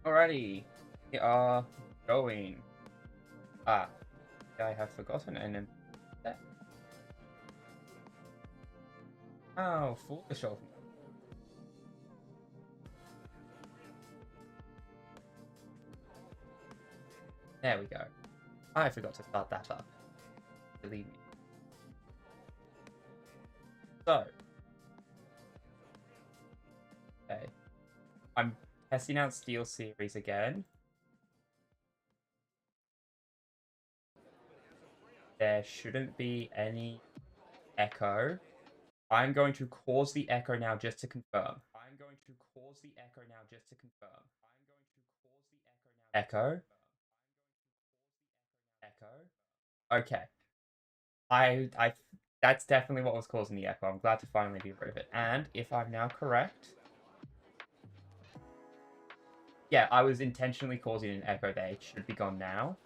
Alrighty, we are going. Ah, I have forgotten and then that. Oh, foolish of me. There we go. I forgot to start that up. Believe me. So, okay. I'm testing out Steel Series again. There shouldn't be any echo. I'm going to cause the echo now just to confirm. I'm going to cause the echo now just to confirm. I'm going to cause the echo now. Echo. Echo. Okay. I that's definitely what was causing the echo. I'm glad to finally be rid of it. And if I'm now correct, yeah, I was intentionally causing an echo there. It should be gone now.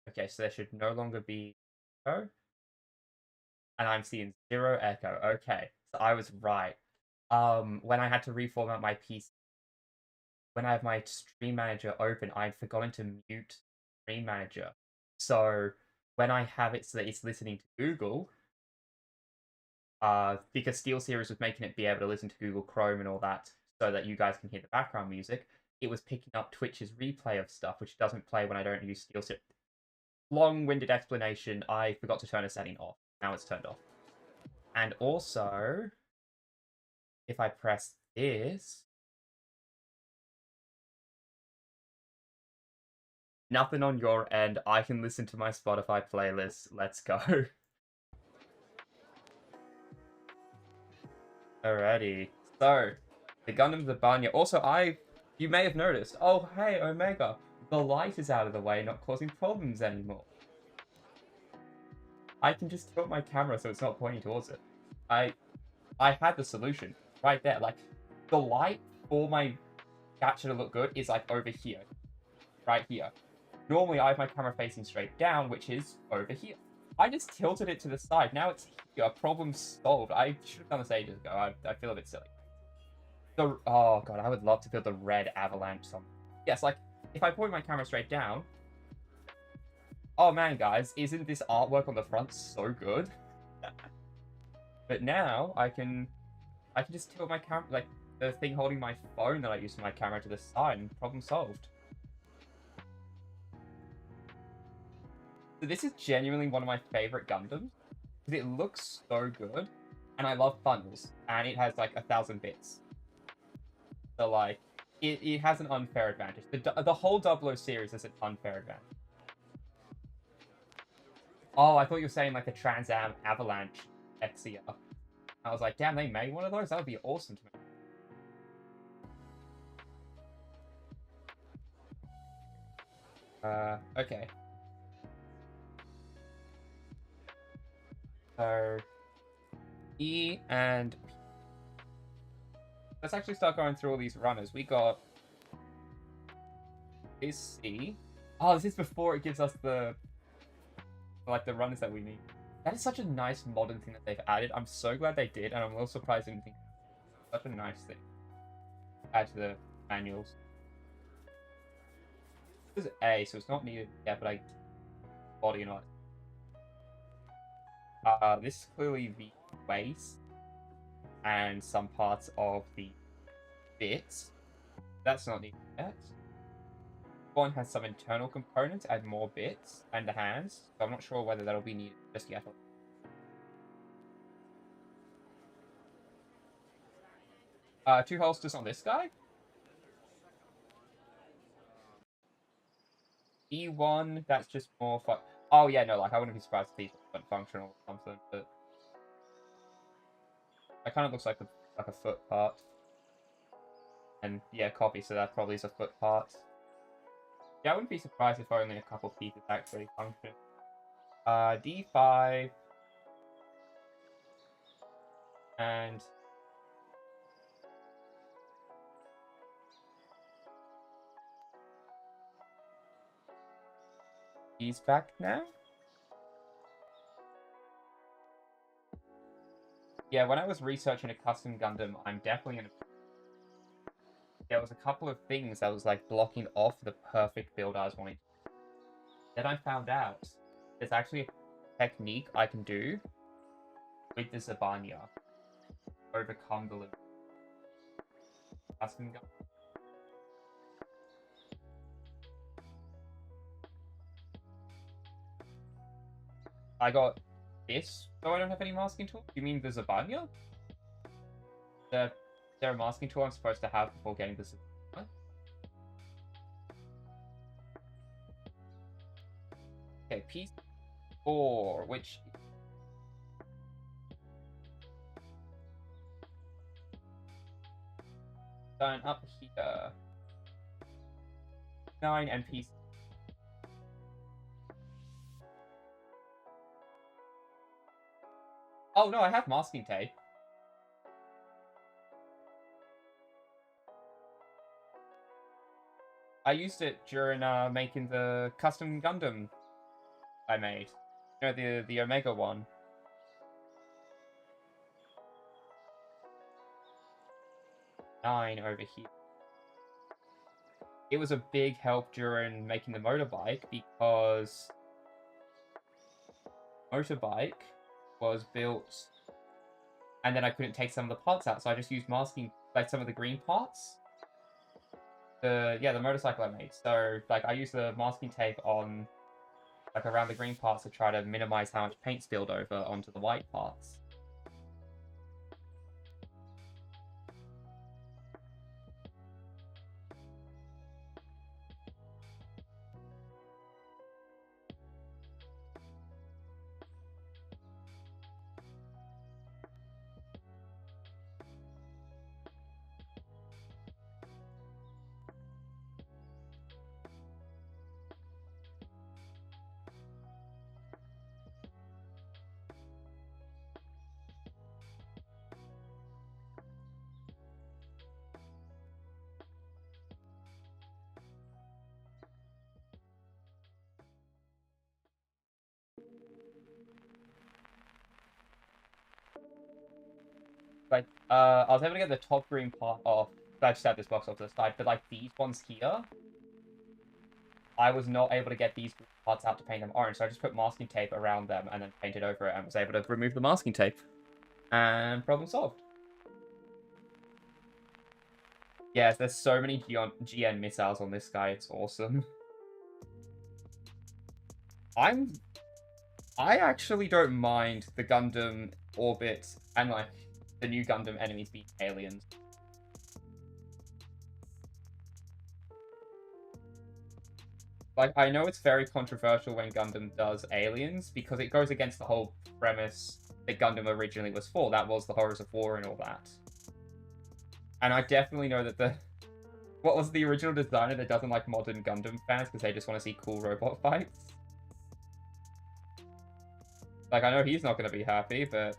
Okay, so there should no longer be echo. And I'm seeing zero echo. Okay, so I was right. When I had to reformat my PC, when I have my stream manager open, I'd forgotten to mute stream manager. So when I have it so that it's listening to Google, because SteelSeries was making it be able to listen to Google Chrome and all that so that you guys can hear the background music, it was picking up Twitch's replay of stuff, which doesn't play when I don't use SteelSeries. Long-winded explanation, I forgot to turn a setting off. Now it's turned off. And also, if I press this, nothing on your end. I can listen to my Spotify playlist. Let's go. Alrighty. So, the Gundam Zabanya. Also, you may have noticed. Oh, hey, Omega. The light is out of the way, not causing problems anymore. I can just tilt my camera so it's not pointing towards it. I had the solution right there. Like, the light for my capture to look good is like over here. Right here. Normally, I have my camera facing straight down, which is over here. I just tilted it to the side. Now it's here. Problem solved. I should have done this ages ago. I feel a bit silly. Oh god, I would love to feel the red avalanche song. Yes, like, if I point my camera straight down... Oh man, guys, isn't this artwork on the front so good? But now, I can just tilt my camera, like, the thing holding my phone that I use for my camera to the side, and problem solved. So this is genuinely one of my favorite Gundams, because it looks so good, and I love funnels, and it has, like, 1,000 bits. So, like, it has an unfair advantage. The whole 00 series has an unfair advantage. Oh, I thought you were saying, like, a Trans Am Avalanche Exia. I was like, damn, they made one of those? That would be awesome to me. Okay. So, E and P. Let's actually start going through all these runners. We got this C. Oh, this is before it gives us the runners that we need. That is such a nice modern thing that they've added. I'm so glad they did, and I'm a little surprised I didn't think such a nice thing. Add to the manuals. This is A, so it's not needed yet, but I body and eyes. This is clearly the waist and some parts of the bits. That's not needed yet. One has some internal components, add more bits, and the hands. So I'm not sure whether that'll be needed just yet. Two holsters on this guy. E1, that's just more fun. Oh yeah, no, like I wouldn't be surprised if these weren't functional or something, but that kind of looks like a foot part. And yeah, copy, so that probably is a foot part. Yeah, I wouldn't be surprised if only a couple pieces actually function. D5. And he's back now? Yeah, when I was researching a custom Gundam, I'm definitely gonna. There was a couple of things that was like blocking off the perfect build I was wanting. Then I found out there's actually a technique I can do with the Zabanya to overcome the custom Gundam. I got this, so I don't have any masking tool. You mean the Zabanya? The there a masking tool I'm supposed to have before getting the Zabanya? Okay, piece 4, which down up here. 9 and piece. Oh no, I have masking tape. I used it during making the custom Gundam I made. You know, the Omega one. 9 over here. It was a big help during making the motorbike because motorbike was built and then I couldn't take some of the parts out, so I just used masking, like some of the green parts. The motorcycle I made. So like I used the masking tape on like around the green parts to try to minimize how much paint spilled over onto the white parts. Like, I was able to get the top green part off. I just had this box off to the side, but like these ones here, I was not able to get these parts out to paint them orange, so I just put masking tape around them and then painted over it and was able to remove the masking tape. And problem solved. Yes, there's so many GN missiles on this guy, it's awesome. I actually don't mind the Gundam orbit and like the new Gundam enemies being aliens. Like, I know it's very controversial when Gundam does aliens, because it goes against the whole premise that Gundam originally was for. That was the horrors of war and all that. And I definitely know that the... What was the original designer that doesn't like modern Gundam fans because they just want to see cool robot fights? Like, I know he's not going to be happy, but...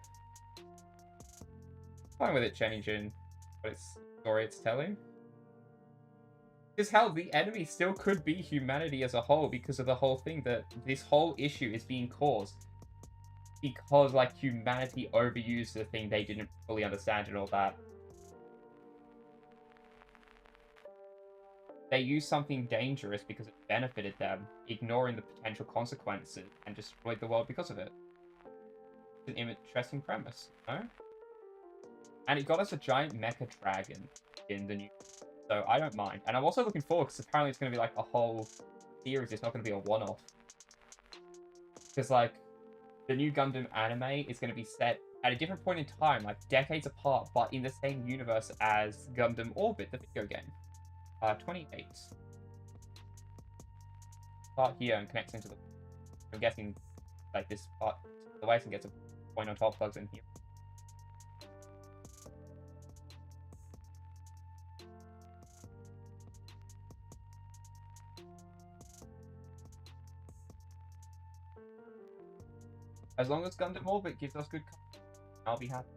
fine with it changing what story it's telling. Because hell, the enemy still could be humanity as a whole because of the whole thing that this whole issue is being caused because, like, humanity overused the thing they didn't fully understand and all that. They used something dangerous because it benefited them, ignoring the potential consequences, and destroyed the world because of it. It's an interesting premise, you know? And it got us a giant mecha dragon in the new... So I don't mind. And I'm also looking forward, because apparently it's going to be like a whole series. It's not going to be a one-off. Because, like, the new Gundam anime is going to be set at a different point in time, like decades apart, but in the same universe as Gundam Orbit, the video game. 28. Part here and connects into the... I'm guessing, like, this part, the way and gets a point on top, plugs in here. As long as Gundam Orbit gives us good content, I'll be happy.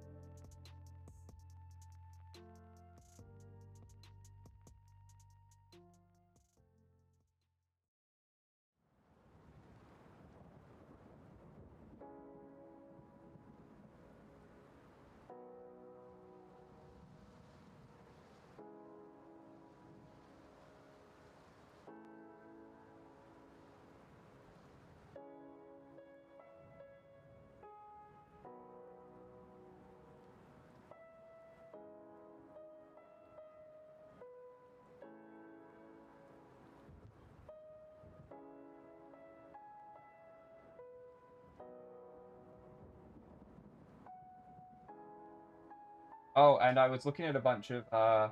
Oh, and I was looking at a bunch of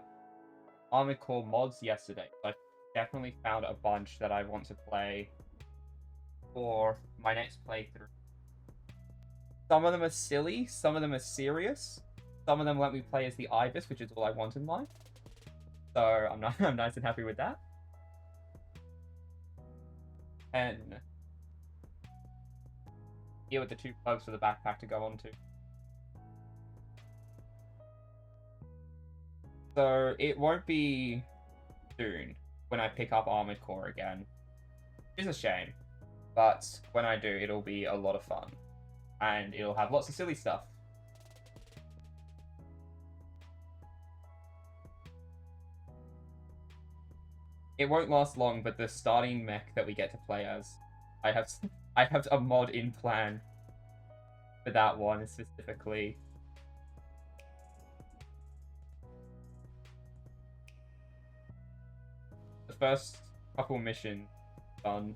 Armored Core mods yesterday. I definitely found a bunch that I want to play for my next playthrough. Some of them are silly, some of them are serious, some of them let me play as the Ibis, which is all I want in life. So I'm nice and happy with that. And here with the 2 plugs for the backpack to go onto. So it won't be soon when I pick up Armored Core again. Which is a shame. But when I do, it'll be a lot of fun. And it'll have lots of silly stuff. It won't last long, but the starting mech that we get to play as, I have a mod in plan for that one specifically. The first couple missions done.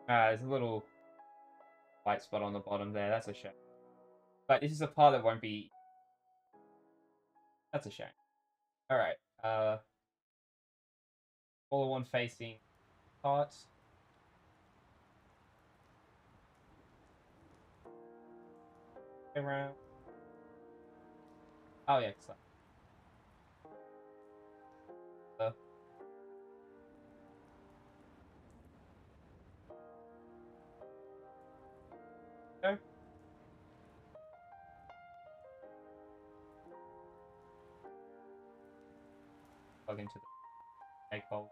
There's a little white spot on the bottom there. That's a shame. But this is a part that won't be... That's a shame. Alright. All one facing part. Around. Oh, yeah. So. There. Plug into the egg bowl.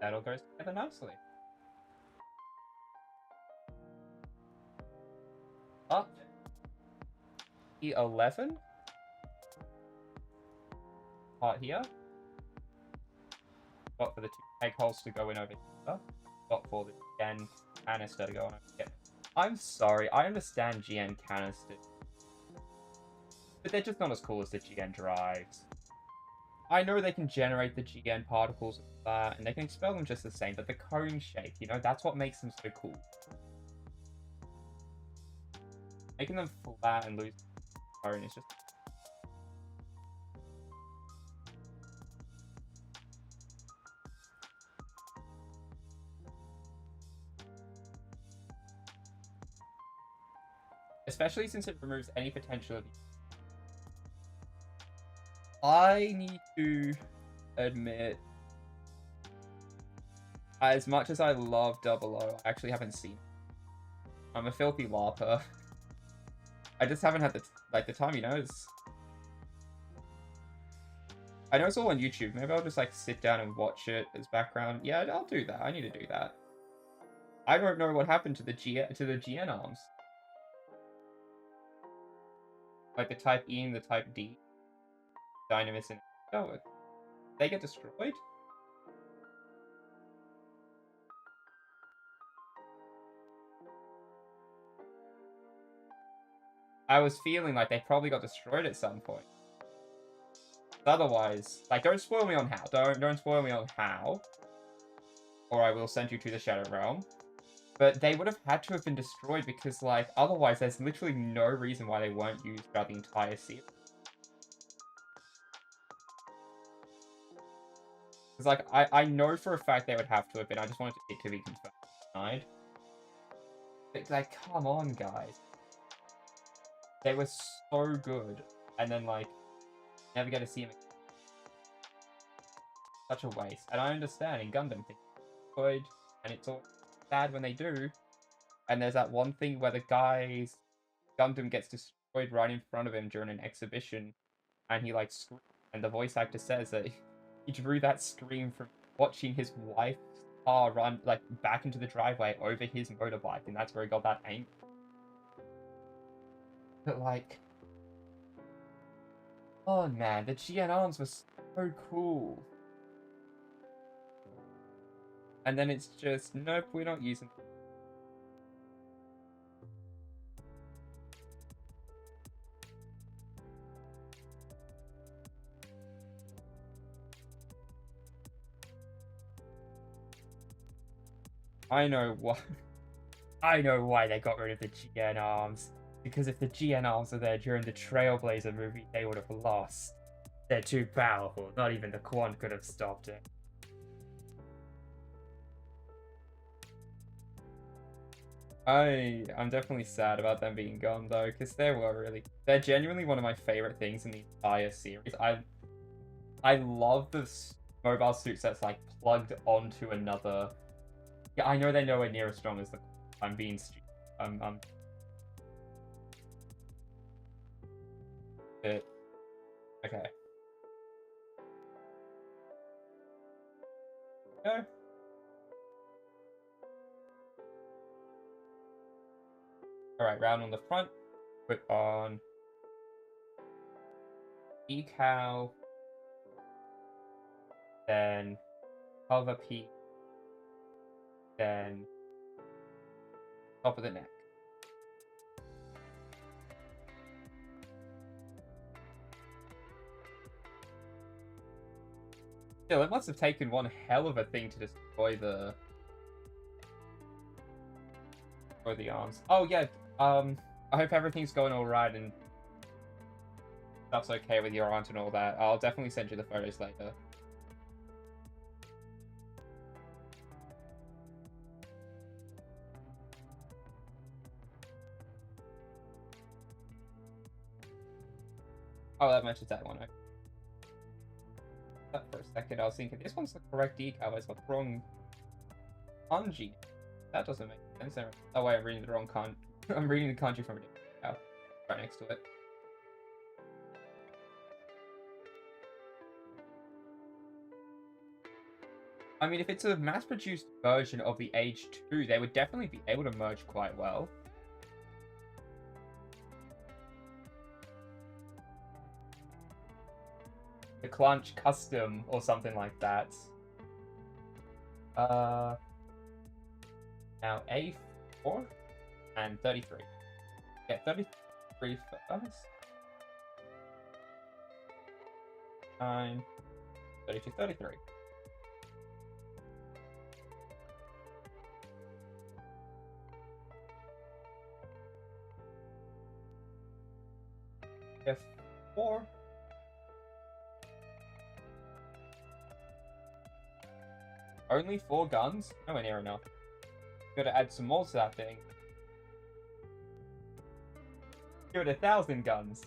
That all goes together nicely. Up. E11. Part here. Spot for the 2 egg holes to go in over here. Spot for the GN canister to go on over here. I'm sorry, I understand GN canisters, but they're just not as cool as the GN drives. I know they can generate the GN particles with that, and they can expel them just the same, but the cone shape, you know, that's what makes them so cool. Making them flat and lose cone is just... Especially since it removes any potential of... I need to admit, as much as I love 00, I actually haven't seen it. I'm a filthy LARPer. I just haven't had the time, you know? I know it's all on YouTube. Maybe I'll just like sit down and watch it as background. Yeah, I'll do that. I need to do that. I don't know what happened to the GN arms. Like the Type E and the Type D. Dynamis and... Oh, they get destroyed? I was feeling like they probably got destroyed at some point. Otherwise, like, don't spoil me on how. Don't spoil me on how. Or I will send you to the Shadow Realm. But they would have had to have been destroyed because, like, otherwise there's literally no reason why they weren't used throughout the entire series. Because, like, I know for a fact they would have to have been. I just wanted it to be confirmed. But, like, come on, guys. They were so good, and then like never get to see them. Such a waste. And I understand in Gundam things good, and it's all sad when they do. And there's that one thing where the guy's Gundam gets destroyed right in front of him during an exhibition, and he like screams, and the voice actor says that he drew that scream from watching his wife's car run like back into the driveway over his motorbike, and that's where he got that anger. But like, oh man, the GN arms were so cool. And then it's just, nope, we're not using them. I know why. I know why they got rid of the GN arms. Because if the GN arms were there during the Trailblazer movie, they would have lost. They're too powerful. Not even the Quan could have stopped it. I'm definitely sad about them being gone though, because they're genuinely one of my favorite things in the entire series. I love the mobile suits that's like plugged onto another. Yeah, I know they're nowhere near as strong as the. I'm being stupid. But, okay. Go. Alright, round on the front. Put on decal. Then cover piece. Then top of the neck. Still, it must have taken one hell of a thing to destroy the arms. Oh yeah, I hope everything's going alright and stuff's okay with your aunt and all that. I'll definitely send you the photos later. Oh, that matches that one. Okay. That for a second, I was thinking this one's the correct decal. It's got the wrong kanji. That doesn't make sense. Oh wait, I'm reading the wrong kanji. I'm reading the kanji from a different decal right next to it. I mean, if it's a mass-produced version of the Age 2, they would definitely be able to merge quite well. The Clunch Custom or something like that. Now A4 and 33. Yeah, 33 first. 9, 32, 33. F4. Only 4 guns? Nowhere near enough. Gotta add some more to that thing. Give it 1,000 guns.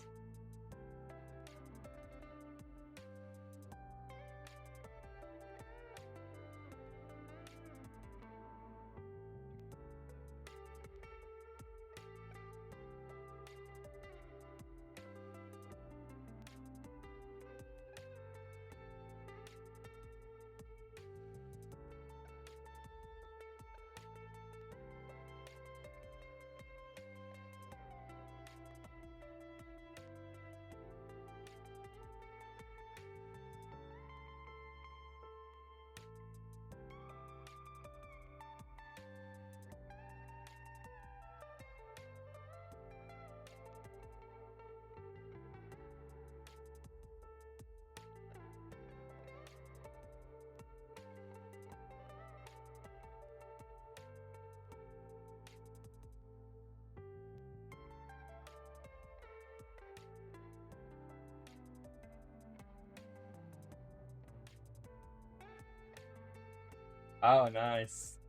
Oh, nice.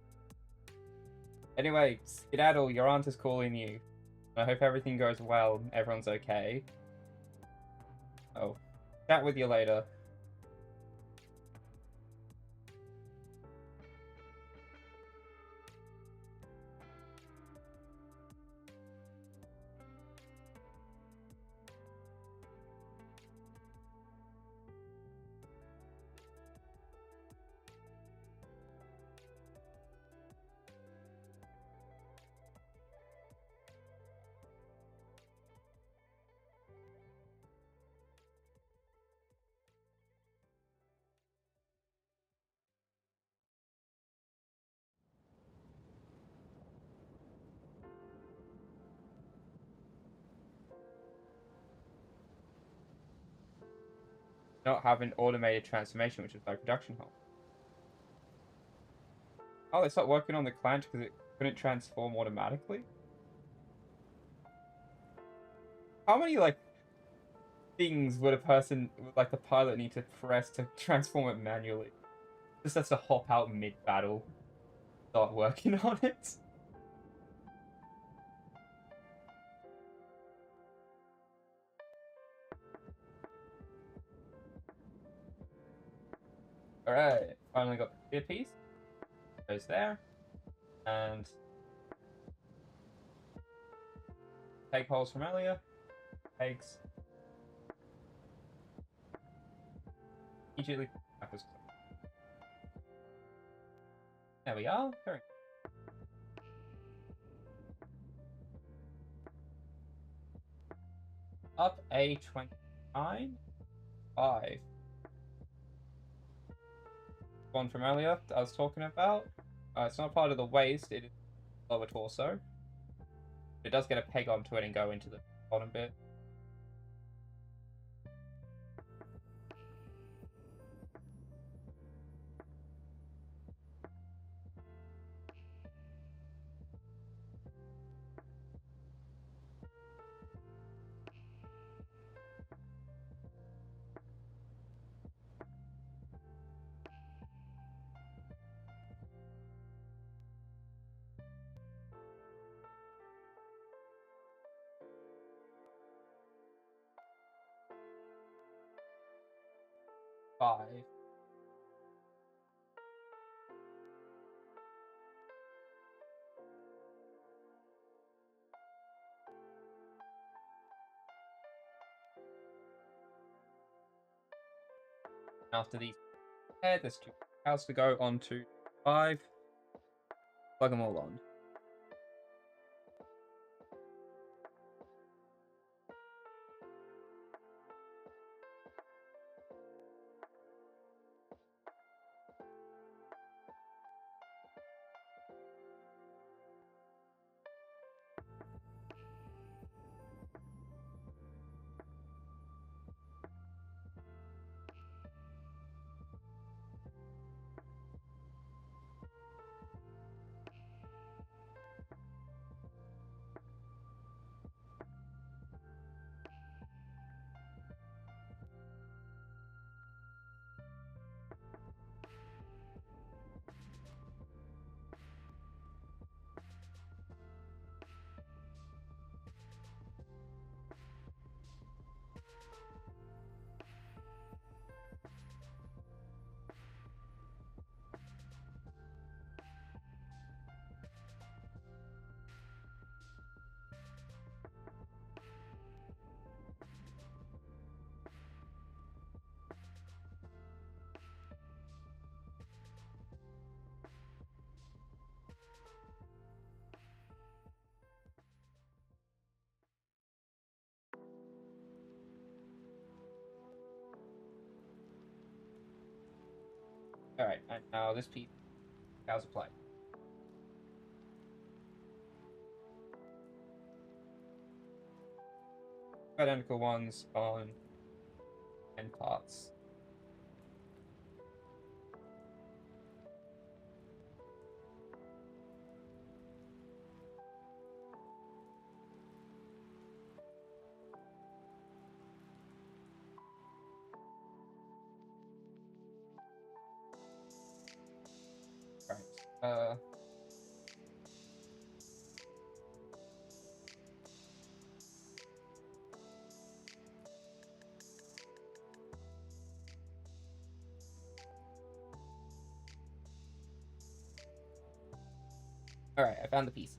Anyway, skedaddle, your aunt is calling you. I hope everything goes well. Everyone's okay. Oh, chat with you later. Not having automated transformation, which is like production hall. Oh, they stopped working on the clanch because it couldn't transform automatically? How many, like, things would a person, like the pilot, need to press to transform it manually? Just has to hop out mid-battle, start working on it? Alright, finally got the clear piece. Goes there. And peg holes from earlier. Pegs. Immediately. There we are. Very up A29. 5. One from earlier that I was talking about. It's not part of the waist, it is lower torso. It does get a peg onto it and go into the bottom bit. Five. After these head, there's 2 cows to go on to 5. Plug them all on. Alright, and now this piece, cows applied. Identical ones on end parts. Right. Alright, I found the piece.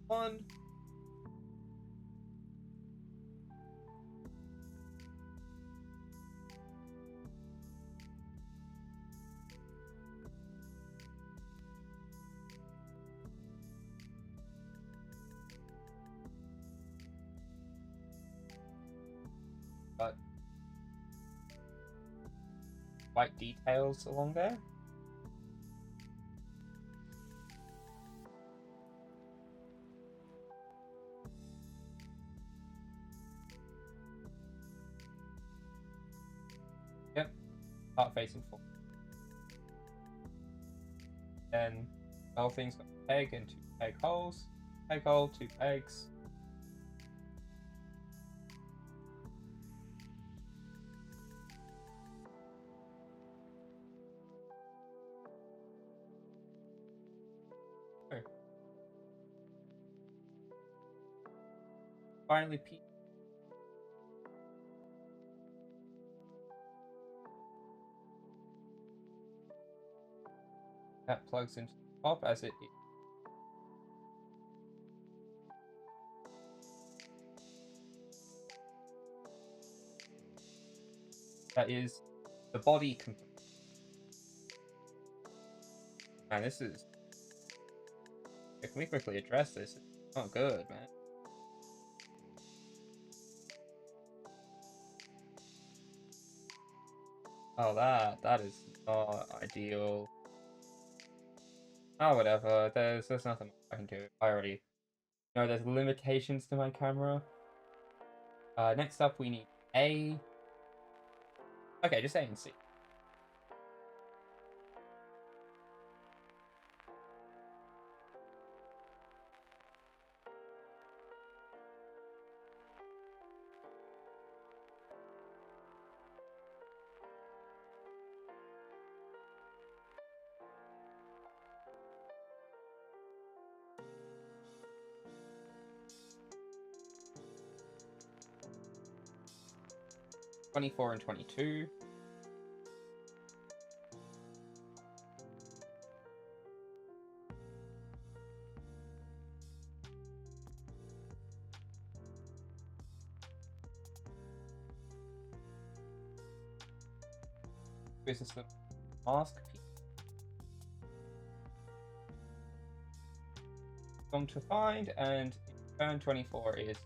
One. But white details along there. Yep, part facing forward. Then the whole thing's got a peg and 2 peg holes. Peg hole, 2 pegs. Oh. Finally, piece. That plugs into the top as it is. That is the body component. Man, this is... Can we quickly address this? It's not good, man. Oh, that is not ideal. Oh, whatever. There's nothing I can do. I already know there's limitations to my camera. Next up, we need A. Okay, just A and C. '24 and '22. This is the mask piece. Going to find, and turn 24 is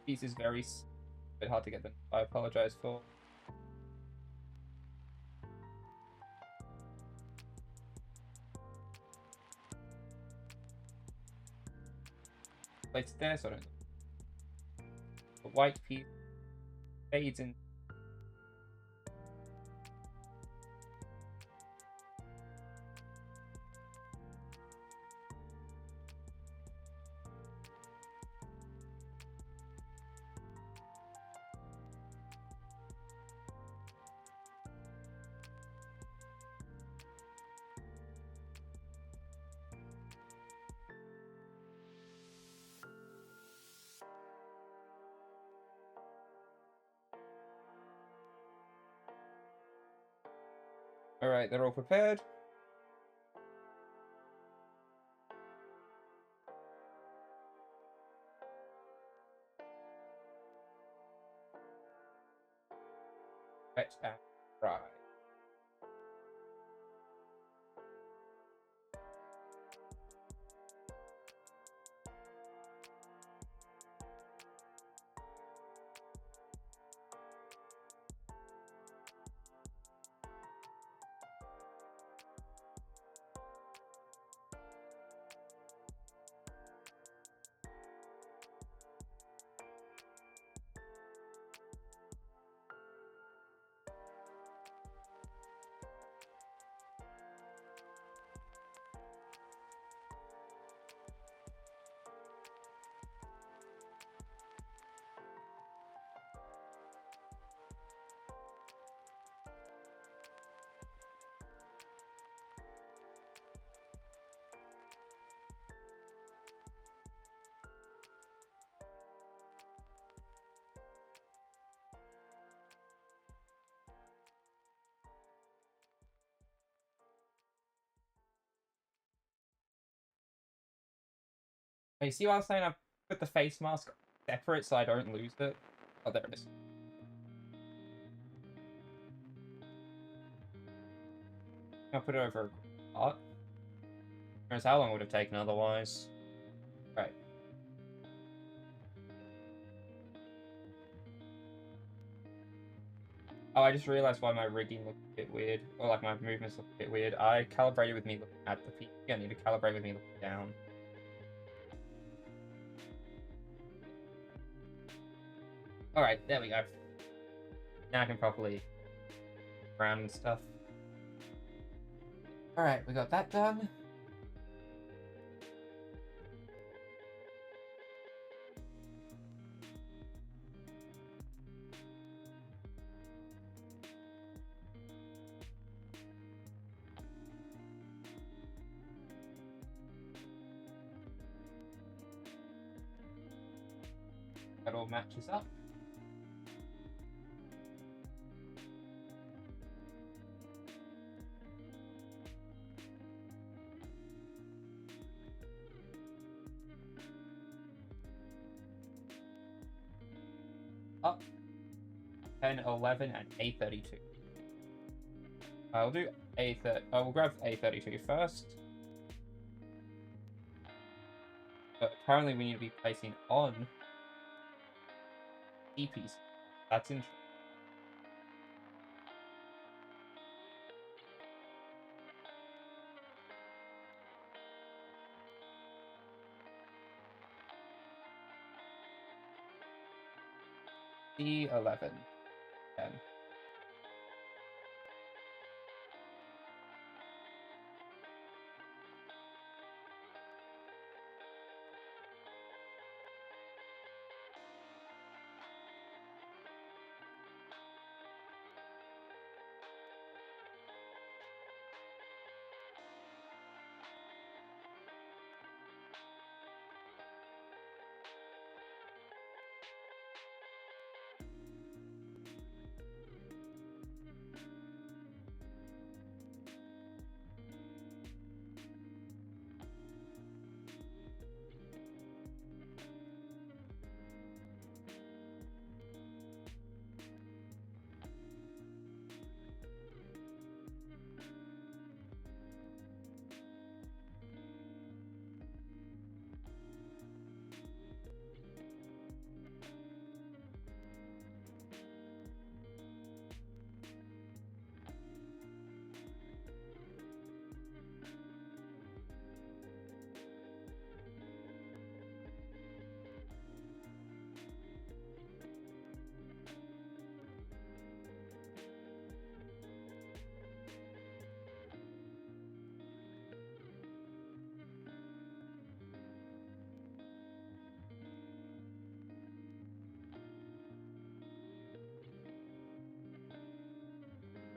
piece is very bit hard to get them. I apologize for. Like there, so I don't know. The white piece fades in. Alright, they're all prepared. Let's try. You see what I was saying? I put the face mask separate so I don't lose it. Oh, there it is. I'll put it over a part. Whereas how long would it have taken otherwise? Right. Oh, I just realized why my rigging looked a bit weird. Or like my movements look a bit weird. I calibrated with me looking at the peak. I need to calibrate with me looking down. Alright, there we go. Now I can properly round and stuff. Alright, we got that done. That all matches up. Up 10, 11, and A32. I'll do A30. I will grab A32 first. But apparently we need to be placing on E piece. That's interesting. D11. 10.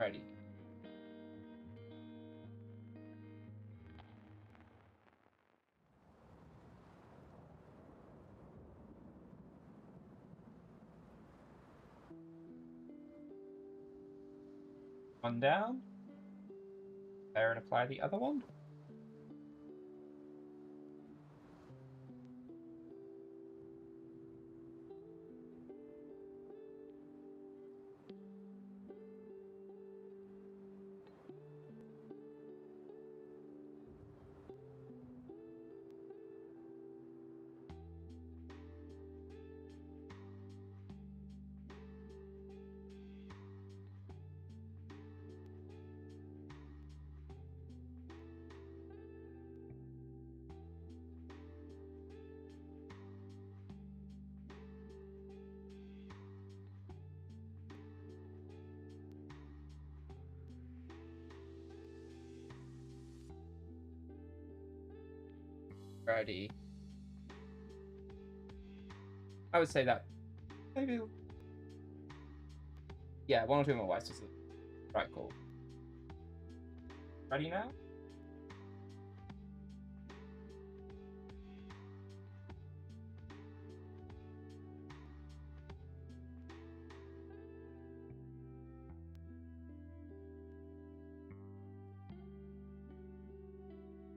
Ready. One down. There, and apply the other one. Ready. I would say that maybe. Yeah, one or two more whites is right call. Ready now?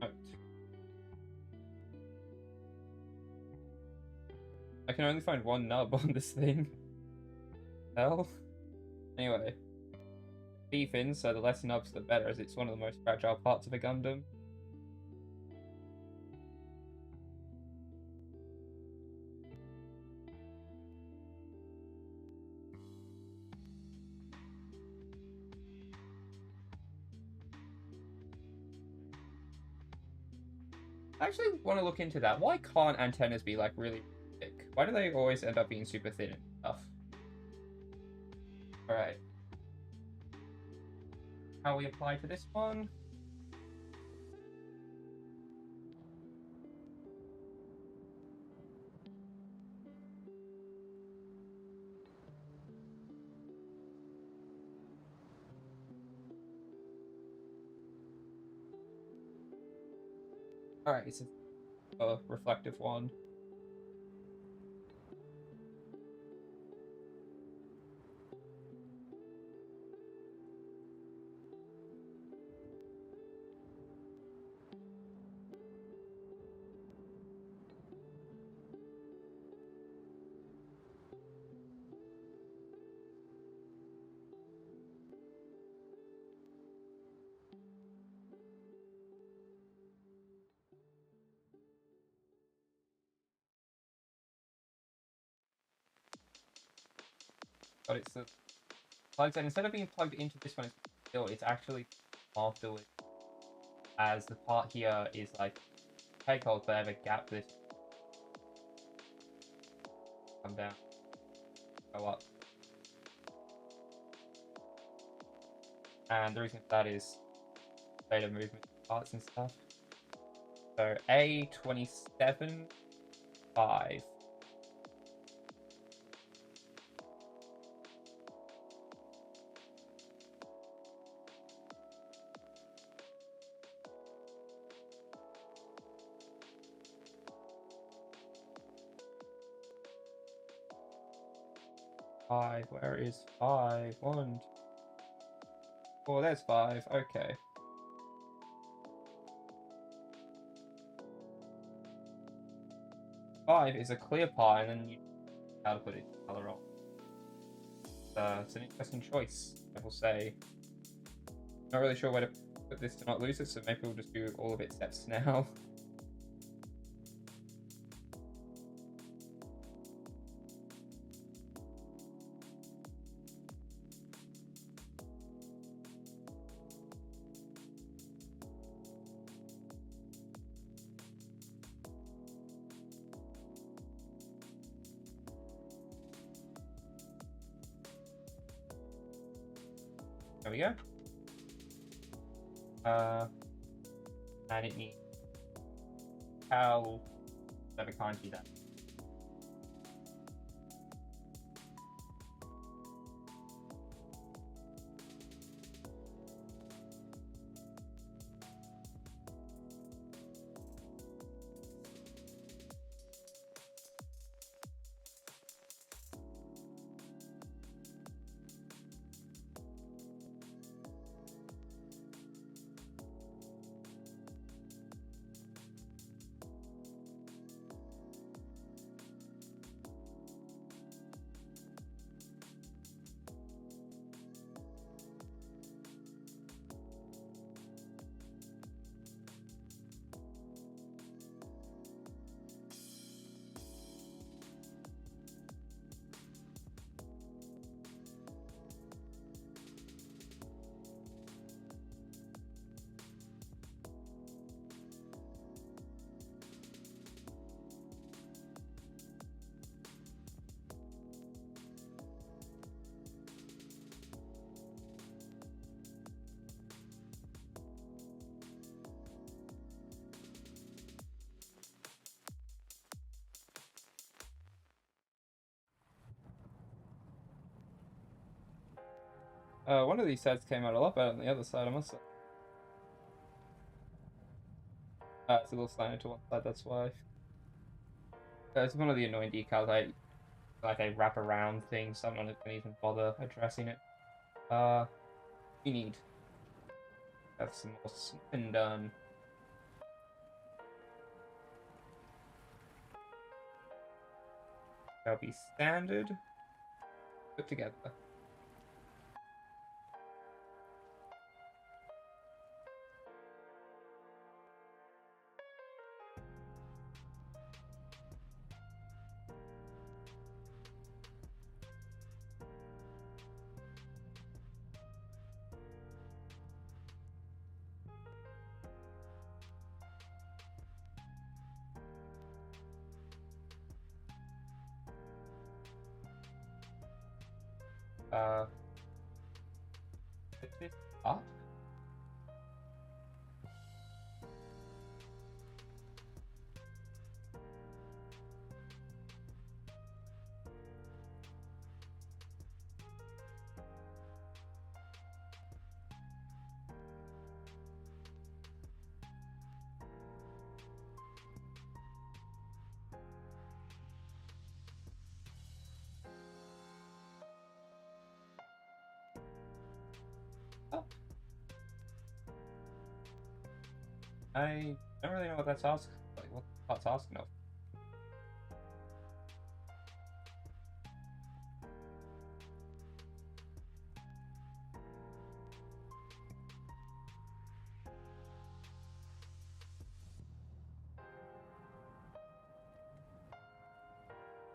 Note. I can only find one nub on this thing. Hell. Anyway. Fin, so the less nubs the better, as it's one of the most fragile parts of a Gundam. I actually want to look into that. Why can't antennas be like really thick? Why do they always end up being super thin and stuff? Alright. How we apply to this one? Alright, it's a reflective one. But it's the plugs, and instead of being plugged into this one, it's actually afterwards, as the part here is like peg holes, but I have a gap for this. Come down, go up, and the reason for that is data movement parts and stuff. So A27 5. Five, where is 5? 1, 4, there's 5, okay. Five is a clear pie, and then you how to put it color on. It's an interesting choice, I will say. Not really sure where to put this to not lose it, so maybe we'll just do all of its steps now. There we go. And it needs how whatever kind do that. One of these sides came out a lot better than the other side, I must say. It's a little slanted to one side, that's why. It's one of the annoying decals. Like a wrap around thing, so I'm not gonna even bother addressing it. We need to have some more snipping done. That'll be standard. Put together. Put this up. Up. I don't really know what that's asking. Like, what that's asking of.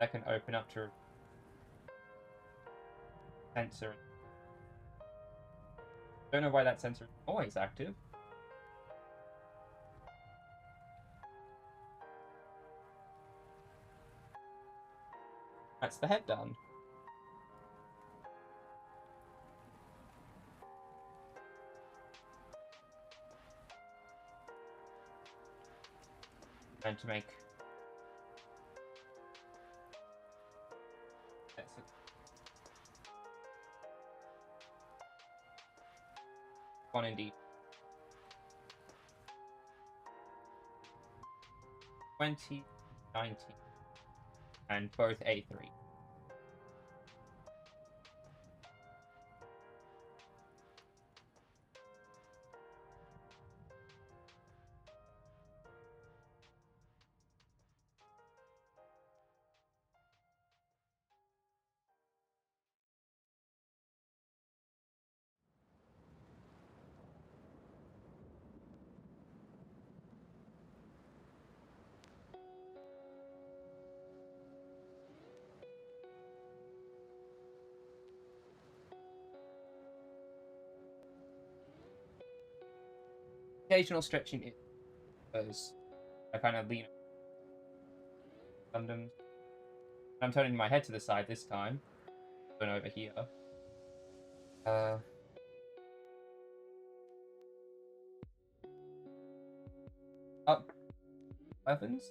That can open up to sensor. Don't know why that sensor is always active. That's the head done. And to make that's it. One indeed. 2019 and both A3. Occasional stretching is because I kind of lean Gundams. I'm turning my head to the side this time. Going over here. Uh, Up weapons.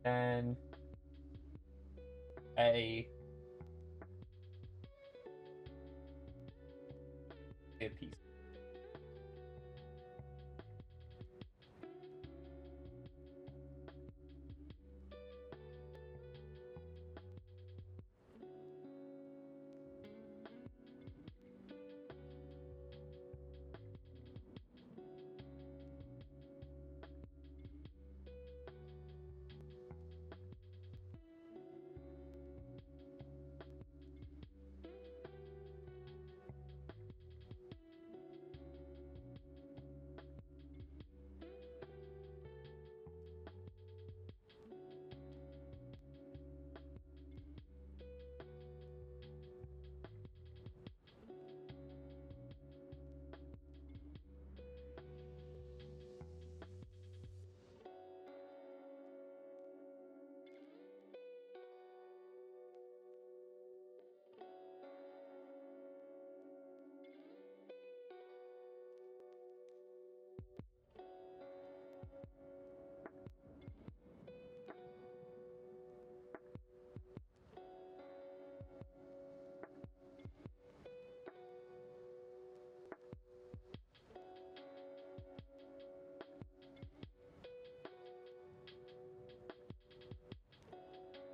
And a piece.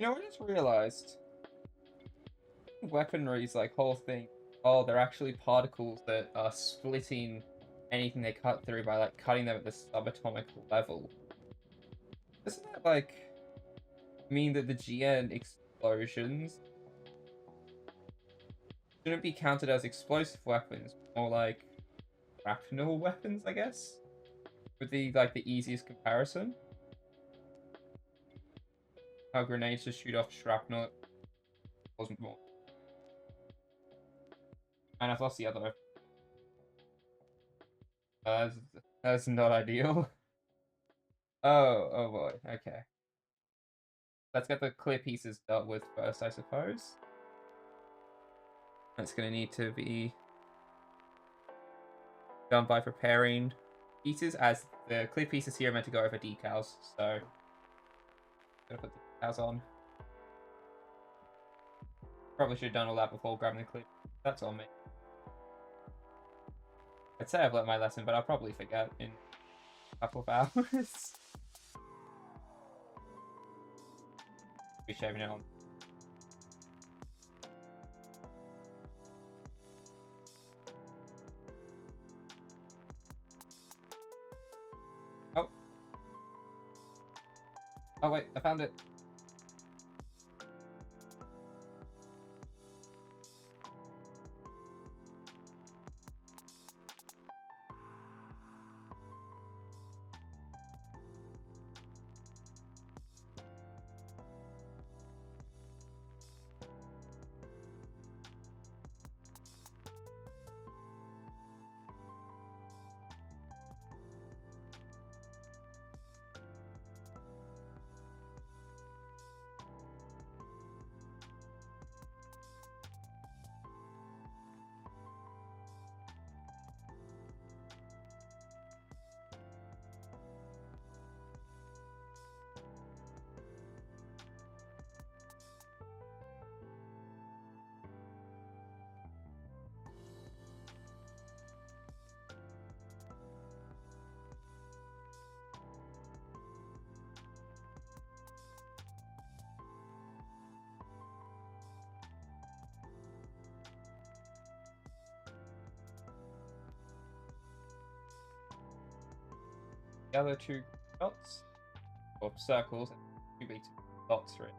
You know, I just realized weaponry's like whole thing. Oh, they're actually particles that are splitting anything they cut through by like cutting them at the subatomic level. Doesn't that like mean that the GN explosions shouldn't be counted as explosive weapons, more like shrapnel weapons, I guess? Would be like the easiest comparison. How grenades just shoot off shrapnel wasn't more. And I've lost the other. That's, that's not ideal. Oh boy. Okay. Let's get the clear pieces dealt with first, I suppose. That's going to need to be done by preparing pieces, as the clear pieces here are meant to go over decals. So, gotta put the decals on. Probably should have done all that before grabbing the clear. That's on me. I'd say I've learned my lesson, but I'll probably forget in a couple of hours. Be shaving it on. Oh. Oh wait, I found it. The other two dots, or circles, and two big dots for it.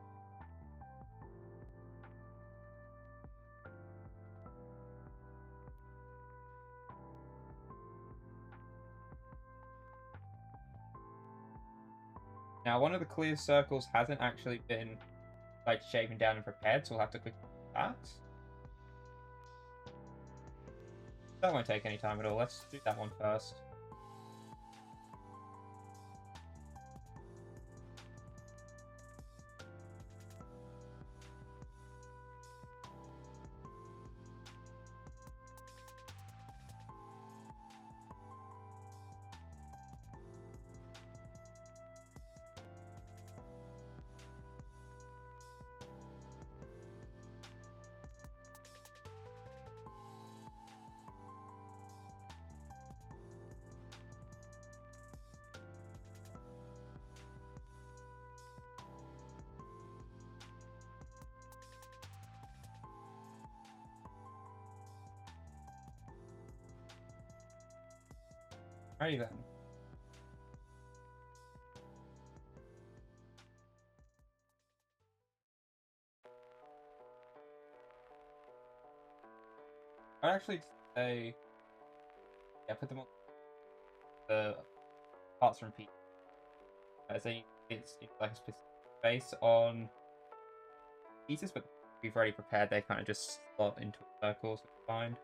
Now, one of the clear circles hasn't actually been like shaven down and prepared, so we'll have to quickly do that. That won't take any time at all. Let's do that one first. Alrighty then. I'd actually say, yeah, put them on the parts from P. I think it's like a specific base on pieces, but we've already prepared. They kind of just slot into a circle, so it's fine.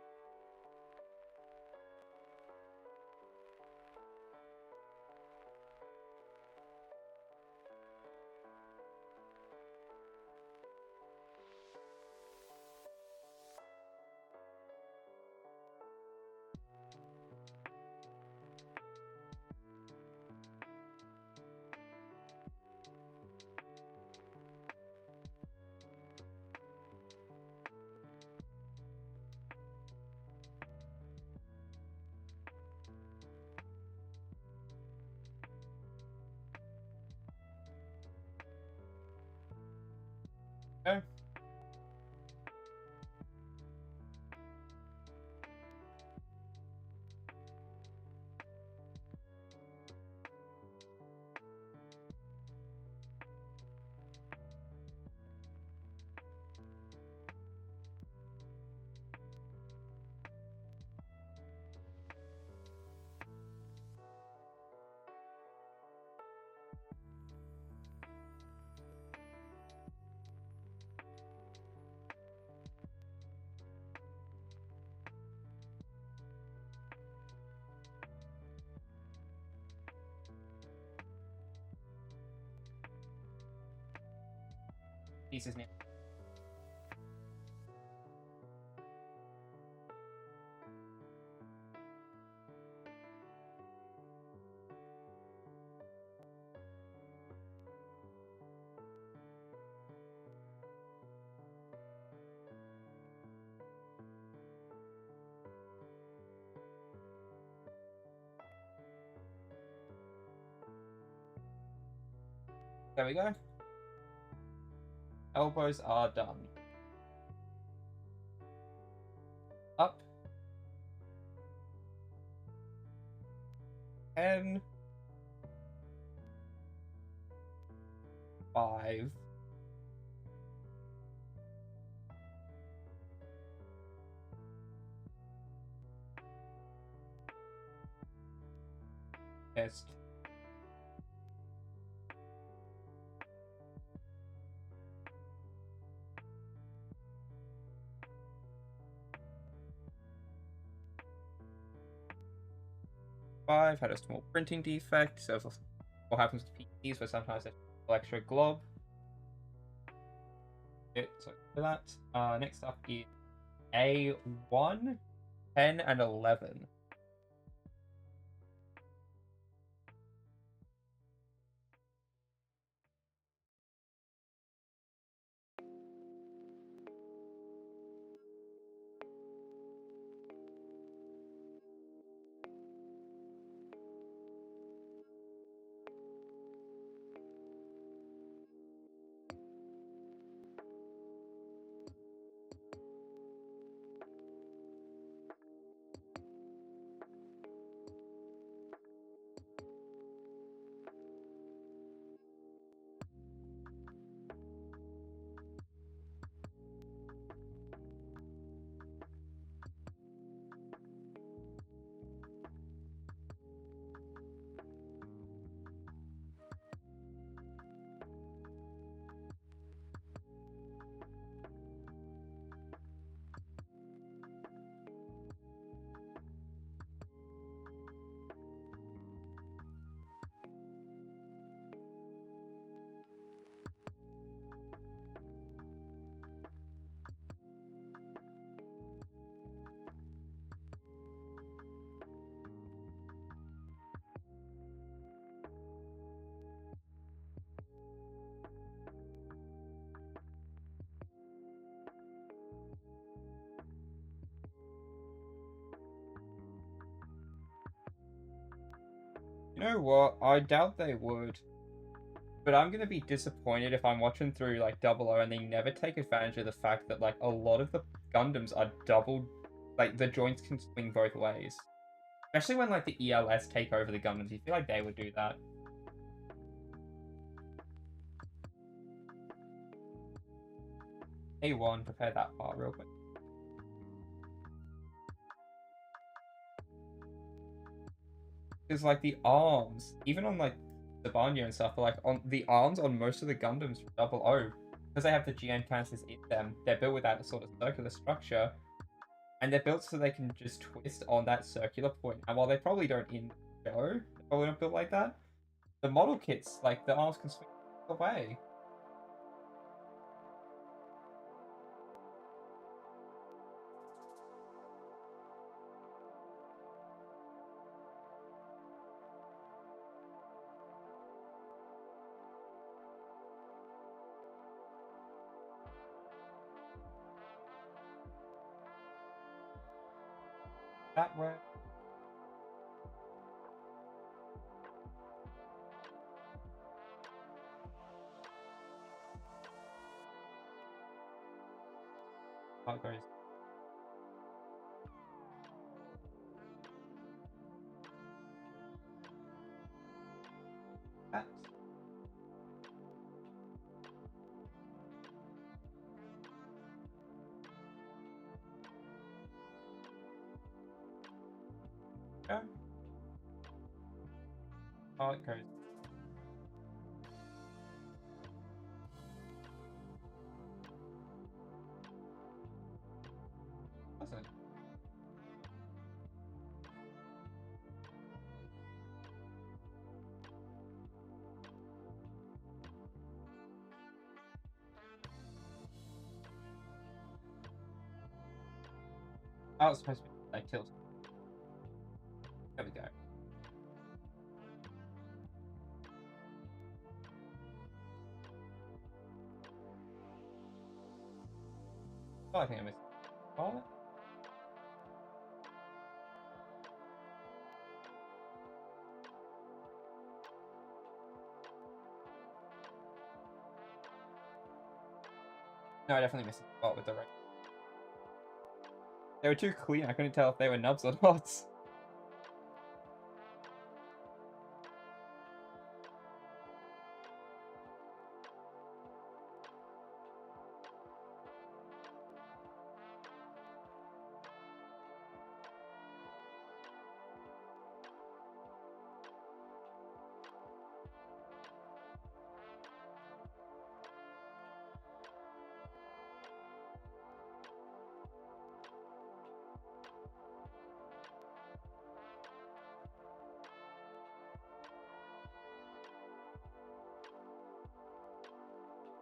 pieces now. There we go. Elbows are done. Up. 10. 5. Test. Had a small printing defect, so what happens with PCs, where sometimes there's an extra glob. So for that, next up is A1, 10, and 11. You know what? I doubt they would. But I'm gonna be disappointed if I'm watching through like Double O and they never take advantage of the fact that like a lot of the Gundams are double, like the joints can swing both ways. Especially when like the ELS take over the Gundams, you feel like they would do that. A1, prepare that part real quick. Because like the arms, even on like Zabanya and stuff, like on the arms on most of the Gundams from Double O, because they have the GN canisters in them, they're built with that sort of circular structure, and they're built so they can just twist on that circular point. And while they probably don't in the show, they're probably not built like that. The model kits, like the arms can swing away. That way. How it goes. That. Yeah. How it goes. Doesn't. I was supposed to be like tilt. There we go. Oh, I think I missed it. No, I definitely missed a spot with the right. They were too clean, I couldn't tell if they were nubs or not.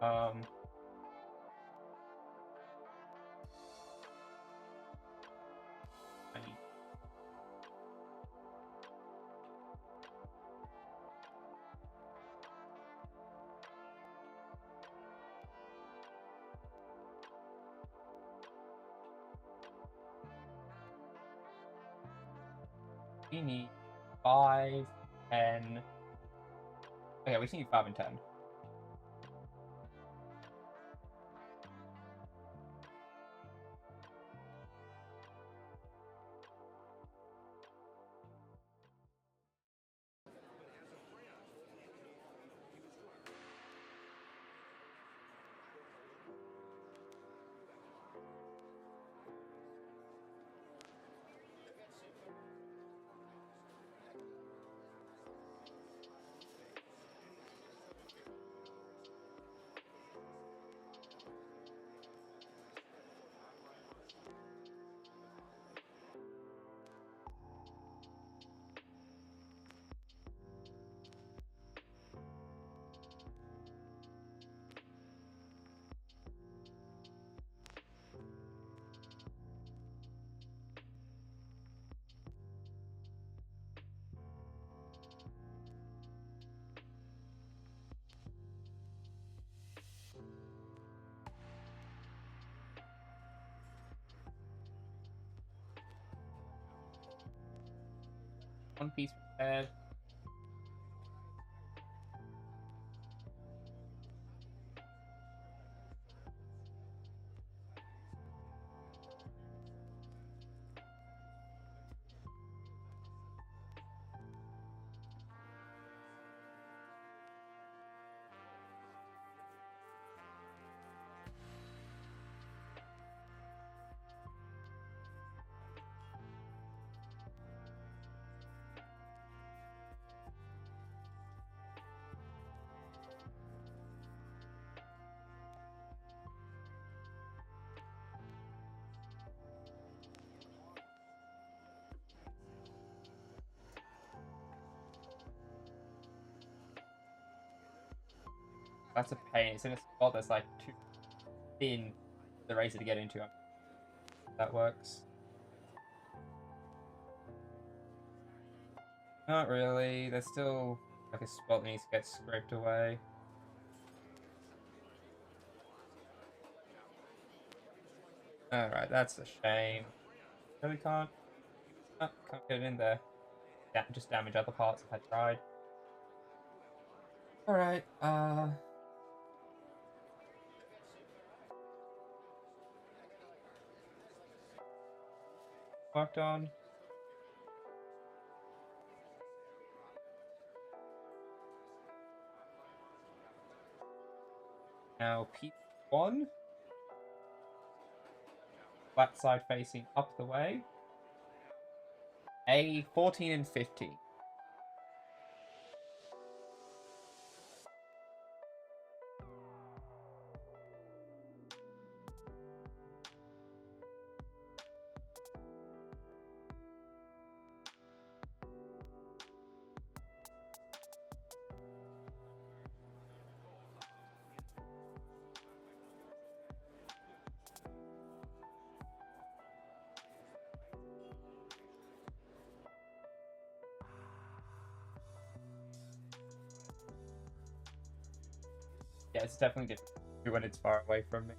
I need we need 5, 10. Okay, we need 5 and 10. One piece prepared. That's a pain. It's in a spot that's like too thin for the razor to get into. That works. Not really. There's still like a spot that needs to get scraped away. Alright, that's a shame. Really can't. Oh, can't get it in there. Yeah, just damage other parts if I tried. Alright, worked on. Now P1. Flat side facing up the way. A 14 and 15. Yeah, it's definitely different when it's far away from me.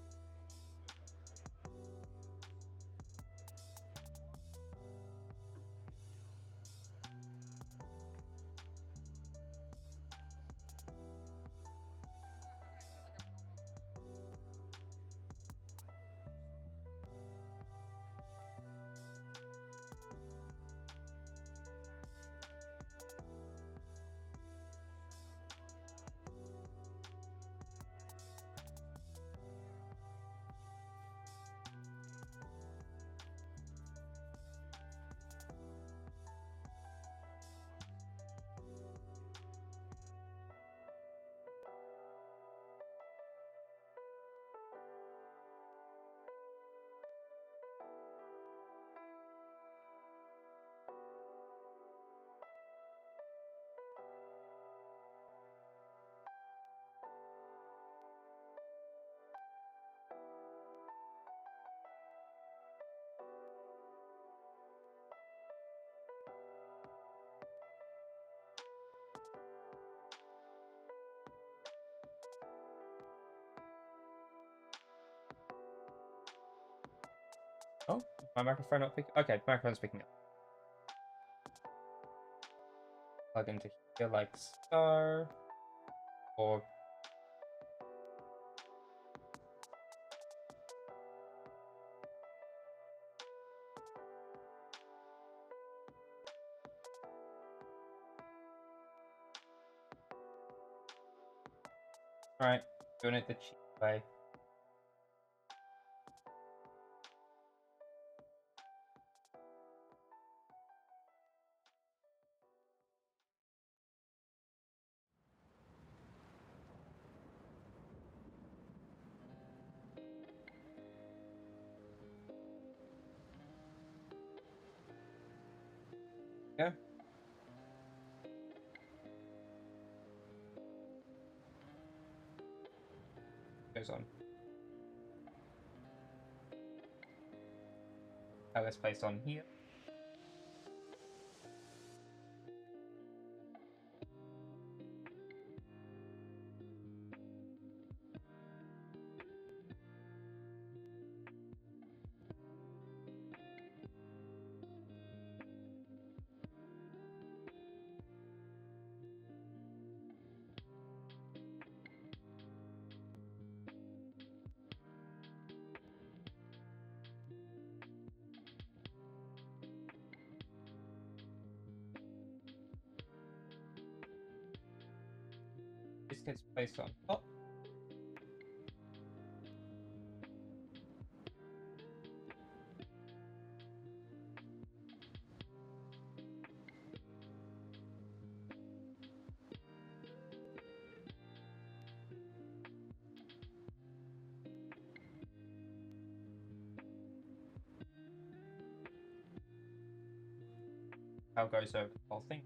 Oh, my microphone not picking. Okay, microphone's picking up. Plug into here like so. Or alright, doing it the cheap way. Yeah. Goes on. Now let's place on here. This gets placed on top. How goes over the whole thing.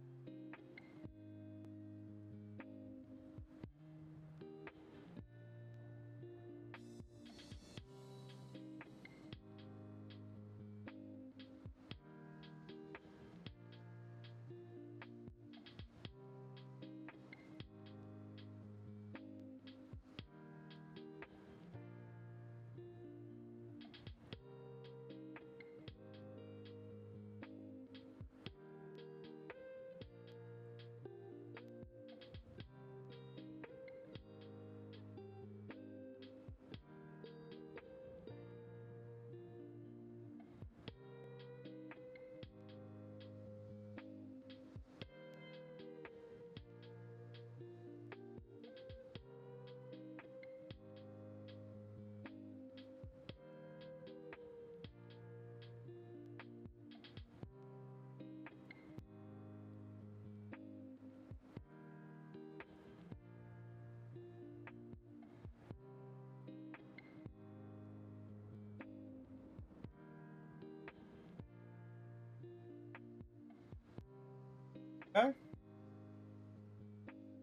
Okay.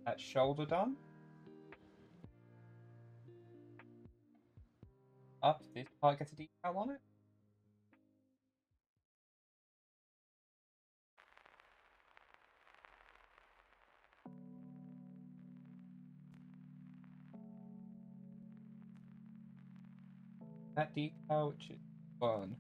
That shoulder done. Up, this part gets a detail on it. that decal, which is fun.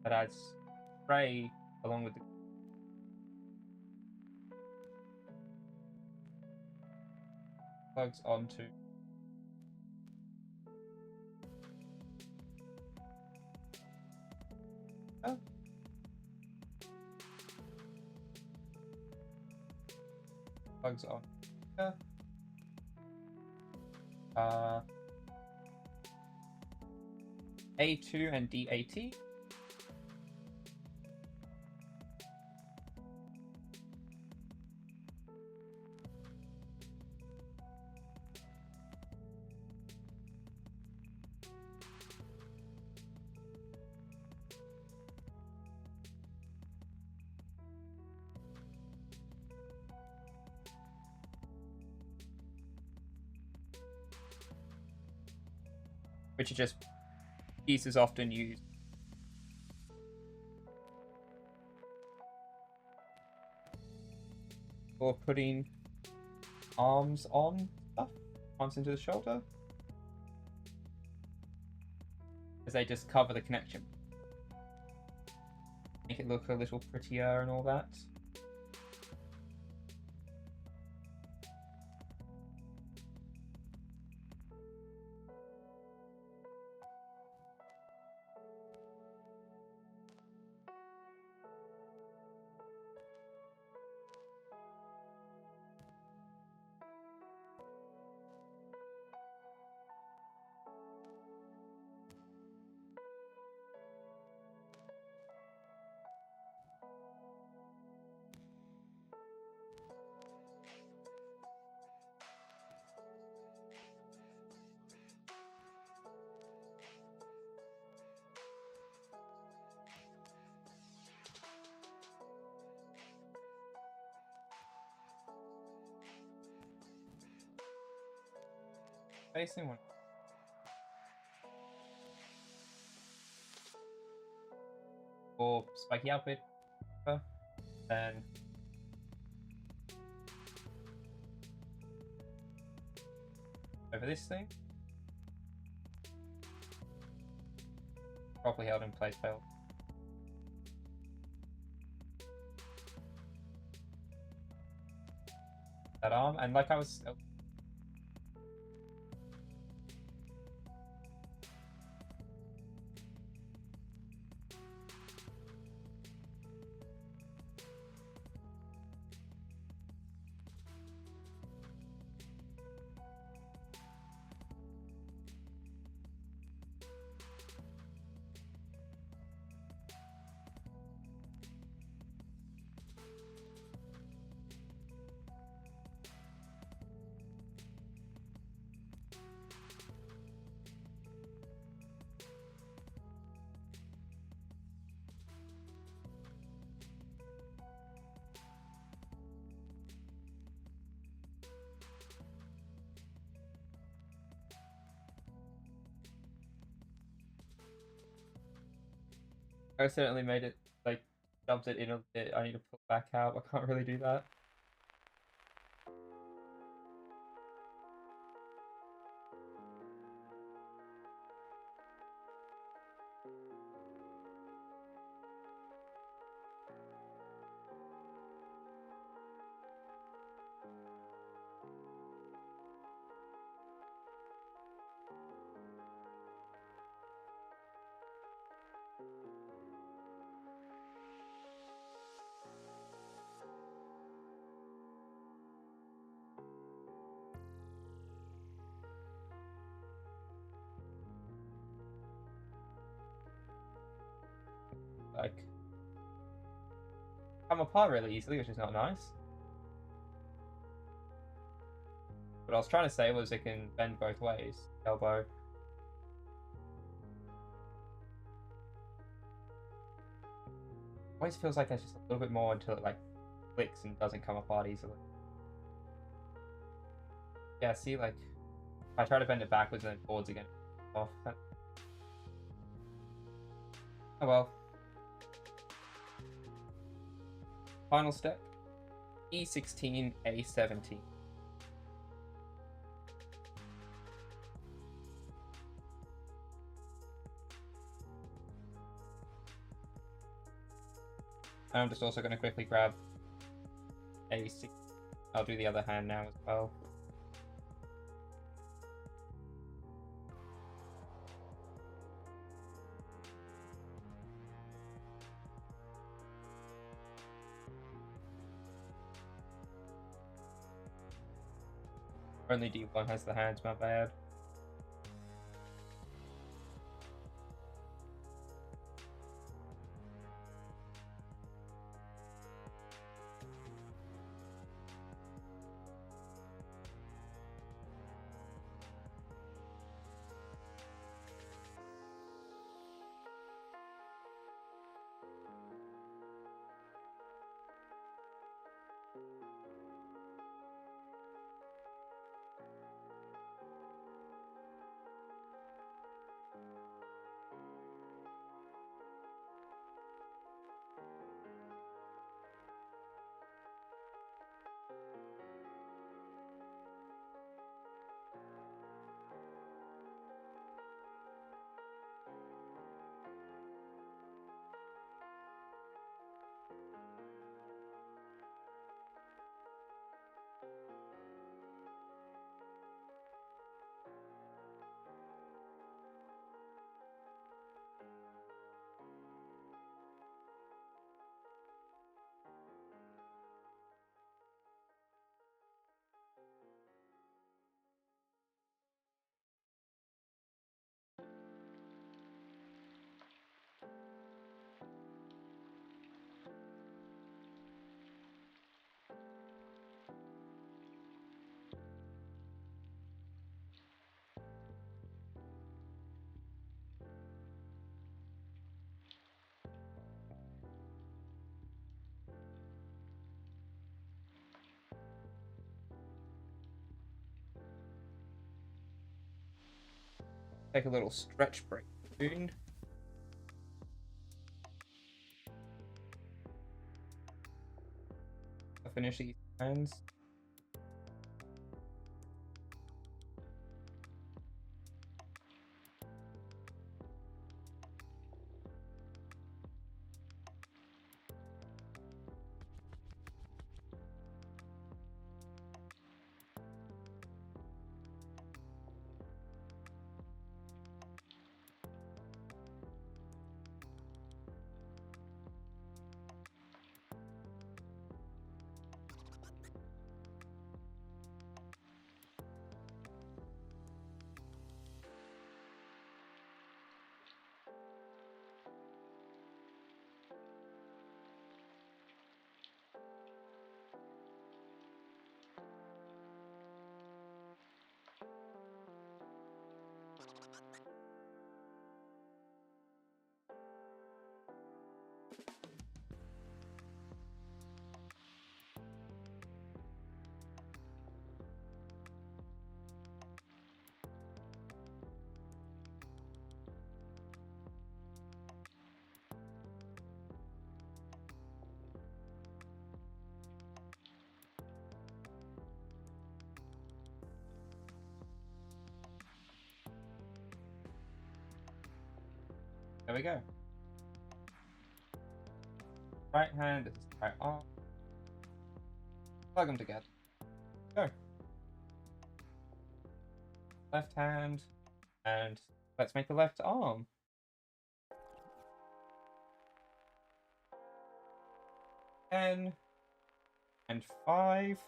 That adds spray along with the plugs onto plugs on here. A2 and DAT. Which are just pieces often used for putting arms on stuff, arms into the shoulder, because they just cover the connection, make it look a little prettier and all that. Facing one. Or spiky outfit, then over this thing, properly held in place belt. That arm, and like I was. I certainly made it, like, dumped it in a bit. I need to pull it back out. I can't really do that. Like, come apart really easily, which is not nice. What I was trying to say was it can bend both ways. Elbow. Always feels like there's just a little bit more until it like clicks and doesn't come apart easily. Yeah, see, like if I try to bend it backwards and then forwards again. Off. Oh well. Final step. E16, A17. And I'm just also going to quickly grab A6. I'll do the other hand now as well. Only D1 has the hands, my bad. Take a little stretch break soon. I'll finish these hands. There we go. Right hand, this is right arm. Plug them together. Go. Left hand, and let's make the left arm. Ten and 5.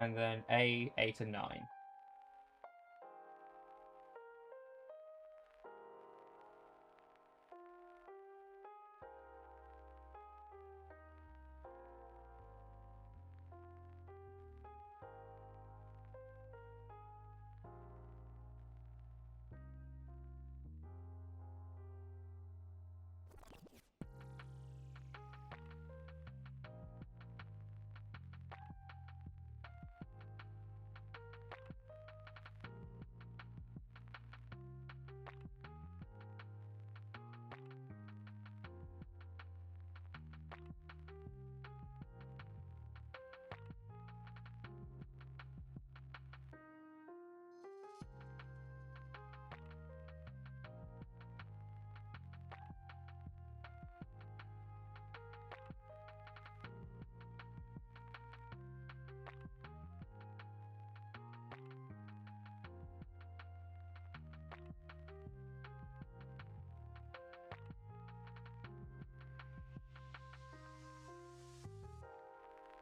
And then A, 8 and 9.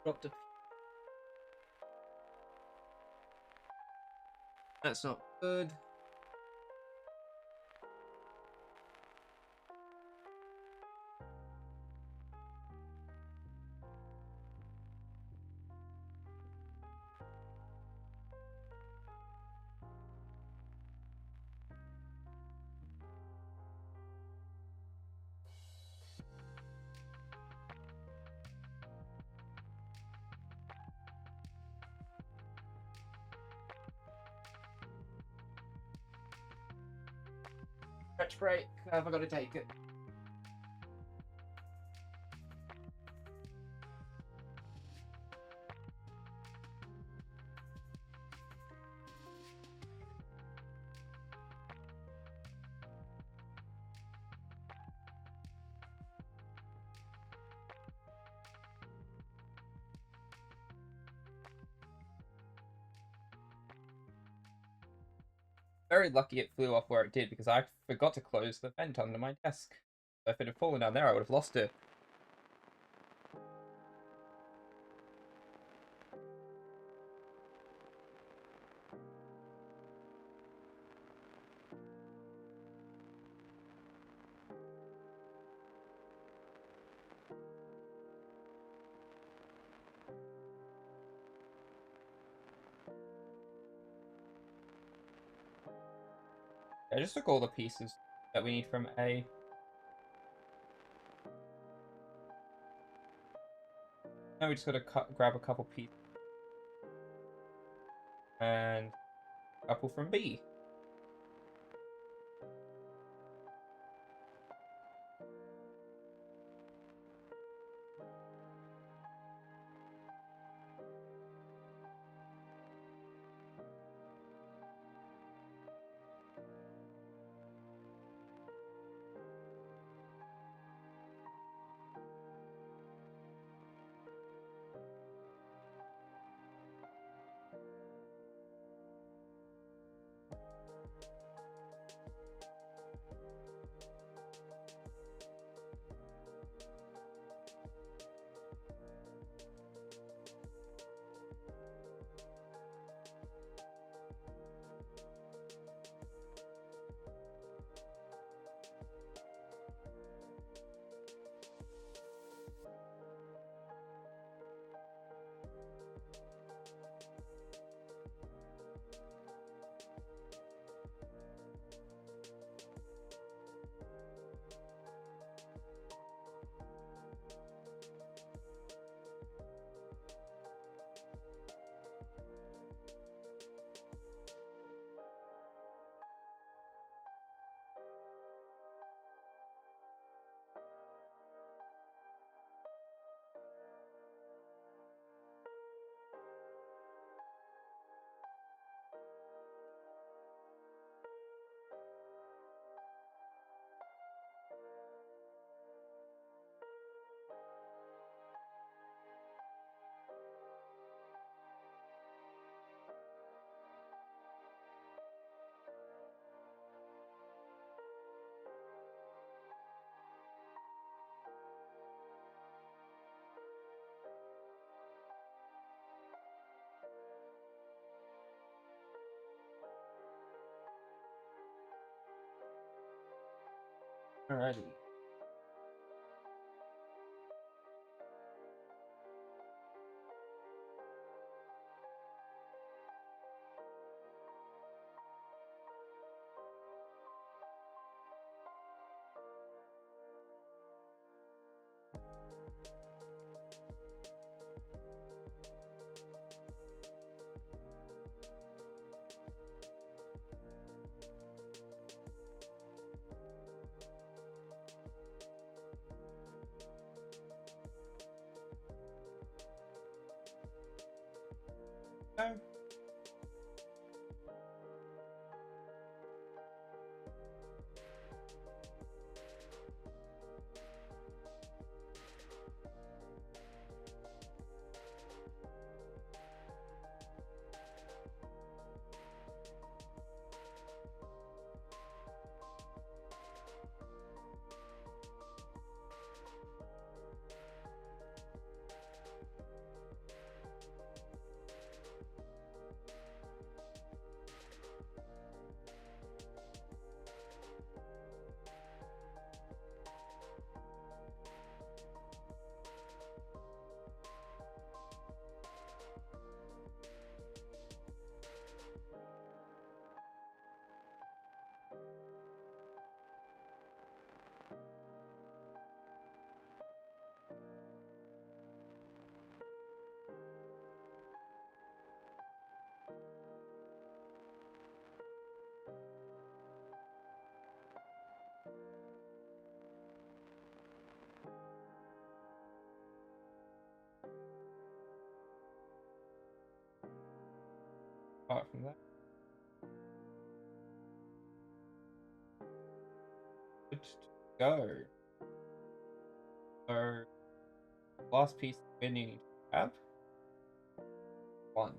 Dropped a. That's not good. Stretch break. Have I got to take it? Very lucky it flew off where it did because I forgot to close the vent under my desk. So if it had fallen down there, I would have lost it. I just took all the pieces that we need from A. Now we just gotta grab a couple pieces. And a couple from B. Alrighty. apart from that. Good to go. So, last piece we need to grab. 1.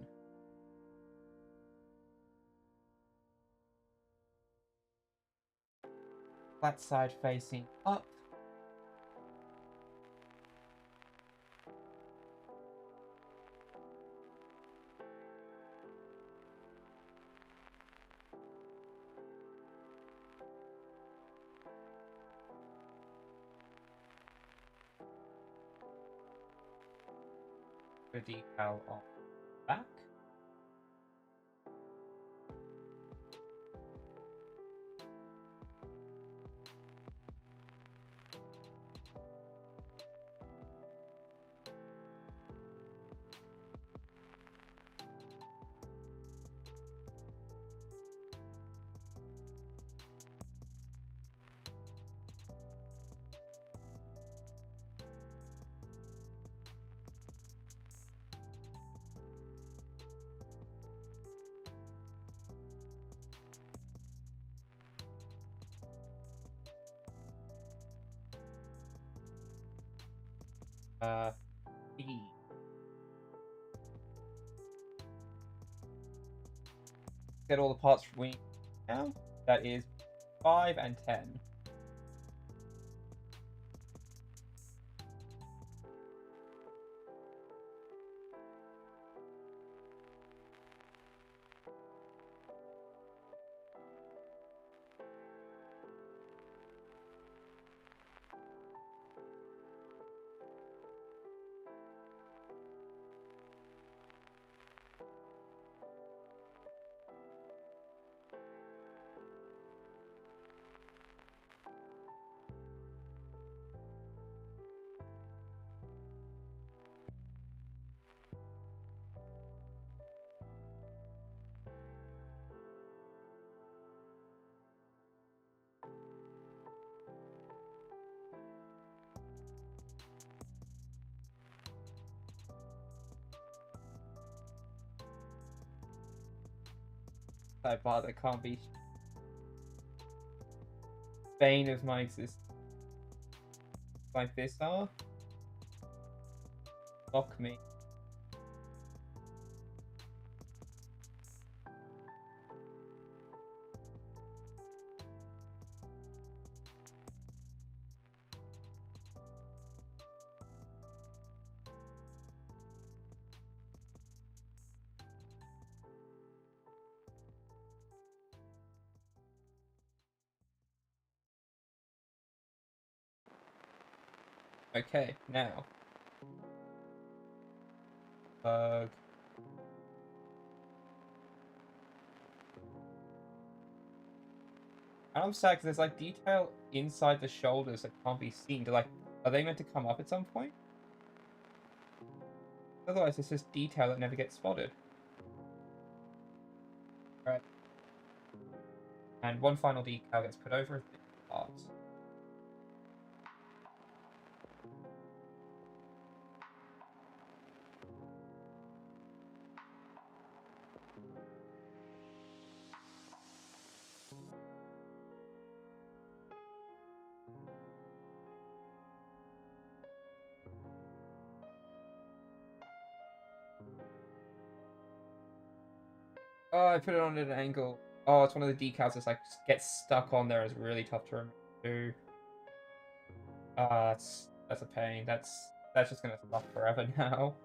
Flat side facing up. The decal on the back. E. Get all the parts we need now. That is 5 and 10. That bar that can't be bane of my existence. Like this are. Lock me. Okay, now. And I'm sad because there's like detail inside the shoulders that can't be seen. Are they meant to come up at some point? Otherwise, it's just detail that never gets spotted. Alright. And one final decal gets put over the parts. Oh, I put it on at an angle. Oh, it's one of the decals that's like gets stuck on there. It's really tough to remove. Ah, that's a pain. That's just gonna suck forever now.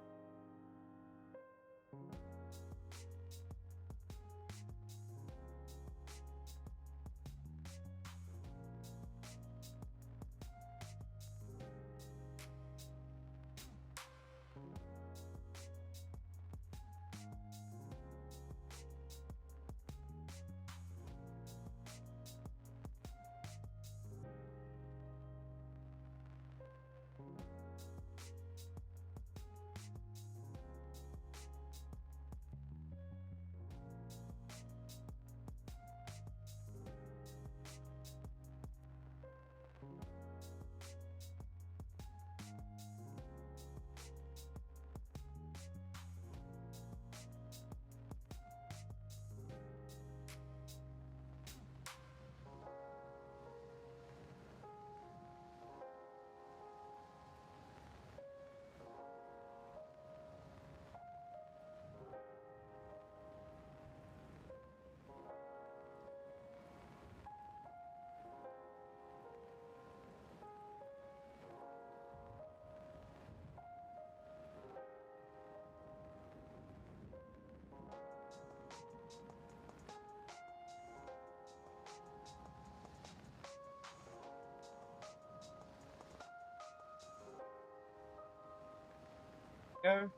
Go.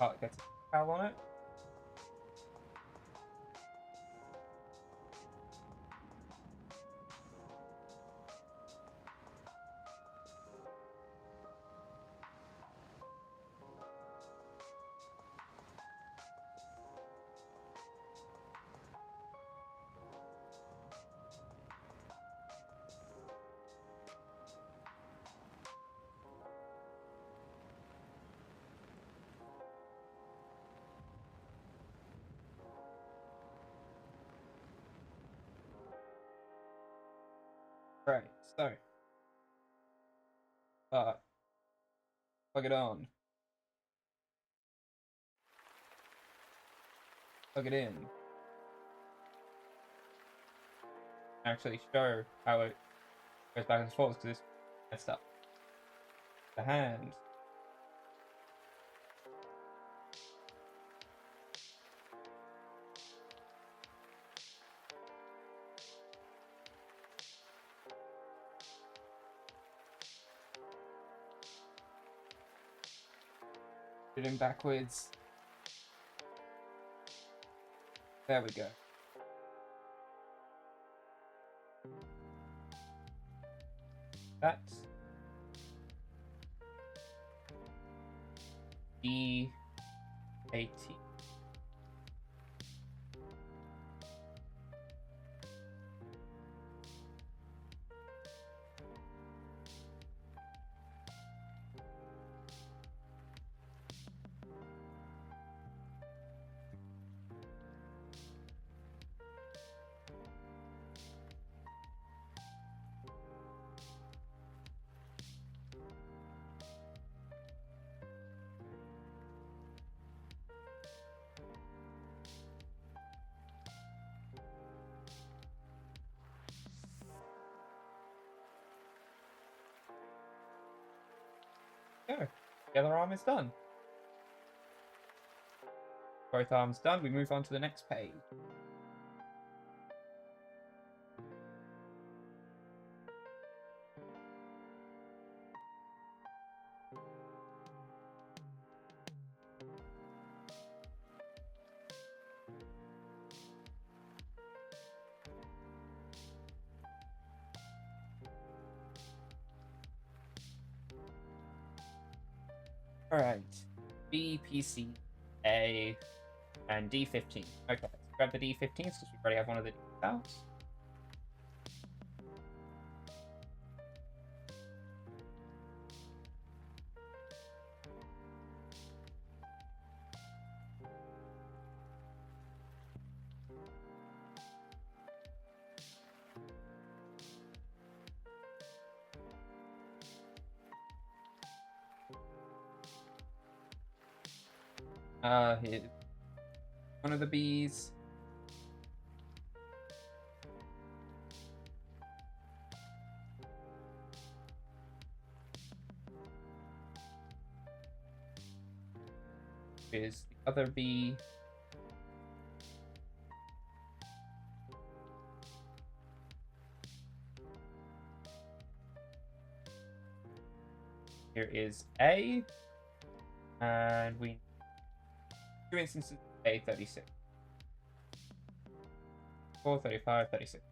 Oh, it gets a cow on it. Right, so plug it on. Plug it in. Actually show how it goes back and forth because it's messed up. The hand. Put it in backwards. There we go. That's D80. Go. The other arm is done. Both arms done. We move on to the next page. Alright. B, P, C, A, and D15. Okay, let's grab the D15s because we already have one of the details. Here's one of the B's. Here's the other B. Here is A. And we two instances A36. 435, 36.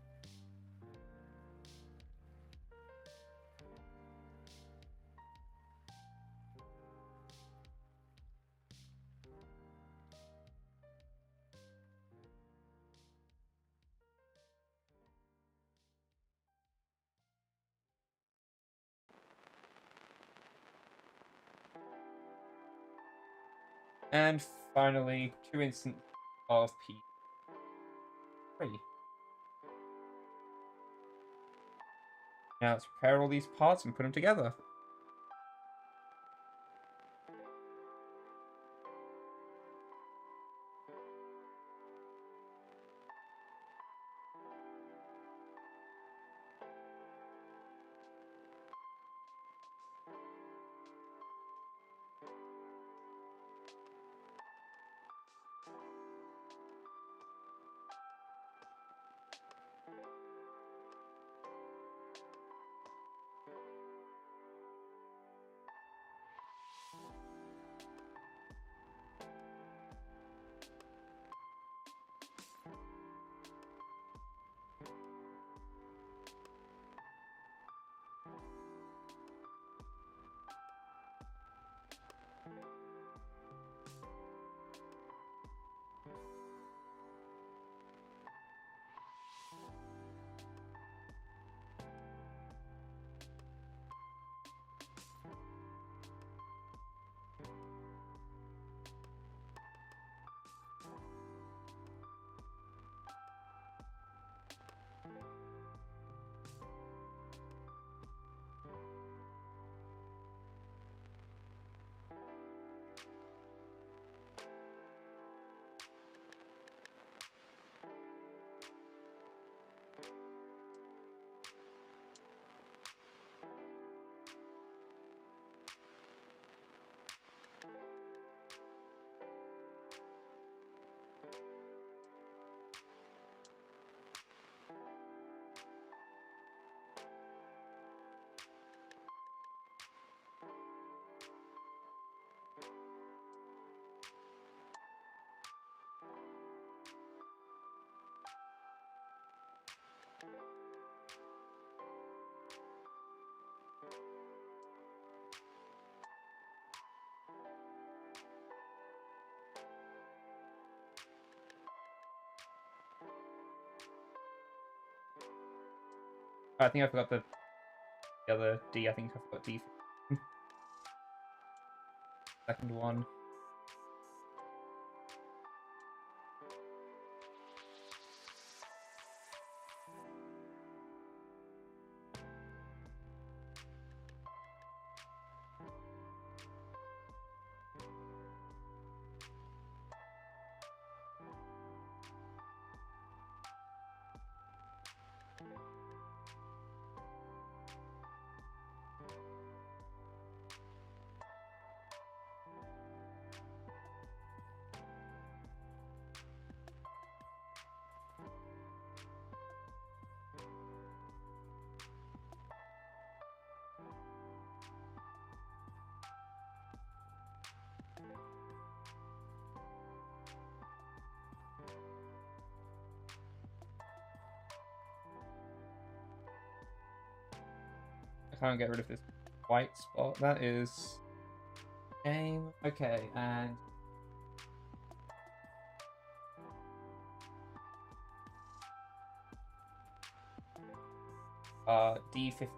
And finally, two instances of P3. Now let's prepare all these parts and put them together. I think I forgot the other D. I think I forgot D. Second one. I can't get rid of this white spot. That is game. Okay, and D50.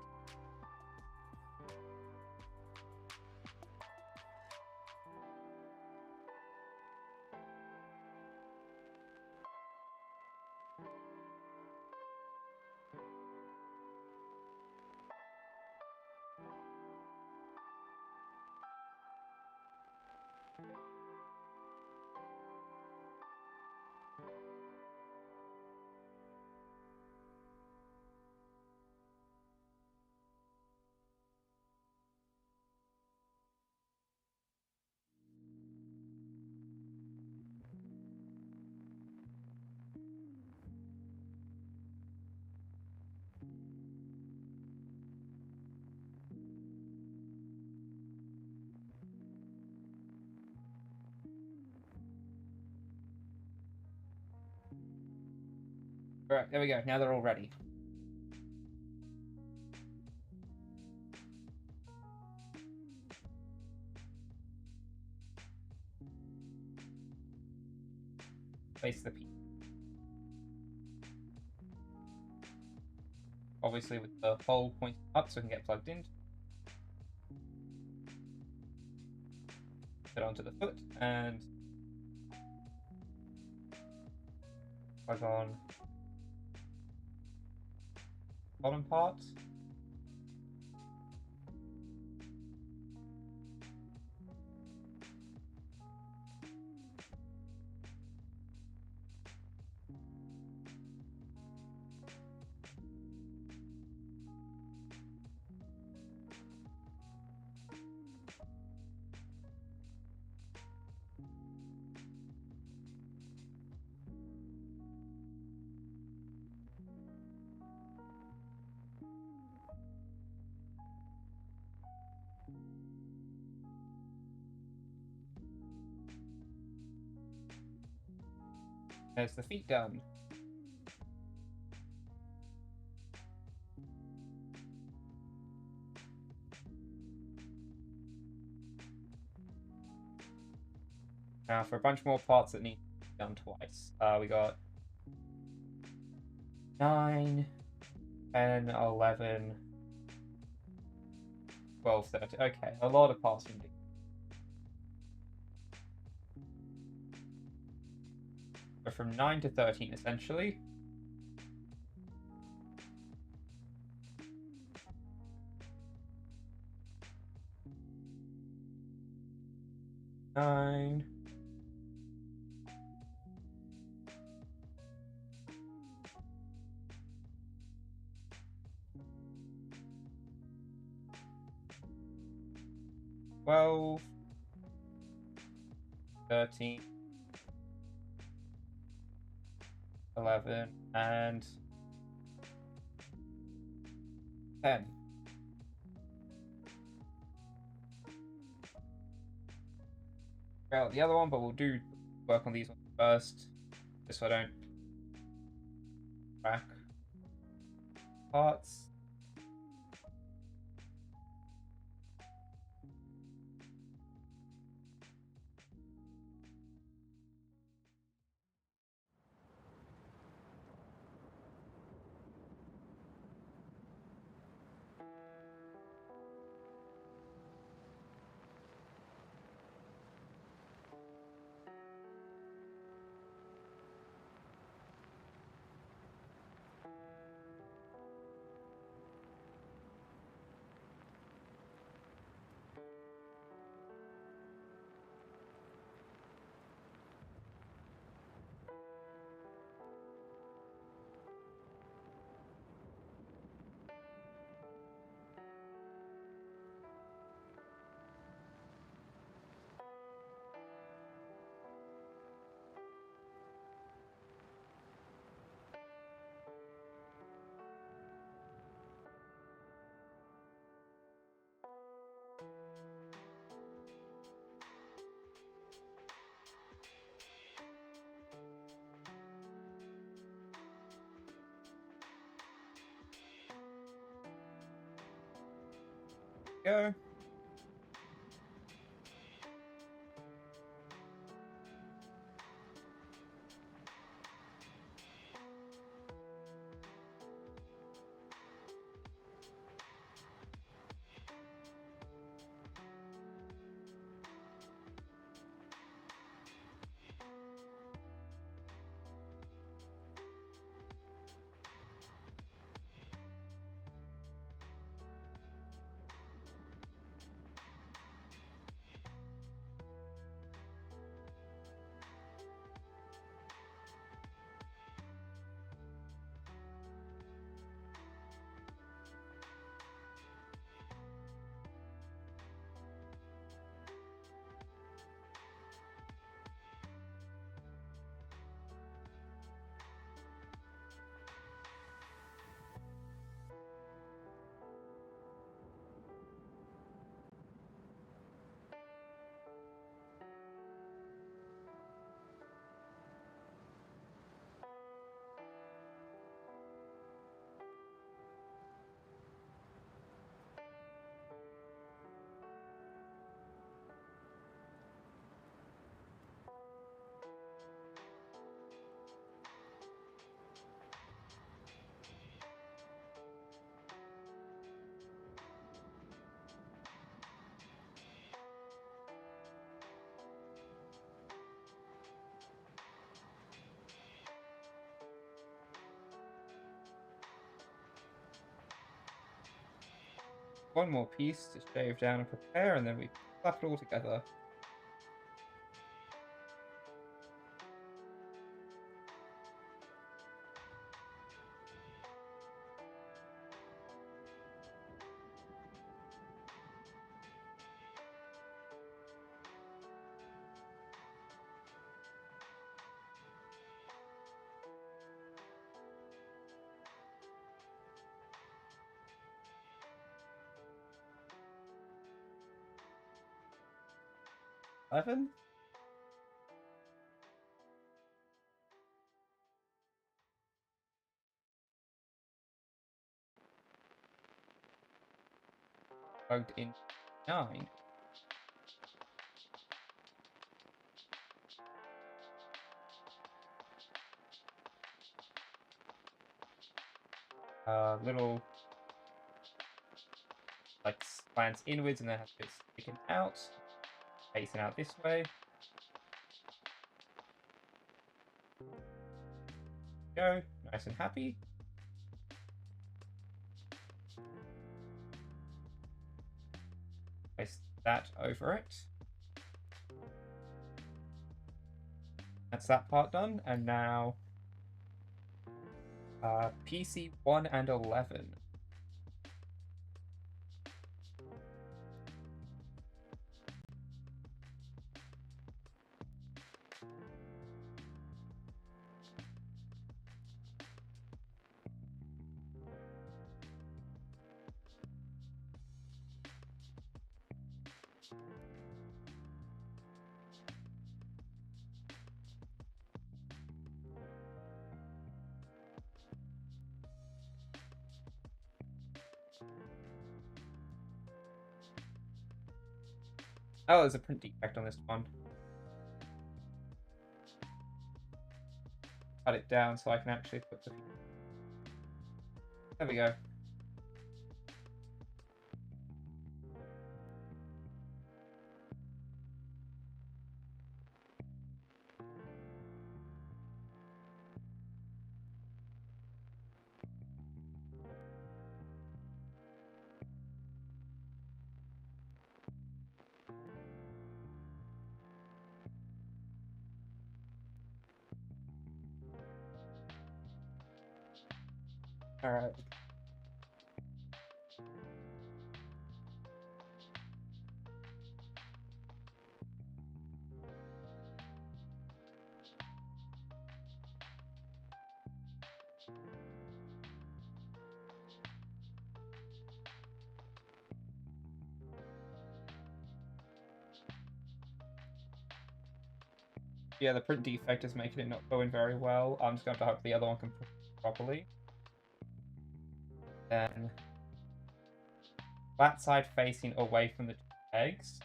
Alright, there we go. Now they're all ready. Place the P. Obviously with the hole pointing up so it can get plugged in. Put it onto the foot and plug on bottom part. There's the feet done. Now for a bunch more parts that need to be done twice. We got 9, 10, 11, 12, 13. Okay, a lot of parts indeed. So from 9 to 13 essentially. Nine. Twelve. 13. 11 and 10. Well, the other one, but we'll do work on these ones first, just so I don't crack parts. Go. One more piece to shave down and prepare, and then we slap it all together. Eleven. Plugged in 9. Little like slants inwards and then has to sticken out, facing out this way. Go, nice and happy. Place that over it. That's that part done, and now PC 1 and 11. Oh, there's a print defect on this one. Cut it down so I can actually put the... There we go. All right. Yeah, the print defect is making it not go in very well. I'm just going to hope the other one can print properly. Then flat side facing away from the legs.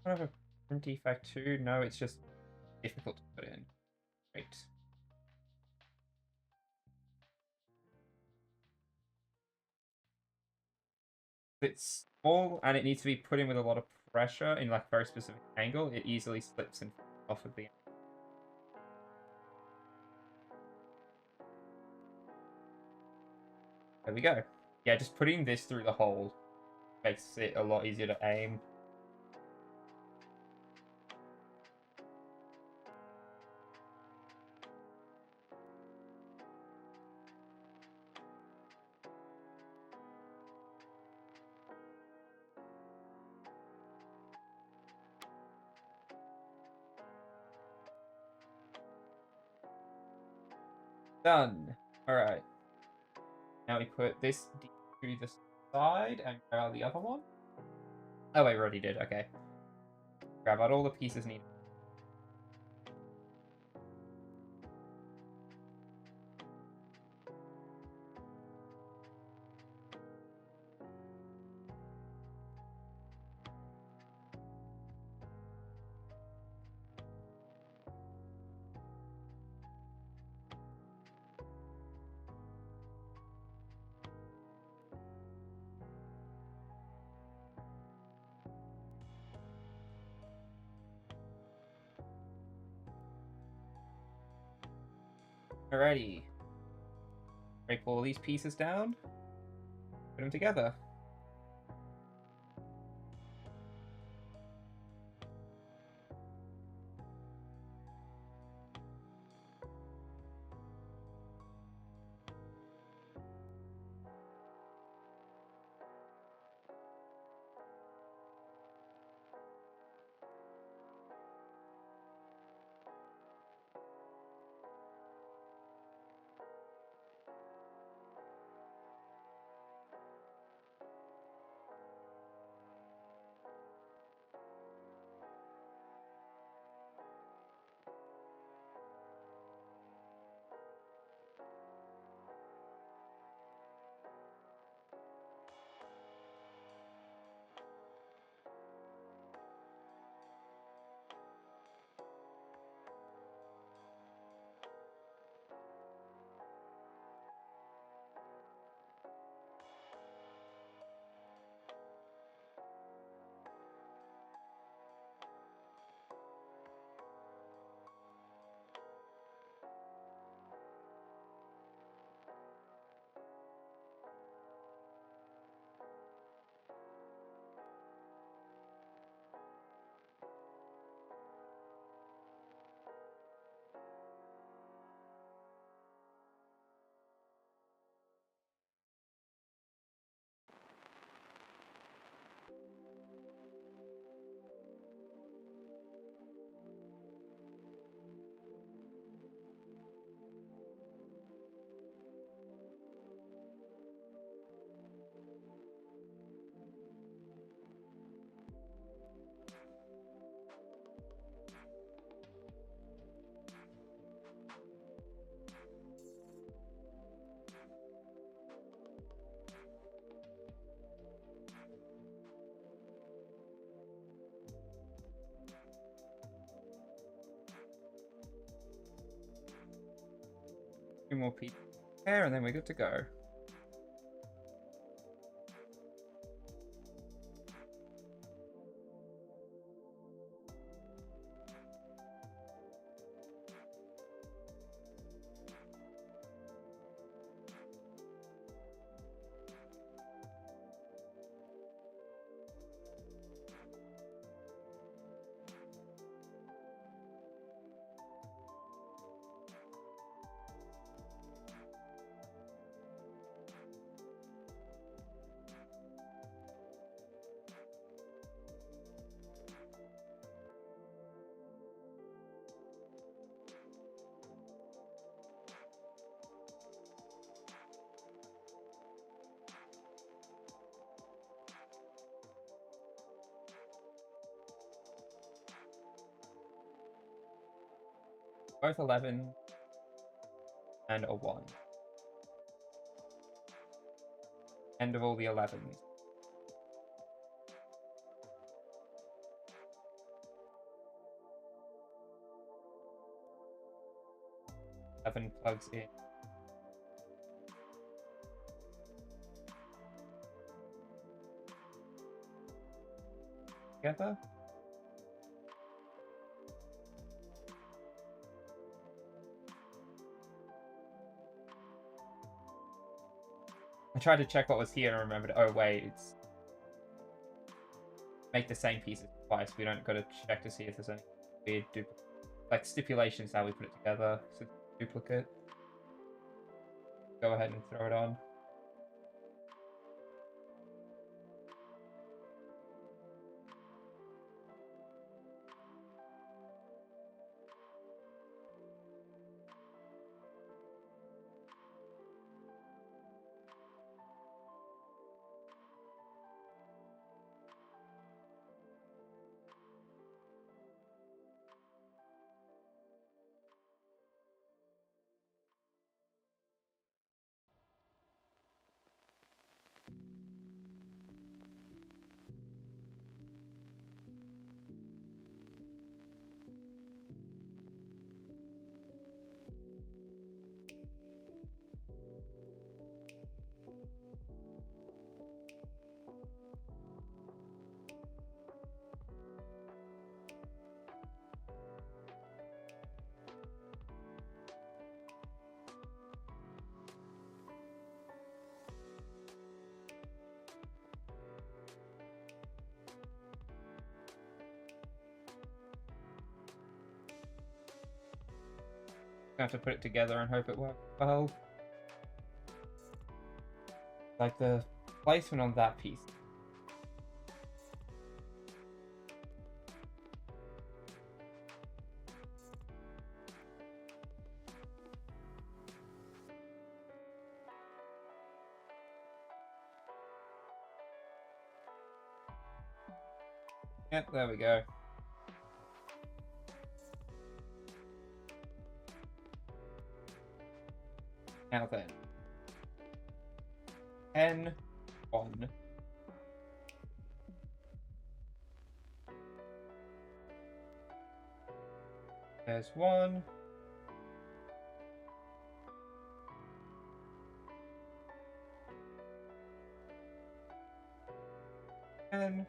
I have a print defect too. No, it's just difficult to put in. Great. It's small and it needs to be put in with a lot of pressure in like a very specific angle. It easily slips and off of the. There we go. Yeah, just putting this through the hole makes it a lot easier to aim. Done. Alright. Now we put this to the side and grab out the other one. Oh wait, we already did. Okay. Grab out all the pieces needed. Alrighty. Break all these pieces down. Put them together. Two more pieces there, and then we're good to go. both 11 and a 1. End of all the 11s. Seven plugs in. Together. I tried to check what was here and remembered, oh wait, it's make the same pieces twice. We don't gotta check to see if there's any weird like stipulations how we put it together. So duplicate. Go ahead and throw it on. I have to put it together and hope it works well. Like the placement on that piece. Yep, there we go. Now then. N1. There's 1. N.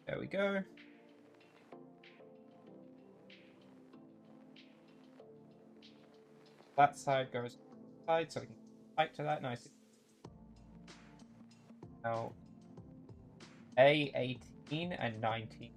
There we go. That side goes side, so we can type to that nicely. Now, A18 and 19.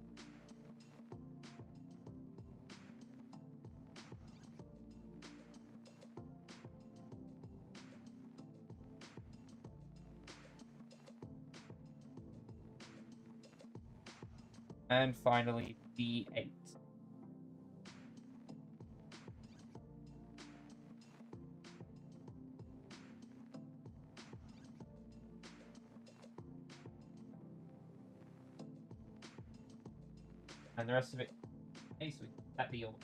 And finally, B8. And the rest of it, okay, so that'd be all.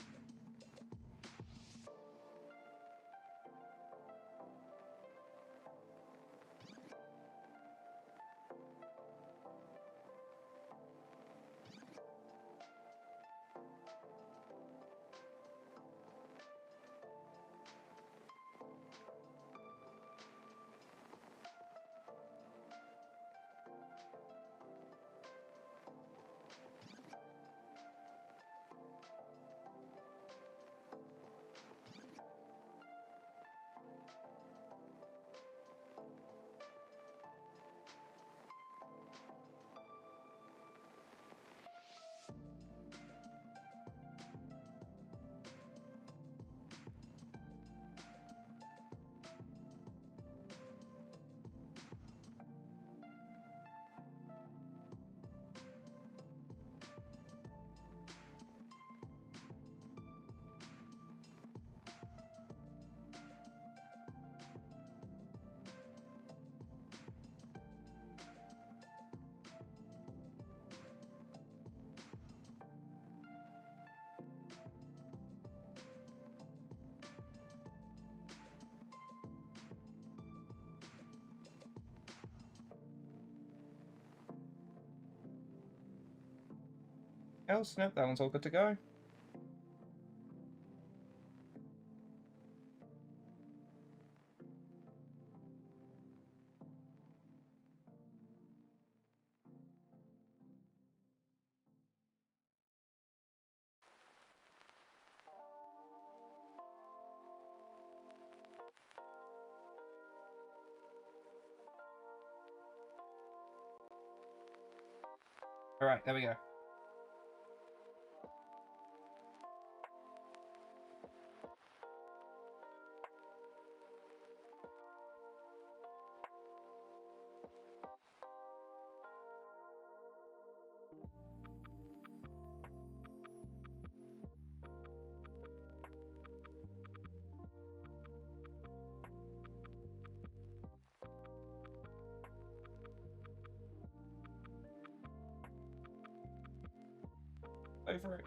else? Nope, that one's all good to go. Alright, there we go. Over it.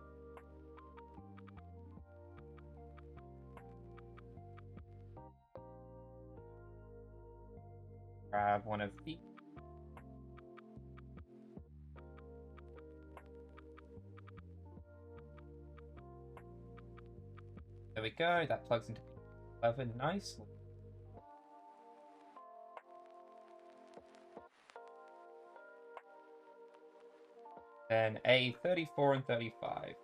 Grab one of the. There we go. That plugs into 11 nicely. Then a 34 and 35.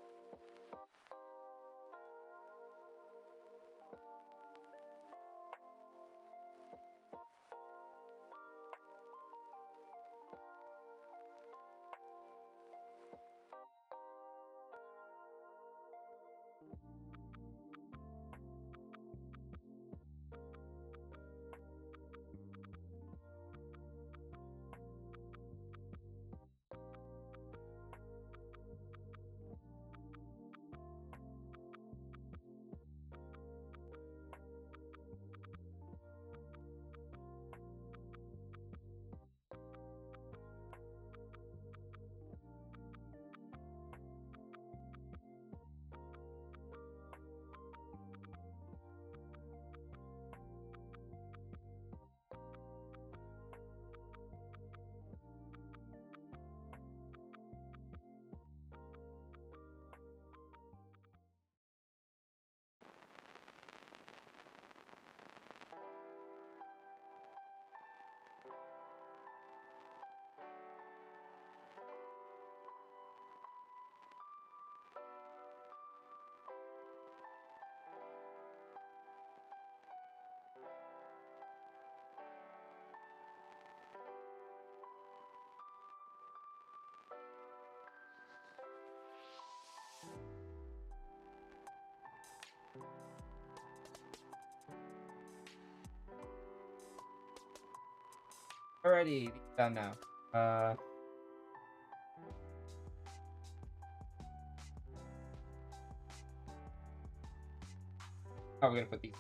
Alrighty, done now. How are we gonna put these?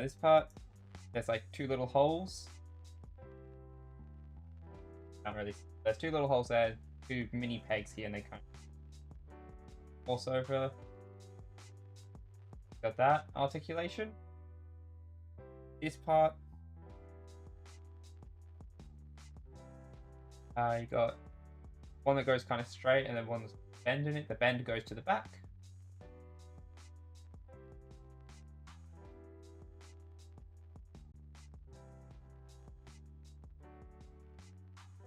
This part, there's like two little holes. Can't really. There's two little holes there, two mini pegs here, and they kind of force over. Got that articulation. This part, you got one that goes kind of straight, and then one that's bend in it. The bend goes to the back.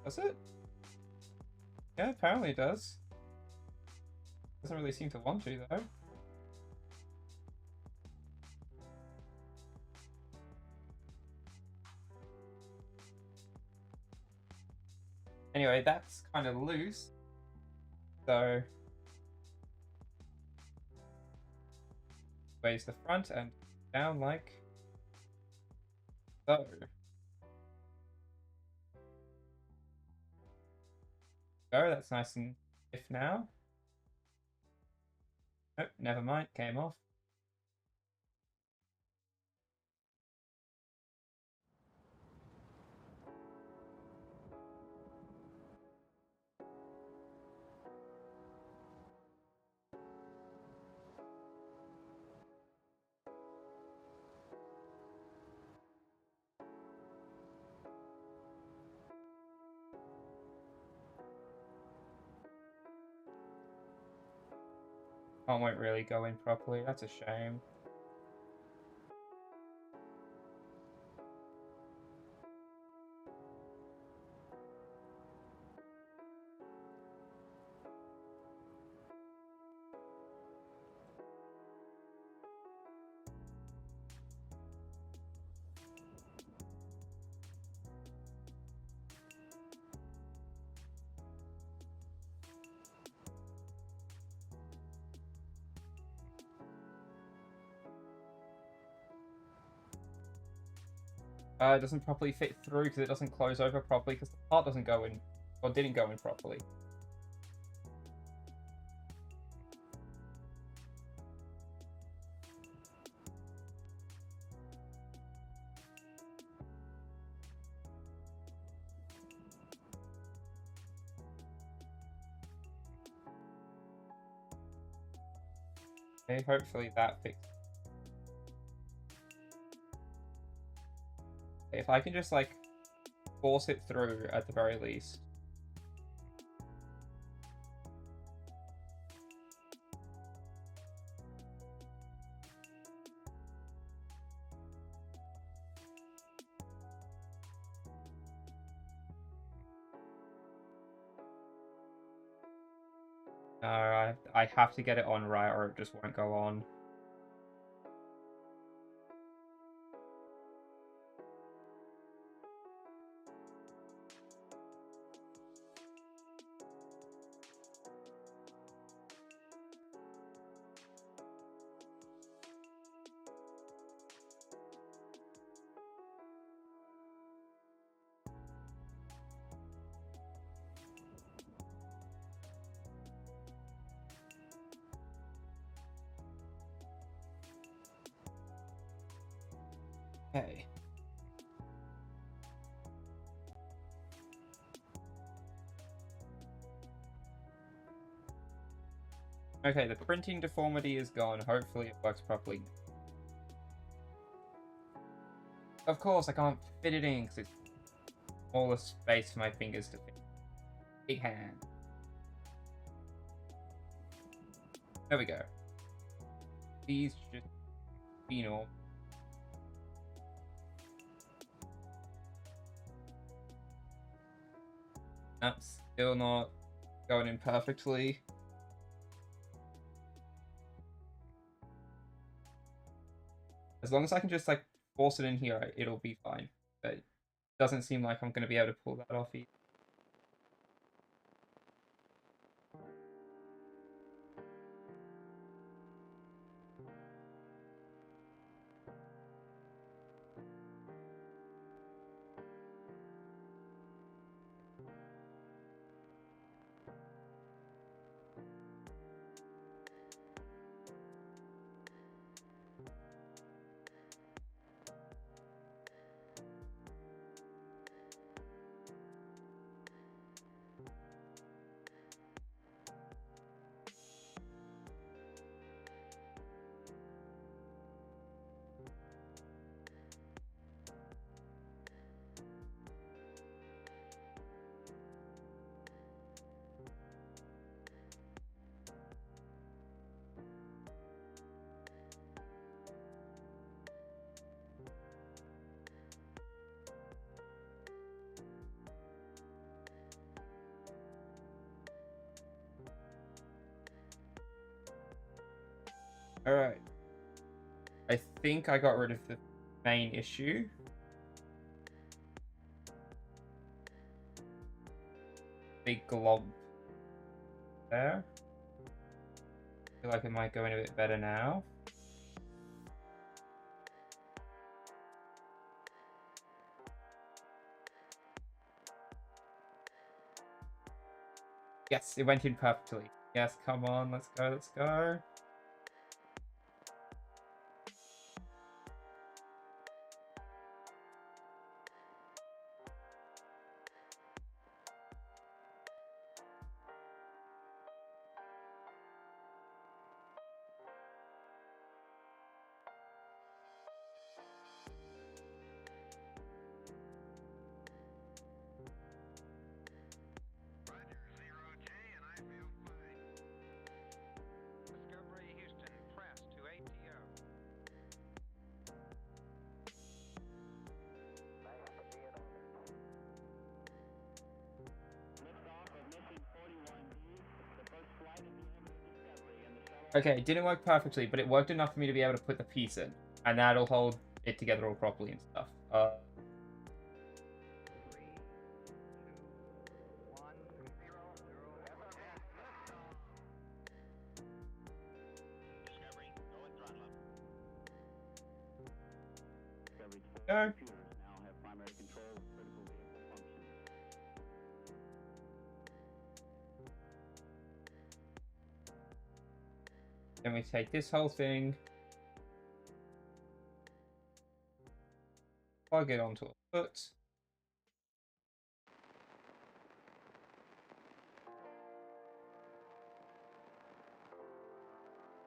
Does it? Yeah, apparently it does. Doesn't really seem to want to, though. Anyway, that's kind of loose. So raise the front and down like so. Go, that's nice and stiff now. Nope, never mind, came off. One won't really go in properly, that's a shame. It doesn't properly fit through because it doesn't close over properly because the part doesn't go in, or didn't go in properly. Okay, hopefully that fixes. If I can just like force it through at the very least. No, I have to get it on right or it just won't go on. Okay. Okay, the printing deformity is gone. Hopefully it works properly. Of course, I can't fit it in because it's all the space for my fingers to fit. Big hand. There we go. These just be normal. That's still not going in perfectly. As long as I can just like force it in here, it'll be fine. But it doesn't seem like I'm going to be able to pull that off either. Alright. I think I got rid of the main issue. Big glob there. Feel like it might go in a bit better now. Yes, it went in perfectly. Yes, come on, let's go, let's go. Okay, it didn't work perfectly, but it worked enough for me to be able to put the piece in. And that'll hold it together all properly and stuff. 3, 2, 1, 0, 0. Discovery, go and throttle up. Discovery's Go. computers now have primary control of critical vehicle functions. Then we take this whole thing, plug it onto a foot.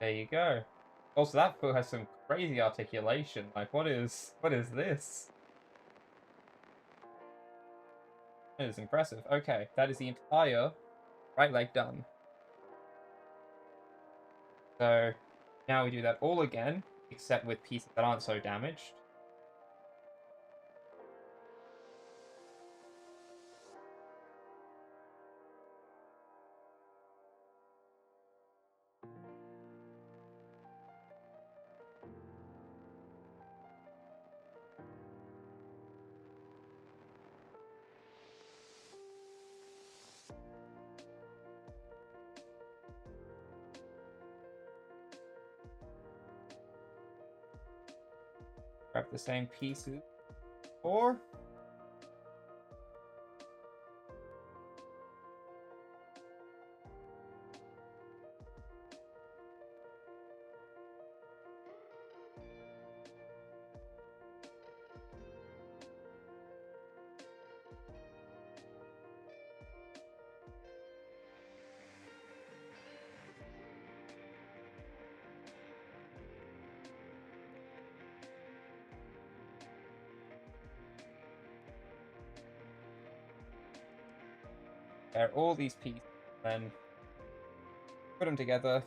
There you go. Also, that foot has some crazy articulation. Like, what is this? It is impressive. Okay, that is the entire right leg done. So now we do that all again, except with pieces that aren't so damaged. Grab the same pieces. Or pair all these pieces, then put them together.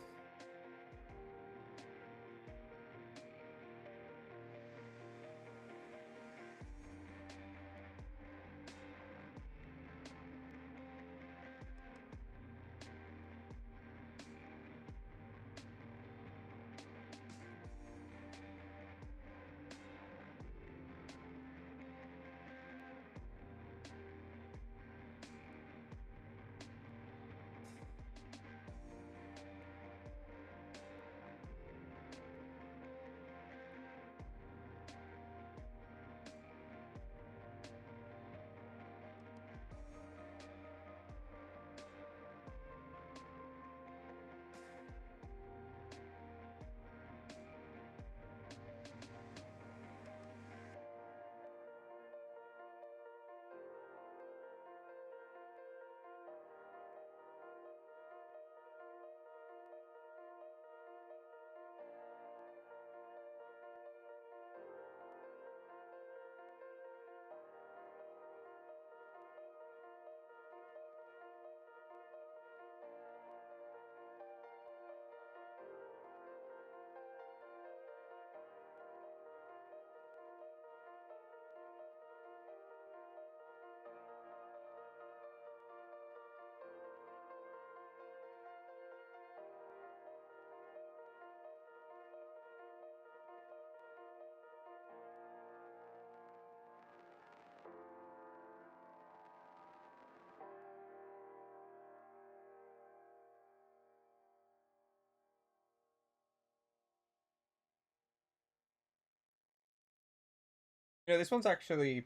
This one's actually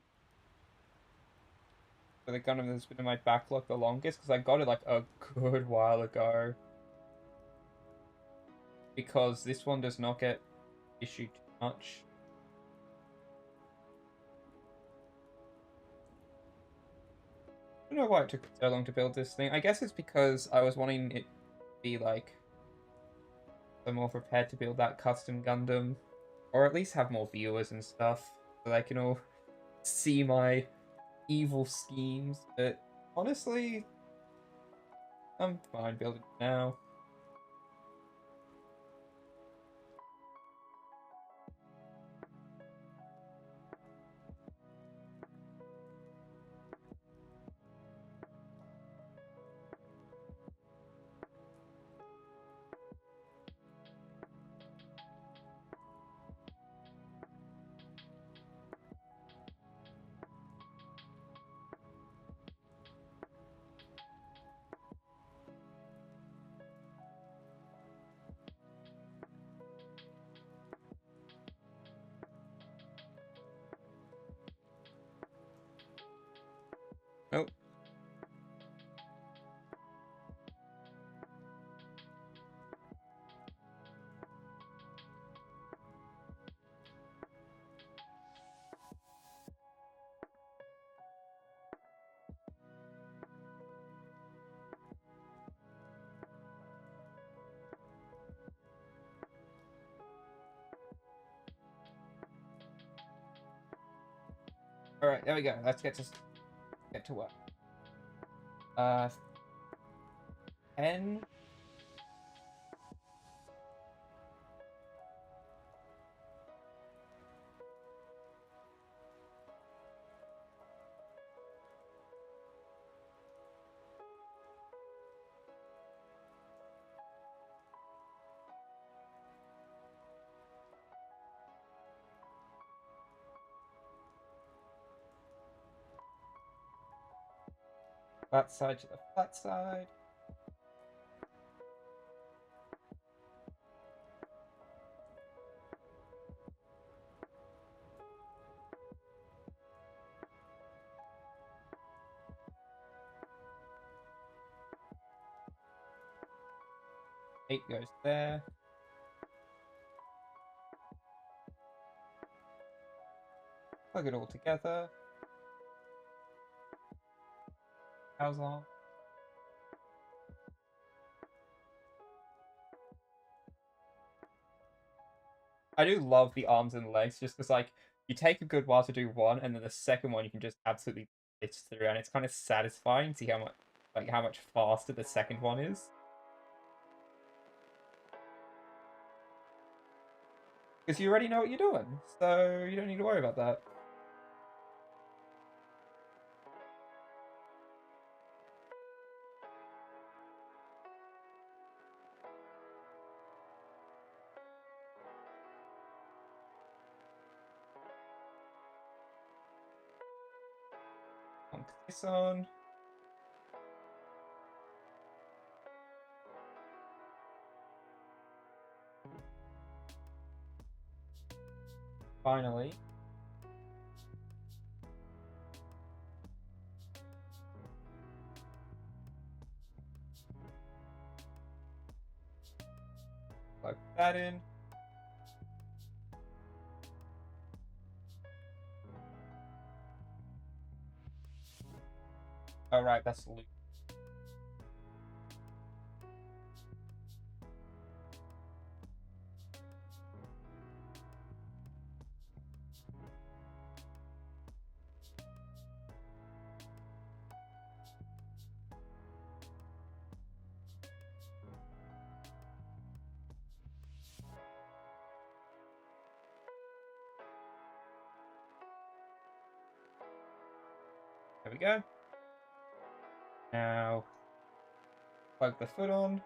for the Gundam that's been in my backlog the longest because I got it like a good while ago. Because this one does not get issued too much. I don't know why it took so long to build this thing. I guess it's because I was wanting it to be like I'm more prepared to build that custom Gundam, or at least have more viewers and stuff, so they can all see my evil schemes. But honestly, I'm fine building it now. Nope. All right, there we go. Let's get to work. 10. Flat side to the flat side. Eight goes there. Plug it all together. How's long? I do love the arms and legs just because, like, you take a good while to do one, and then the second one you can just absolutely blitz through, and it's kind of satisfying to see how much faster the second one is. Because you already know what you're doing, so you don't need to worry about that. Plunk this on. Finally. Plug that in. Oh, right, that's loop. There we go. Now, plug the foot on.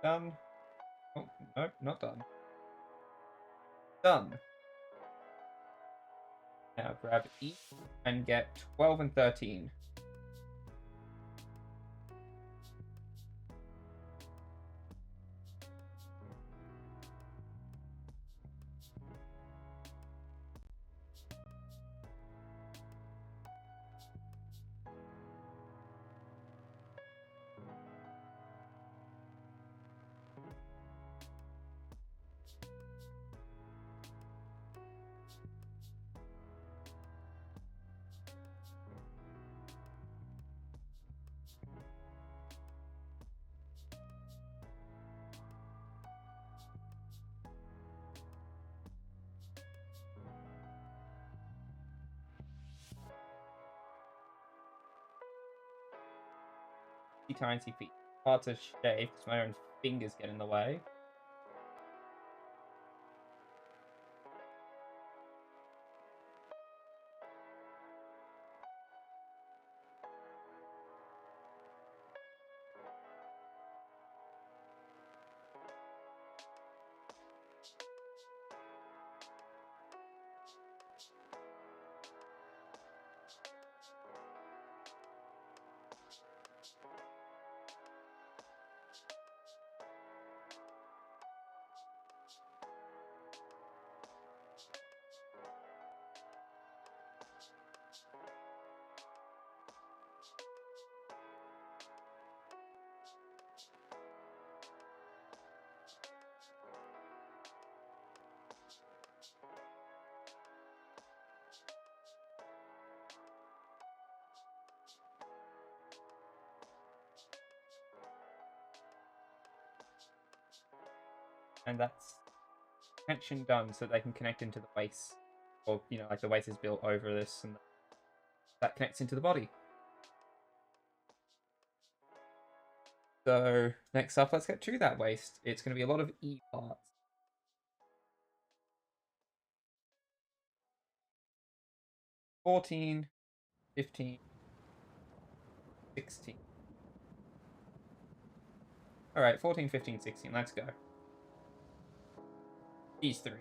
Done. Oh, nope, not done. Done. Now grab E and get 12 and 13. tiny feet. Hard to shave because my own fingers get in the way. And that's connection done, so they can connect into the waist, or you know, like the waist is built over this, and that connects into the body. So next up, let's get to that waist. It's going to be a lot of E parts. $14, $15, $16. All right, $14, $15, $16. Let's go. These three.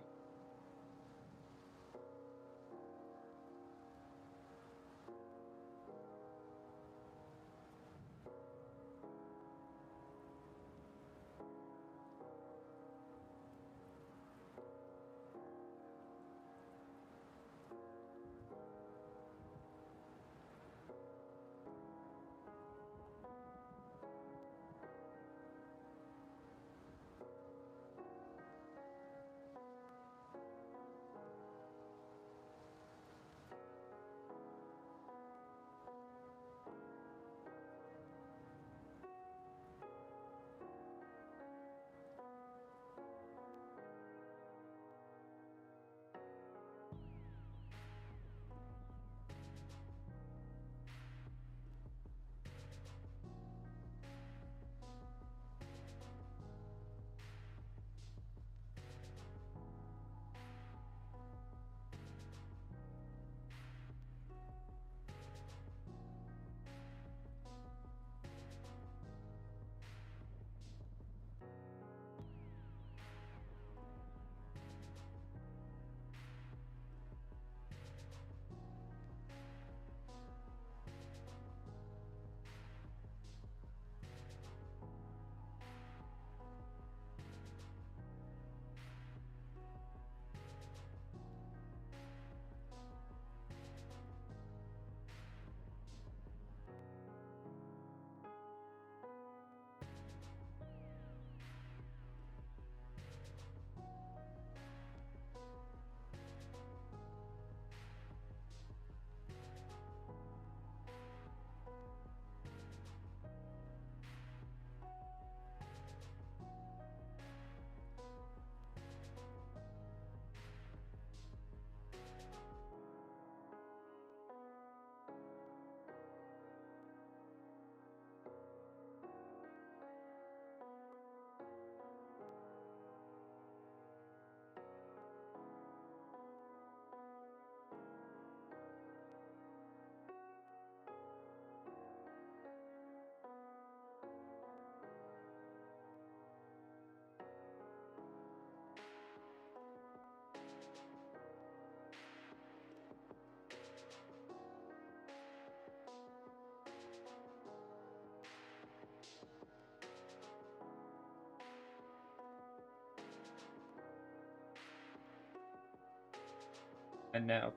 And now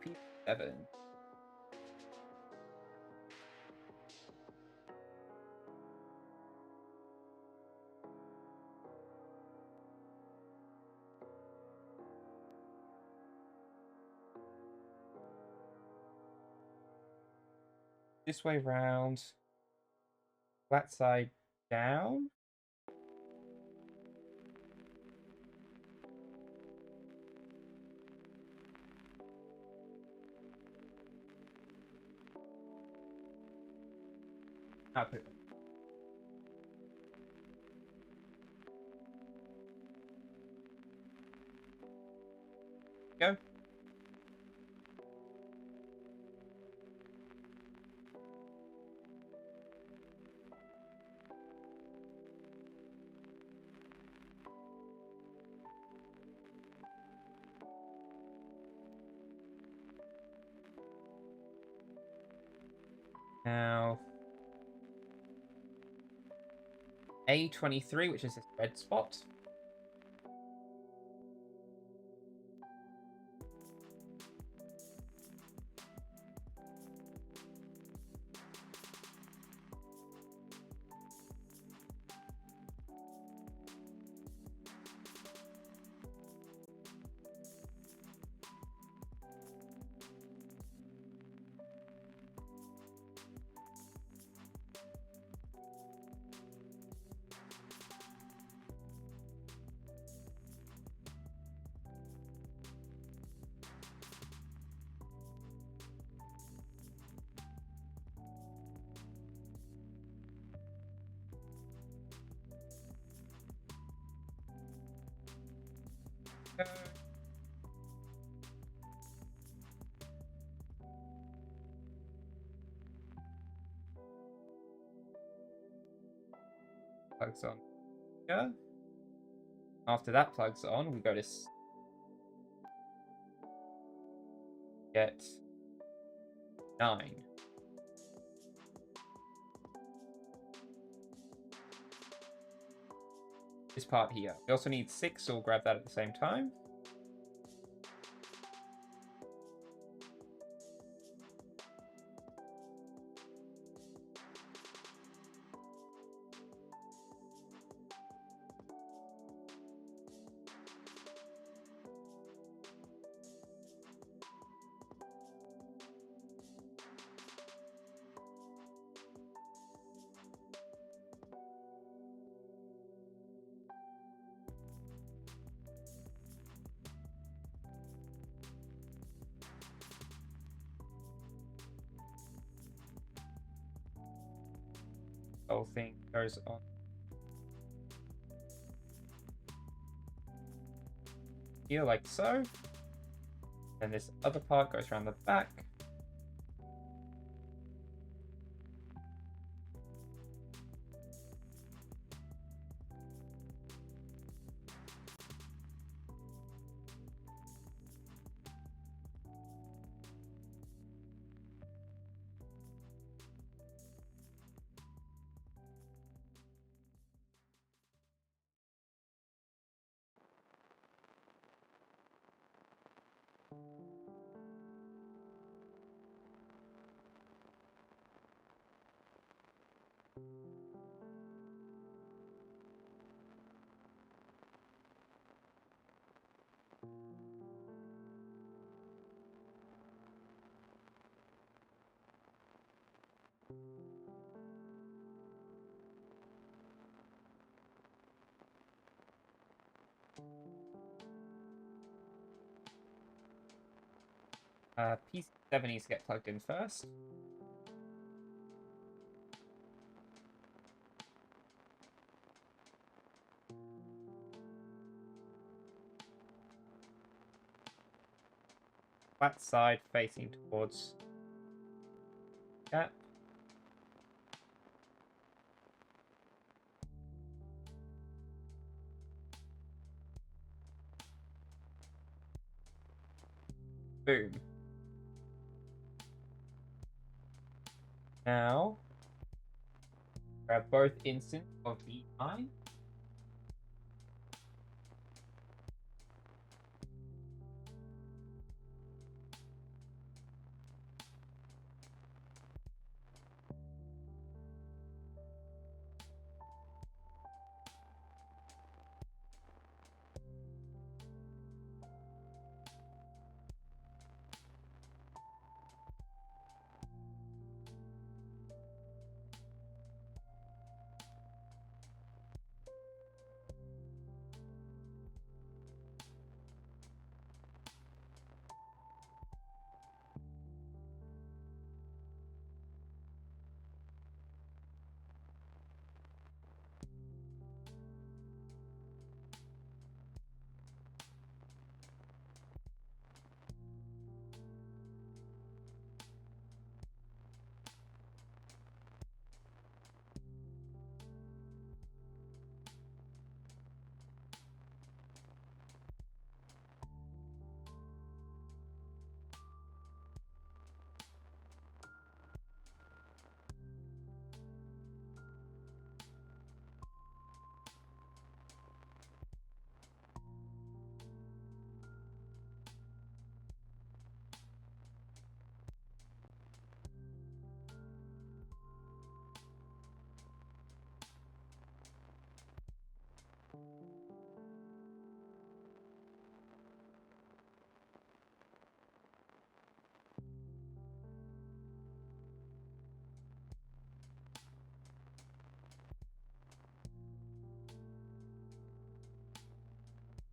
P7. This way round. Flat side down. Up it. Go. Now, A23, which is this red spot. Go. Plugs on here. After that plugs on, we go to get 9. This part here. We also need 6, so we'll grab that at the same time. Whole thing goes on here like so. And this other part goes around the back. P7 needs to get plugged in first. Flat side facing towards gap. Boom. Now, grab both instants of B9.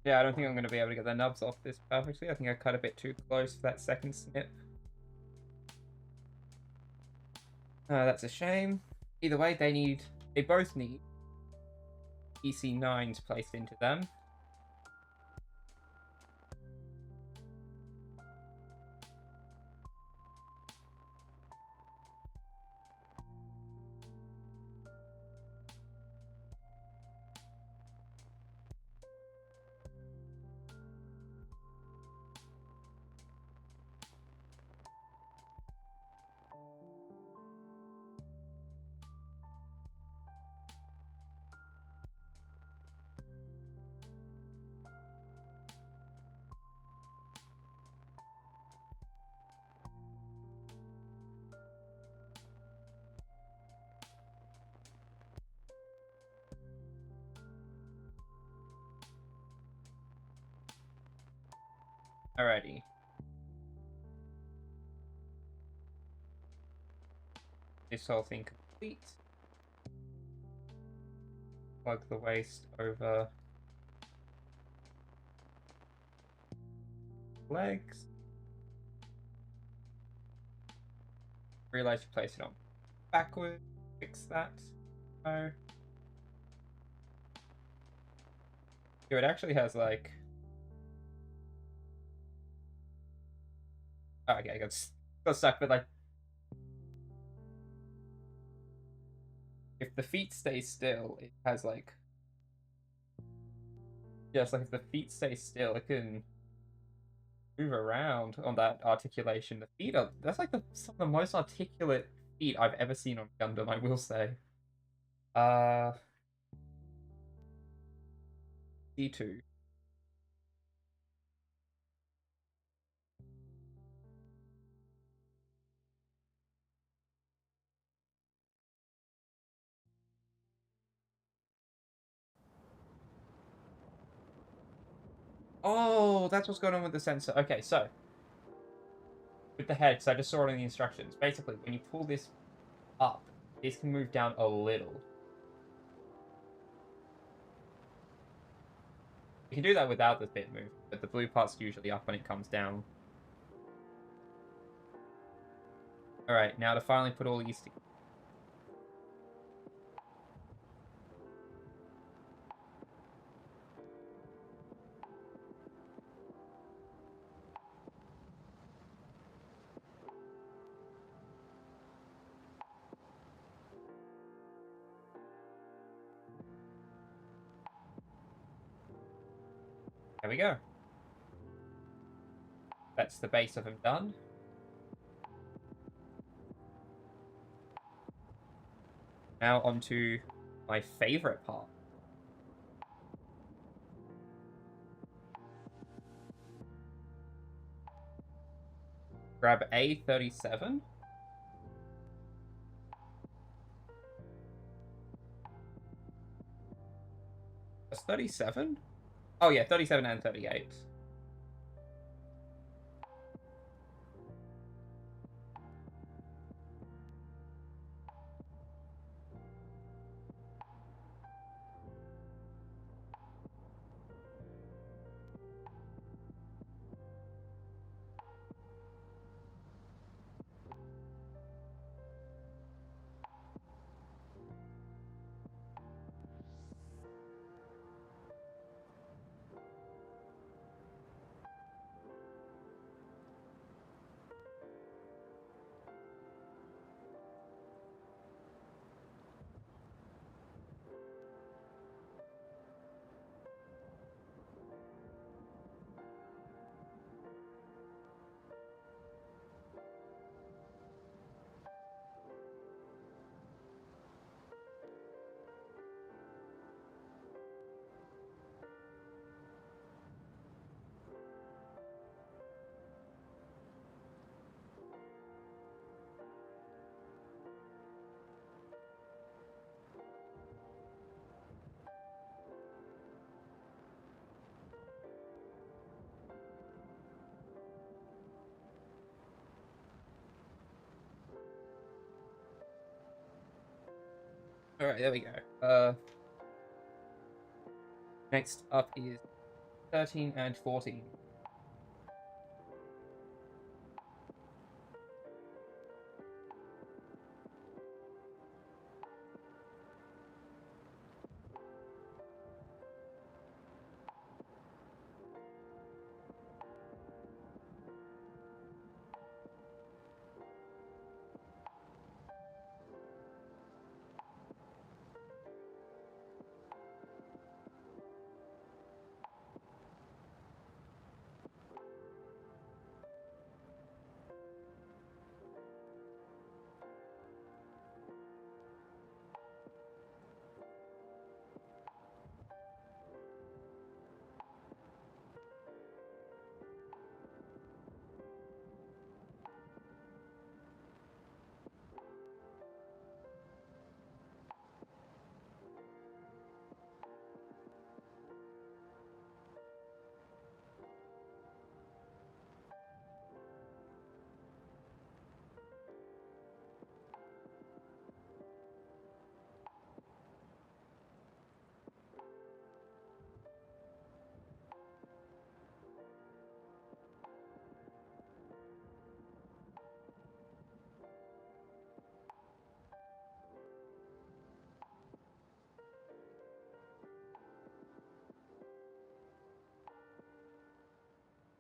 Yeah, I don't think I'm going to be able to get the nubs off this perfectly. I think I cut a bit too close for that second snip. That's a shame. Either way, they both need EC9s placed into them. Alrighty. This whole thing complete. Plug the waist over legs. Realize you place it on backward. Fix that. Oh. It actually has like. Oh, okay, I got stuck, but like. If the feet stay still, it has like. Yes, like if the feet stay still, it can move around on that articulation. The feet are that's like some of the most articulate feet I've ever seen on Gundam, I will say. C2. Oh, that's what's going on with the sensor. Okay, so with the head, so I just saw it in the instructions. Basically, when you pull this up, this can move down a little. You can do that without the bit move, but the blue part's usually up when it comes down. Alright, now to finally put all these together. There we go. That's the base of him done. Now onto my favorite part. Grab A37. That's 37? Oh yeah, 37 and 38. Alright, there we go. Next up is 13 and 14.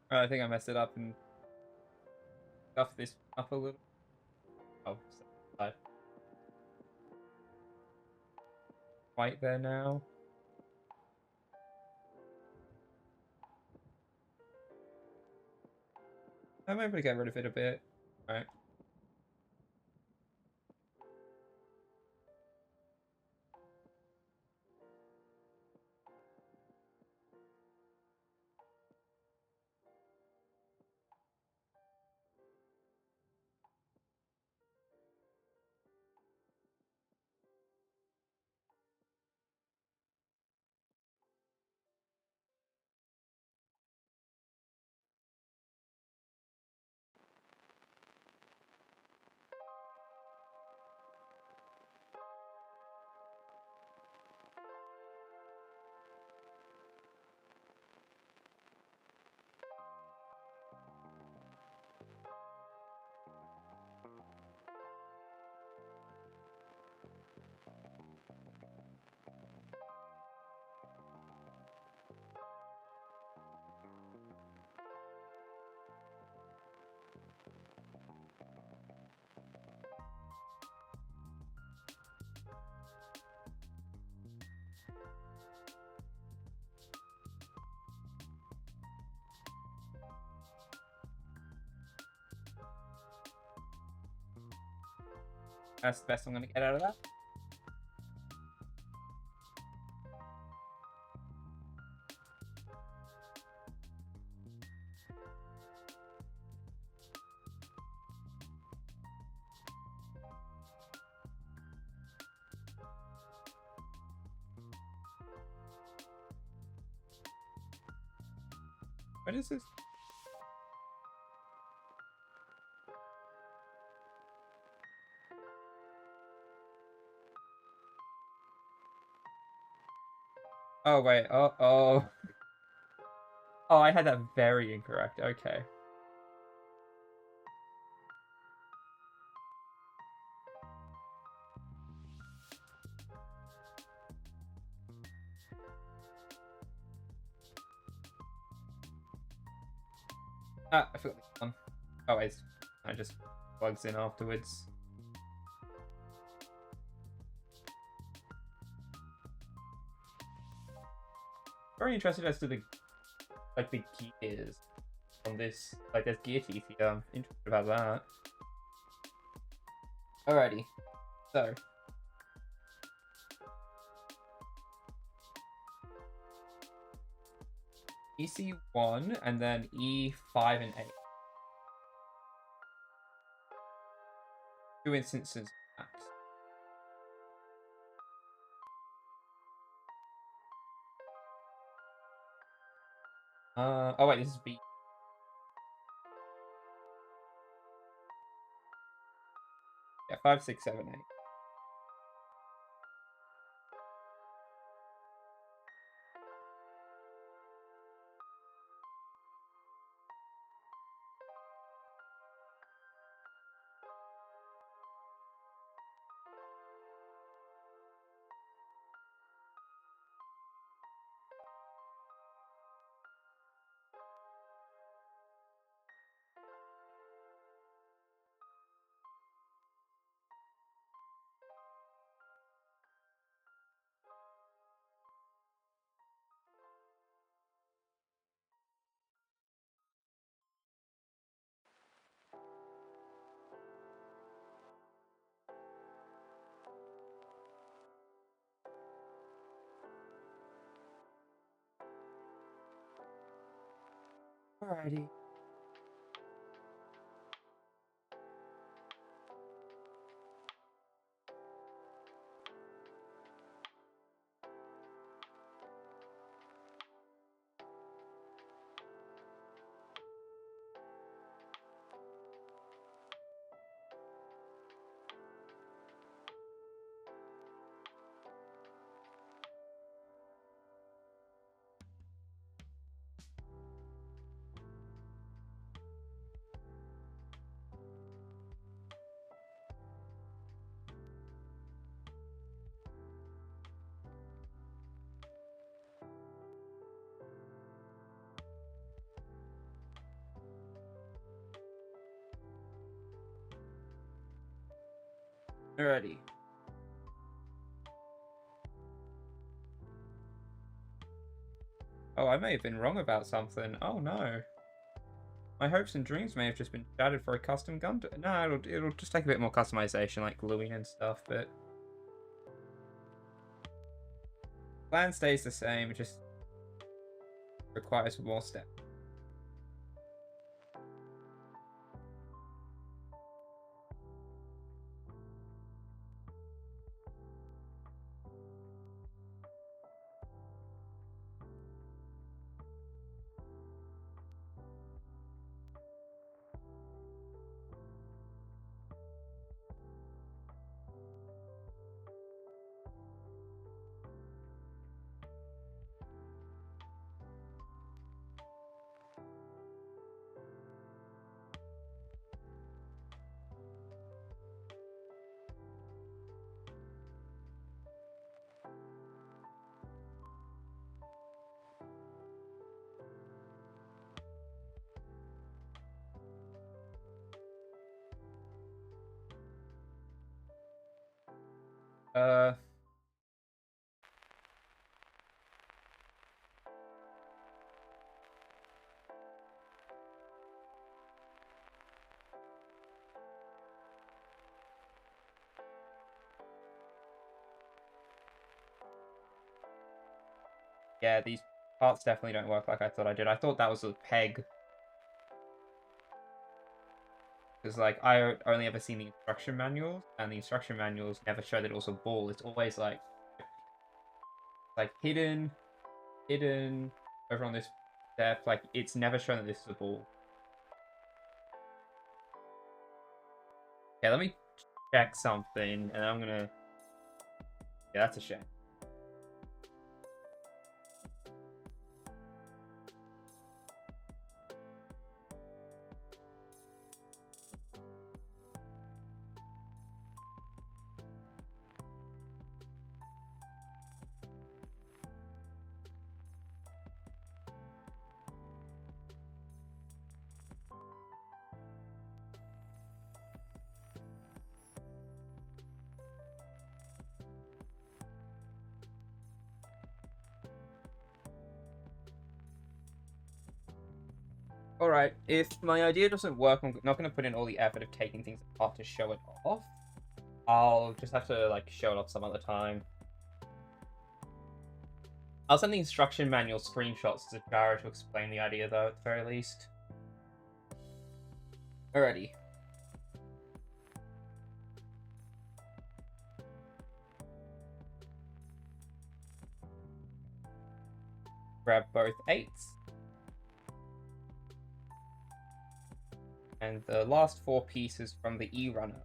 I think I messed it up and stuffed this up a little. Oh, so white there now. I'm able to get rid of it a bit. Right. That's the best I'm gonna get out of that. What is this? Oh wait, oh. Oh, I had that very incorrect. Okay. Ah, I forgot this one. Oh wait, I just plugs in afterwards. Very interested as to the gears on this. Like there's gear teeth here. I'm interested about that. Alrighty. So EC1 and then E5 and 8. 2 instances max. Oh wait, this is B. Yeah, 5, 6, 7, 8. Alrighty. Alrighty. Oh, I may have been wrong about something. Oh no. My hopes and dreams may have just been shattered for a custom Gundam. No, it'll just take a bit more customization, like gluing and stuff, but plan stays the same, it just requires more steps. Uh, yeah, these parts definitely don't work like I thought I did. I thought that was a peg. Because, like, only ever seen the instruction manuals, and the instruction manuals never show that it was a ball. It's always, like hidden, over on this depth. Like, it's never shown that this is a ball. Okay, let me check something, and I'm gonna... Yeah, that's a shame. Alright, if my idea doesn't work, I'm not going to put in all the effort of taking things apart to show it off. I'll just have to, like, show it off some other time. I'll send the instruction manual screenshots to Jara to explain the idea, though, at the very least. Alrighty. Grab both 8s. And the last 4 pieces from the E-runner.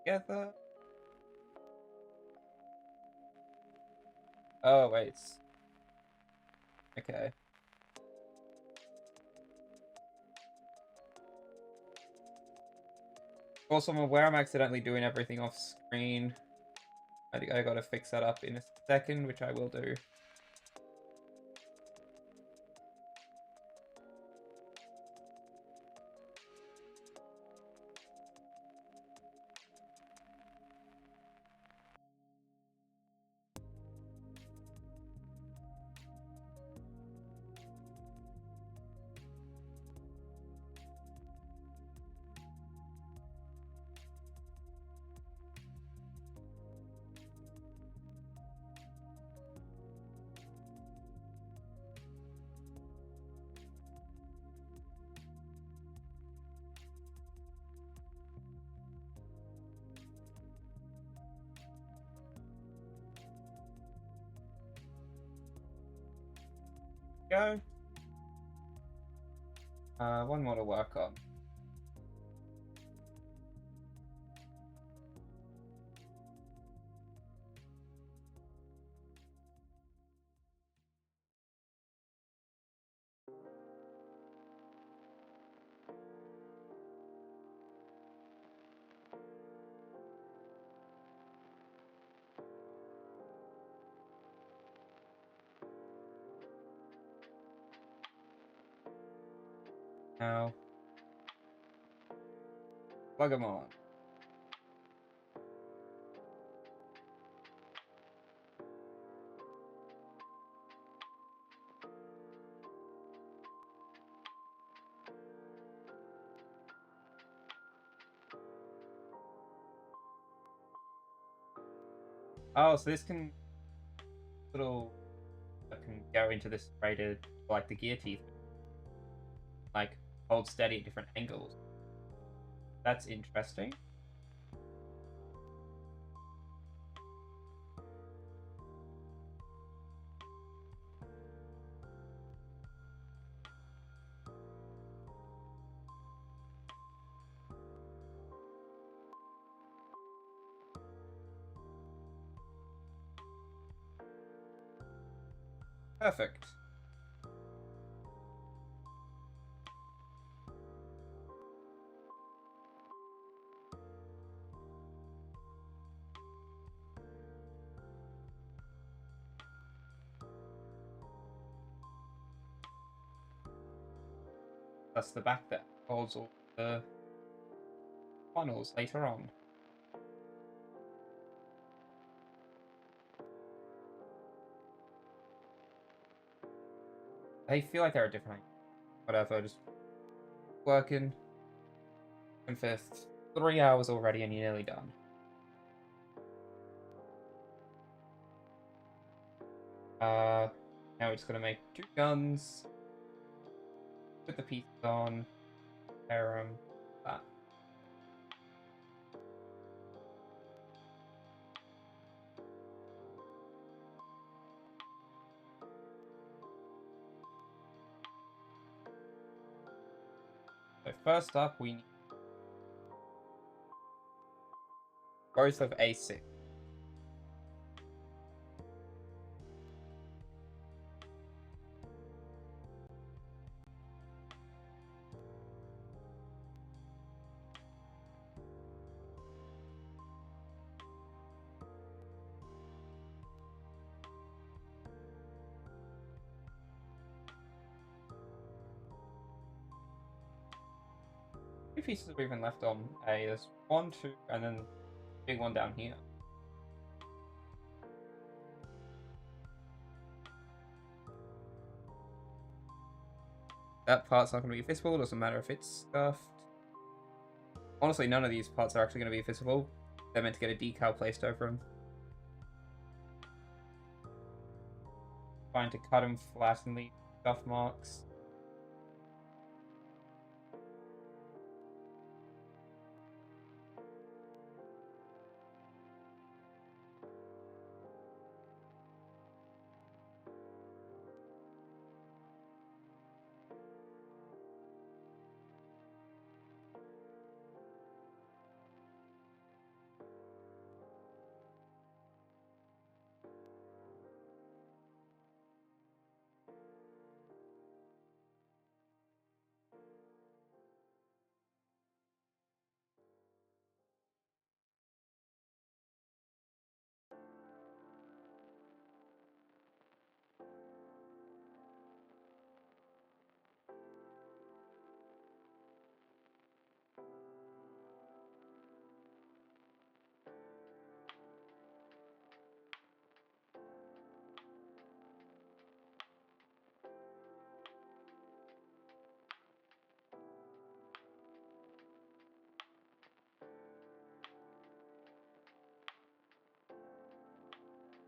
together. Oh, wait. Okay. Also, I'm aware I'm accidentally doing everything off screen. I think I gotta fix that up in a second, which I will do. Go. One more to work on. Now, plug them on. Oh, so this can can go into this rated like the gear teeth, like hold steady at different angles. That's interesting. Perfect. That's the back that holds all the funnels later on. I feel like there are different. Whatever, just working. And for 3 hours already, and you're nearly done. Now we're just gonna make 2 guns. Put the pieces on. Pair them. That. So first up, we need both of A6. Two pieces are even left on A. There's 1, 2, and then big one down here. That part's not going to be visible. Doesn't matter if it's scuffed. Honestly, none of these parts are actually going to be visible. They're meant to get a decal placed over them. Trying to cut them flat and leave scuff marks.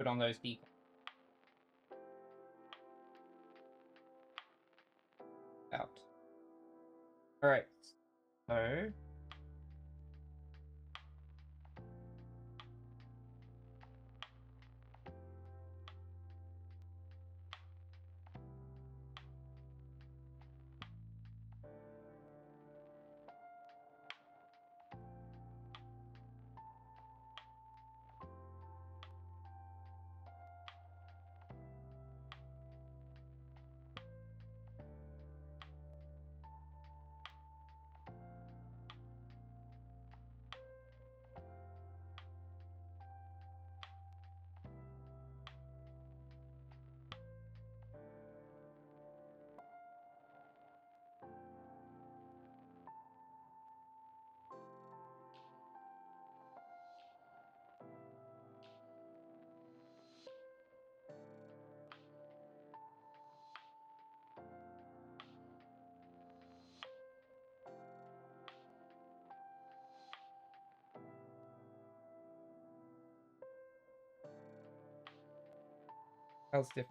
put on those decals. Out. Alright. So that's different.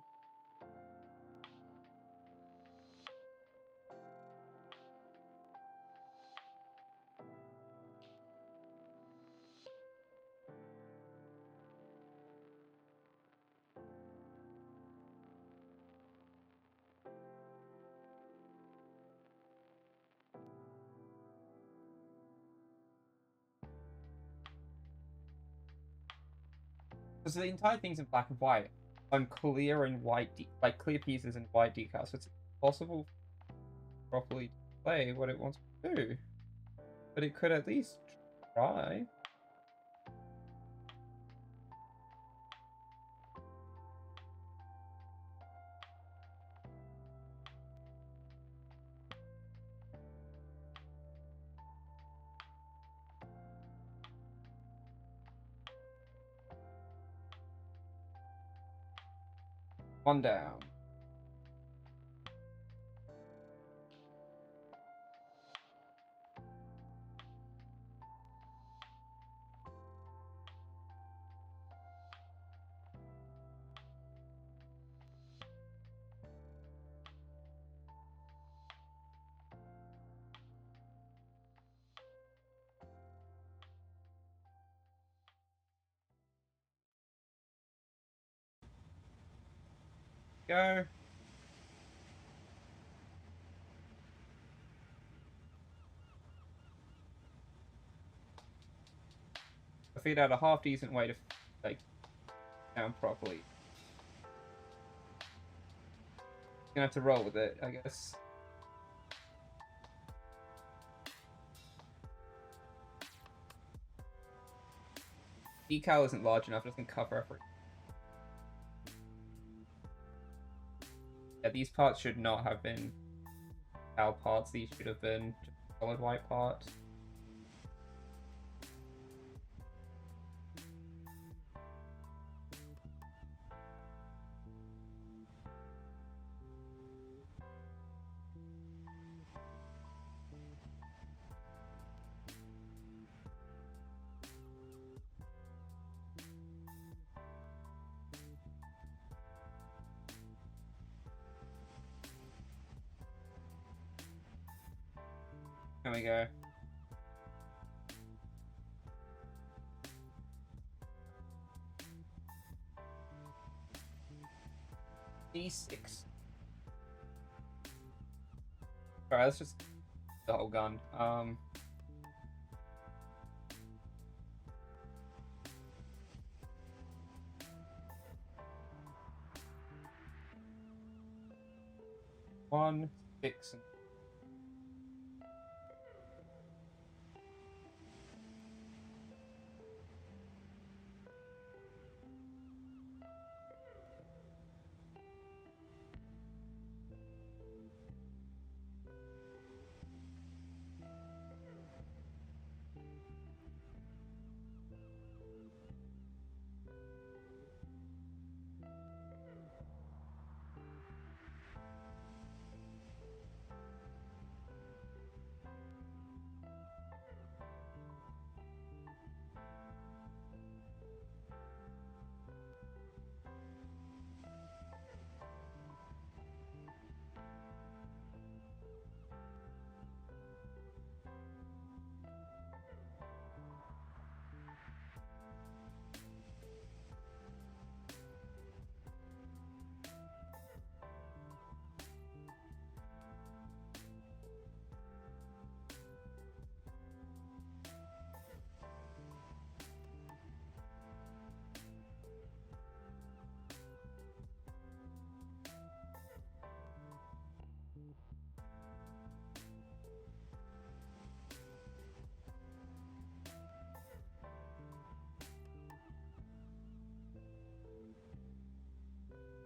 Because the entire thing's in black and white on clear and white, like clear pieces and white decals. So it's impossible to properly display what it wants to do. But it could at least try. One down. Go. I figured out a half decent way to like down properly. Gonna have to roll with it, I guess. Decal isn't large enough, it doesn't cover everything. Yeah, these parts should not have been Cal parts, these should have been just solid white parts. There we go. D6. Alright, let's just the whole gun. One, 6, and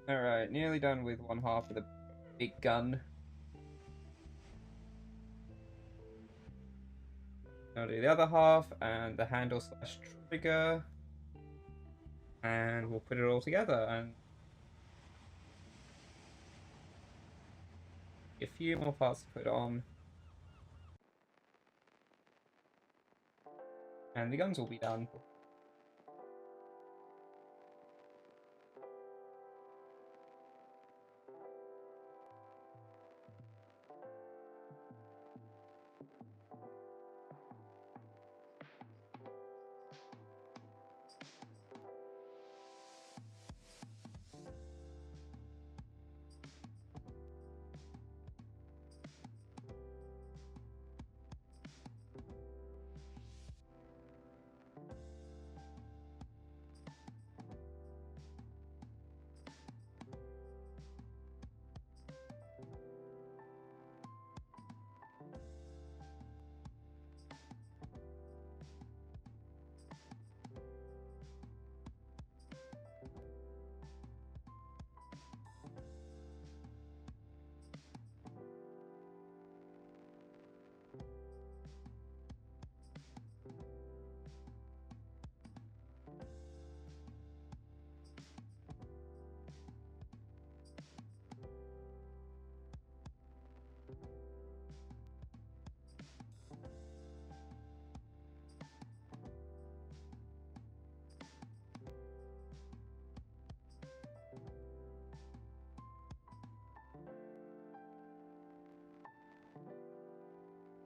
Alright, nearly done with one half of the big gun. I'll do the other half and the handle slash trigger. And we'll put it all together and a few more parts to put on. And the guns will be done.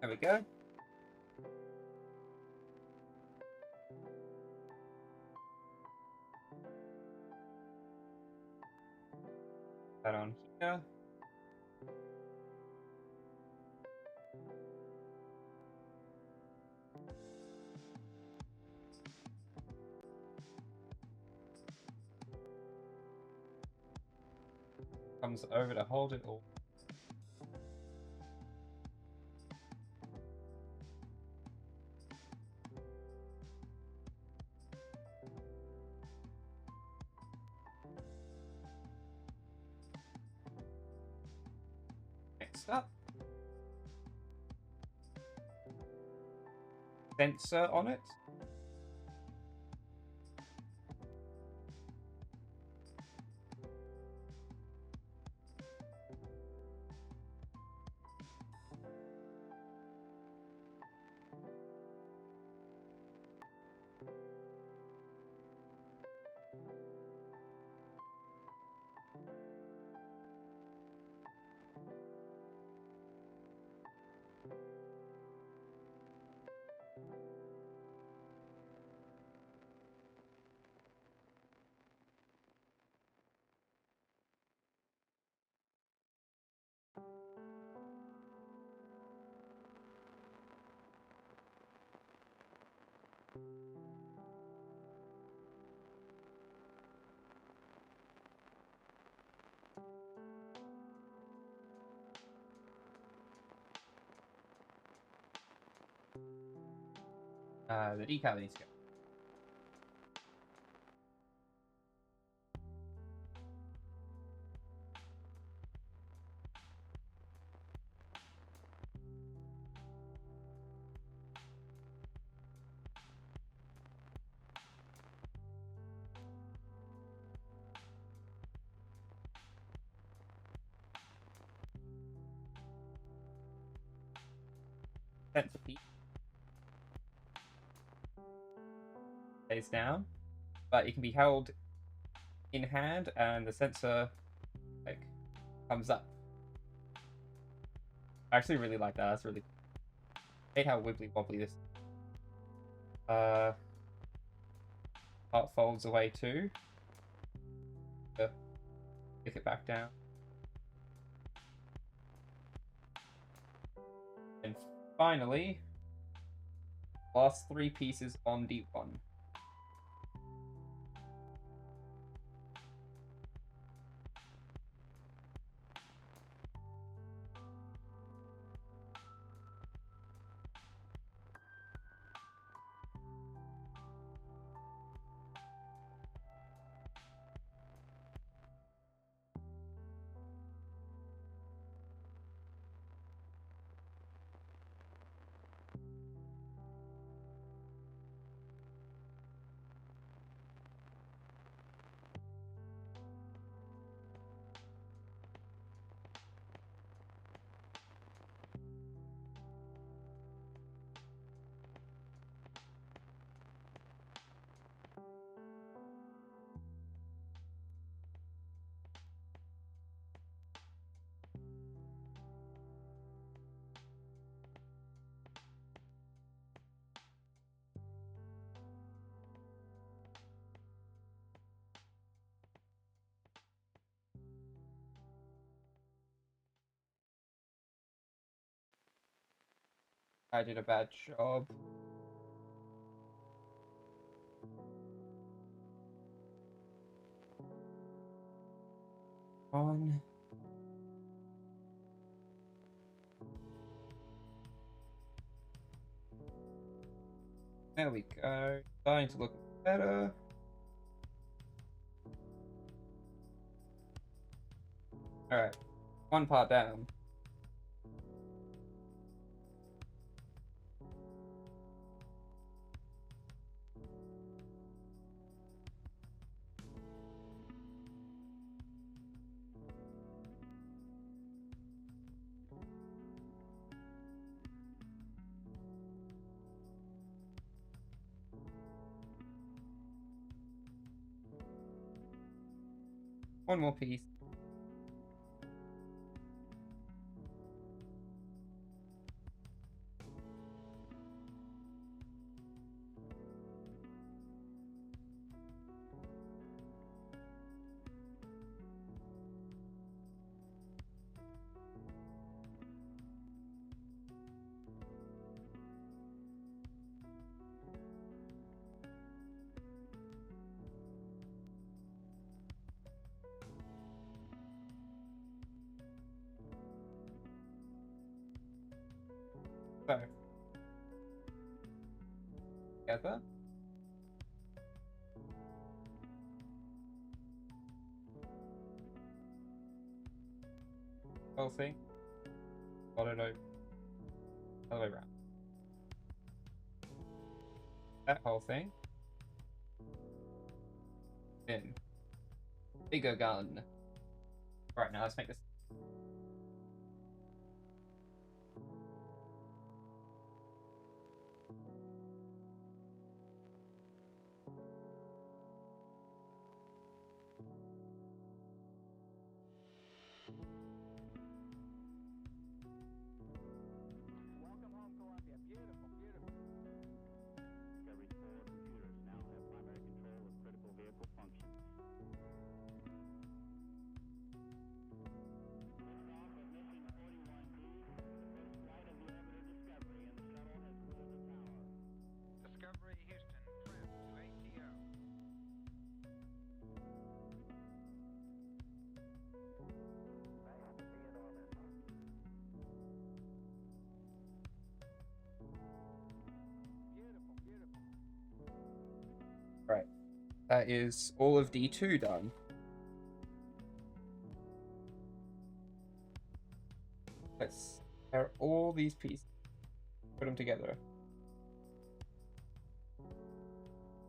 There we go. That on here. Comes over to hold it all. Next up, sensor on it. The decal needs to go. Sensor piece stays down, but it can be held in hand and the sensor like comes up. I actually really like that. That's really cool. I hate how wibbly wobbly this part folds away too. Pick it back down. And finally, last three pieces on D1. I did a bad job. On. There we go. Starting to look better. Alright. One part down. One more piece. So. Together. Whole thing. Got it over. Other way around. That whole thing. In. Bigger gun. Alright, now let's make this. Welcome home, Columbia. Beautiful, beautiful. Discovery's 4 computers now have primary control of critical vehicle functions. Liftoff of mission 41B, first flight of the orbiter Discovery, and the shuttle has cleared the tower. Discovery Houston, trim to ATO. Nice to be in orbit. Beautiful, beautiful. Right. That is all of D2 done. Let's pair all these pieces. Put them together.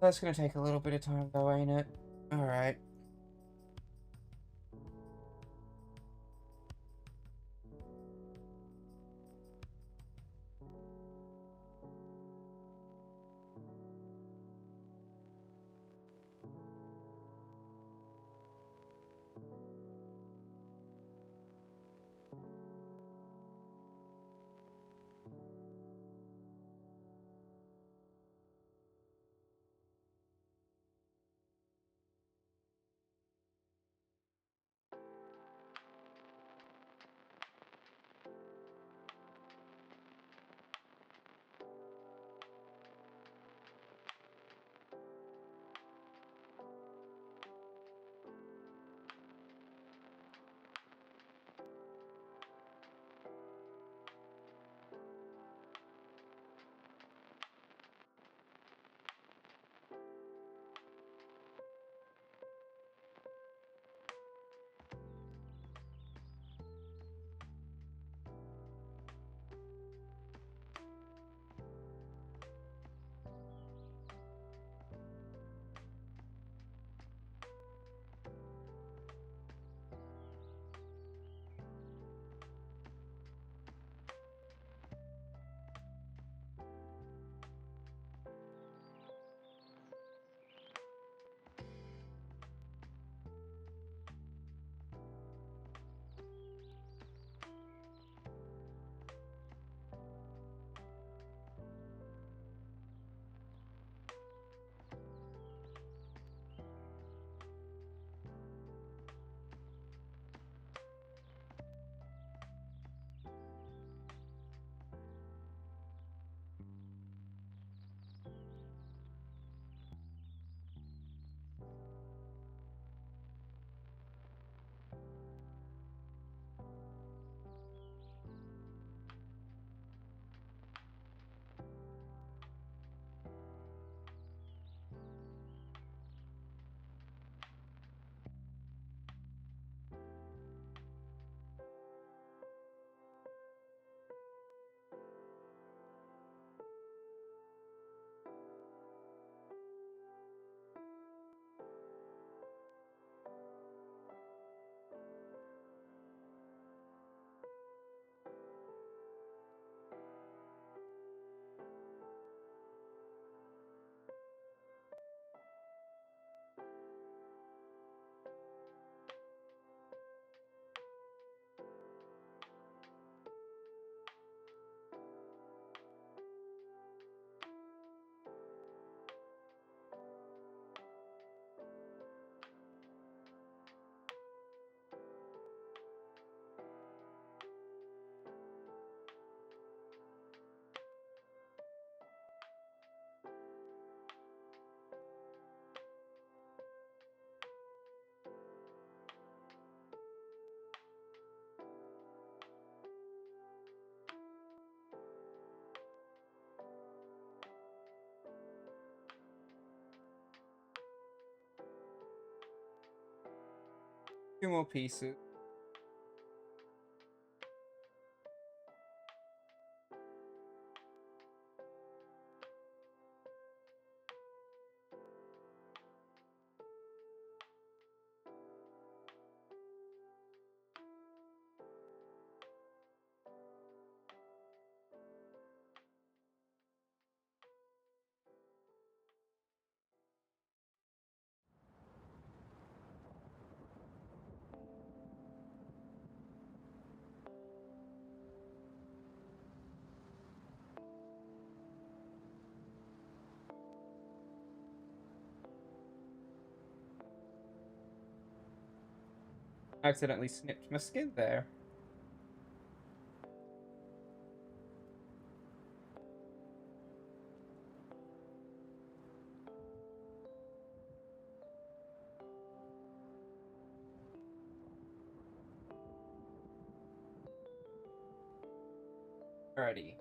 That's gonna take a little bit of time though, ain't it? Alright. Two more pieces. Accidentally snipped my skin there. Alrighty.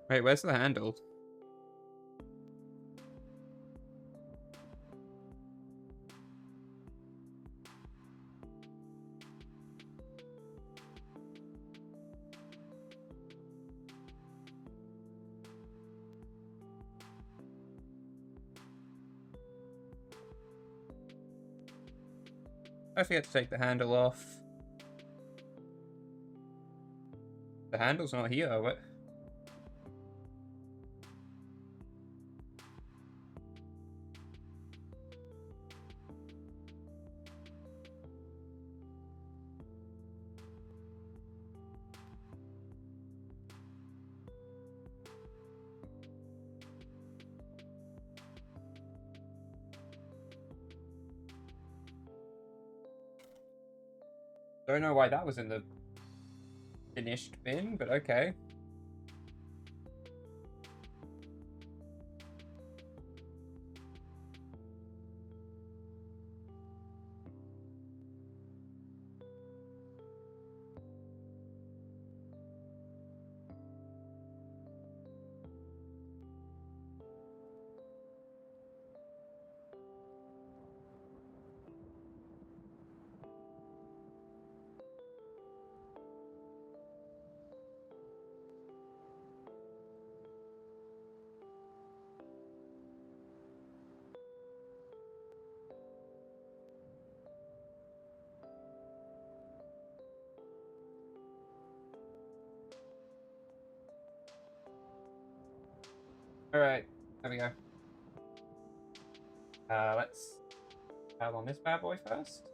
Wait, where's the handle? I forget to take the handle off. The handle's not here, what? Don't know why that was in the finished bin, but okay. Alright, there we go. Let's add on this bad boy first.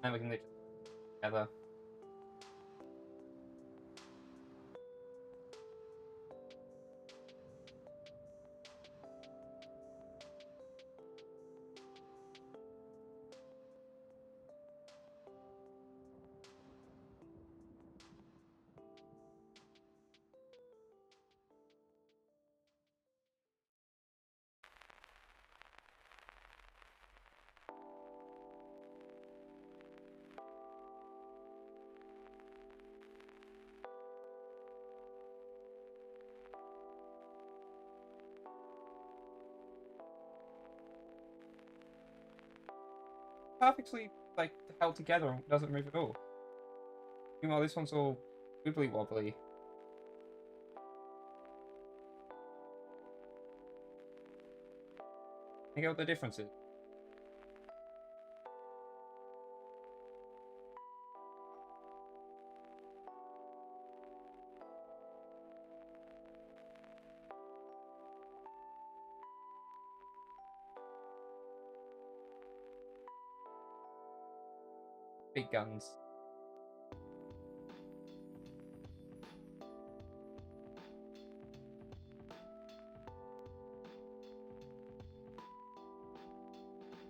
And we can literally together. Perfectly, like, held together and doesn't move at all. Meanwhile, this one's all wibbly wobbly. You get what the difference is? Big guns.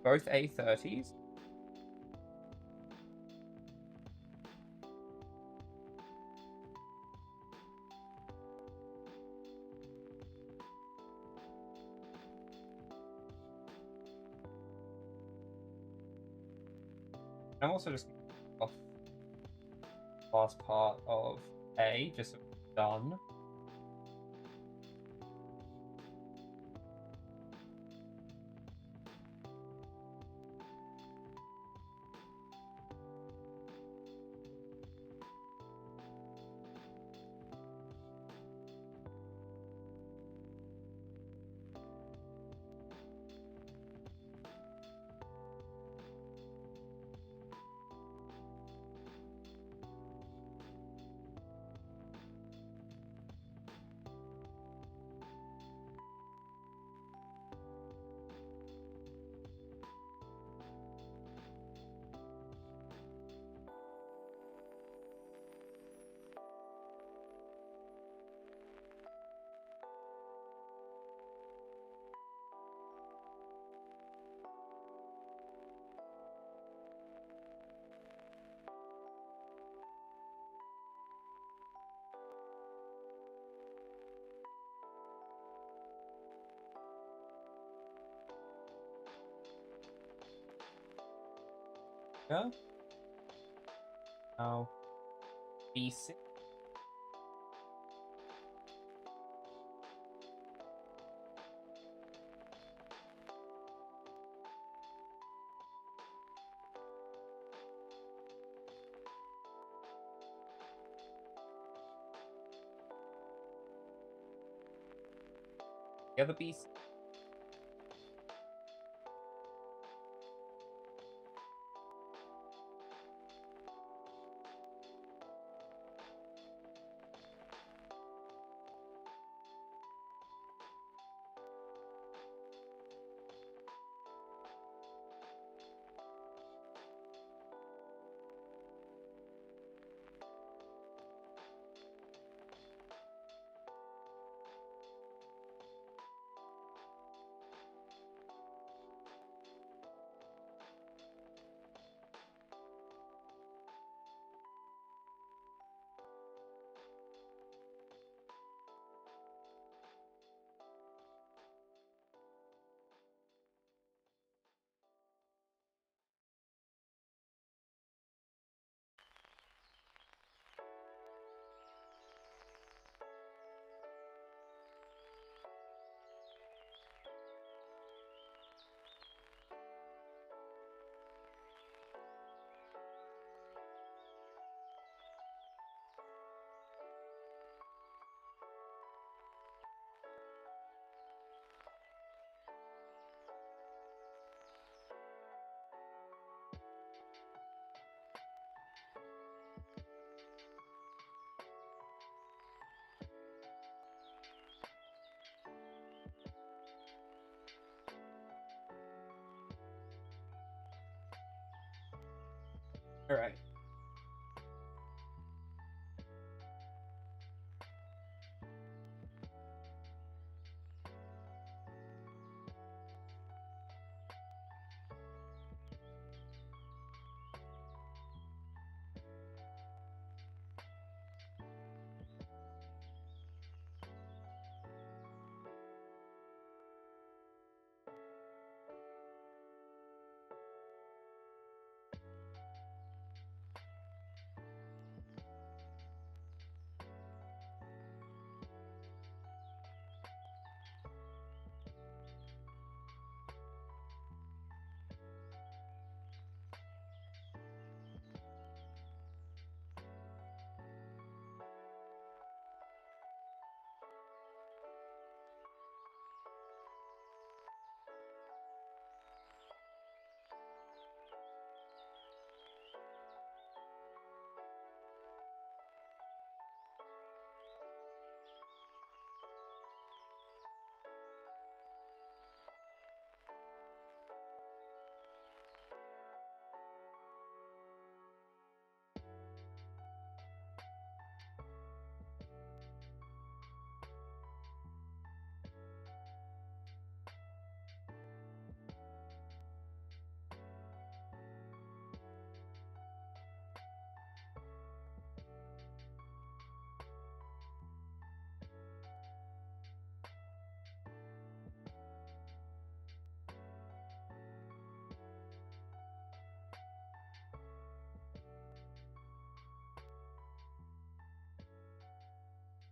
Both A30s. I'm also just off. last part of A, just so it's done. Go. Now, B6. The other B6. All right.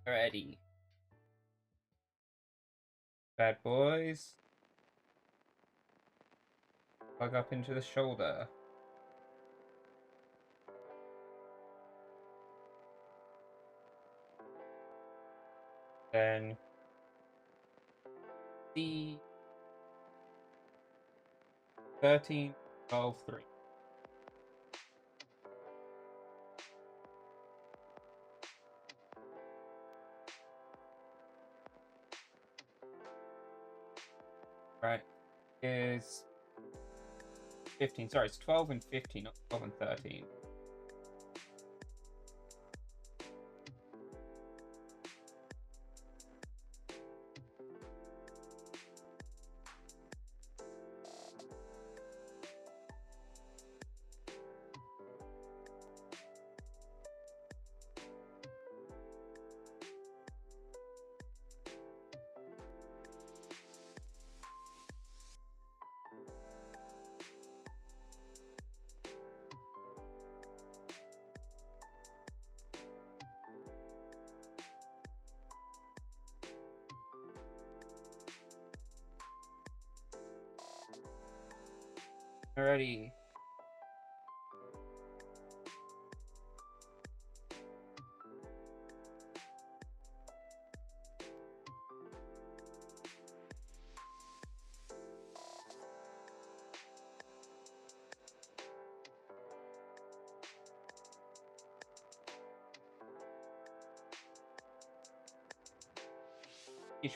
Alrighty. Bad boys. Plug up into the shoulder. Then the 13, 12, 3. Right. Is 15. Sorry, it's 12 and 15, not 12 and 13. Alrighty.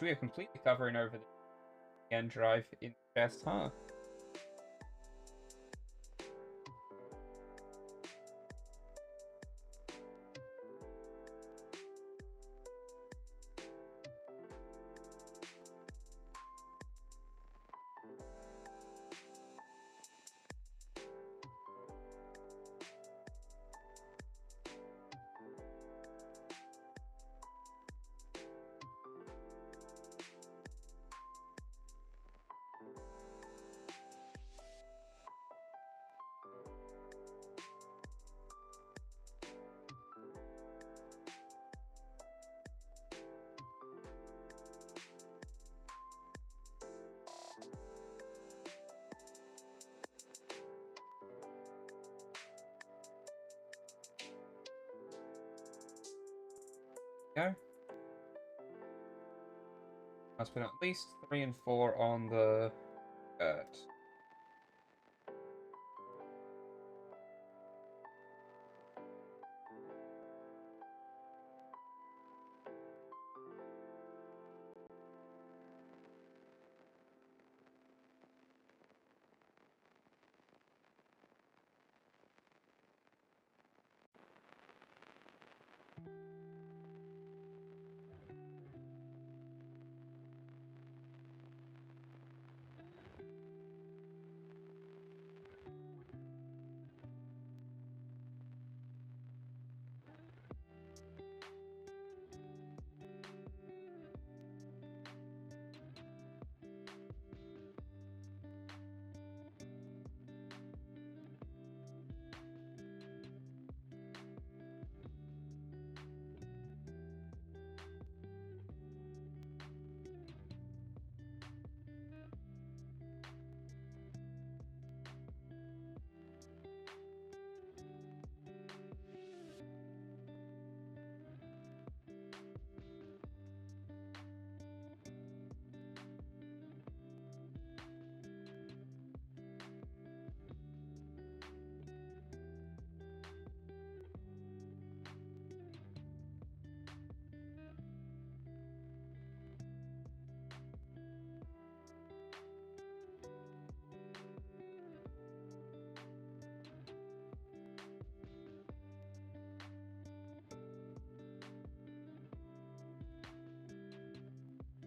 We are completely covering over the end drive in the chest, huh? Go. Must put at least 3 and 4 on the skirt.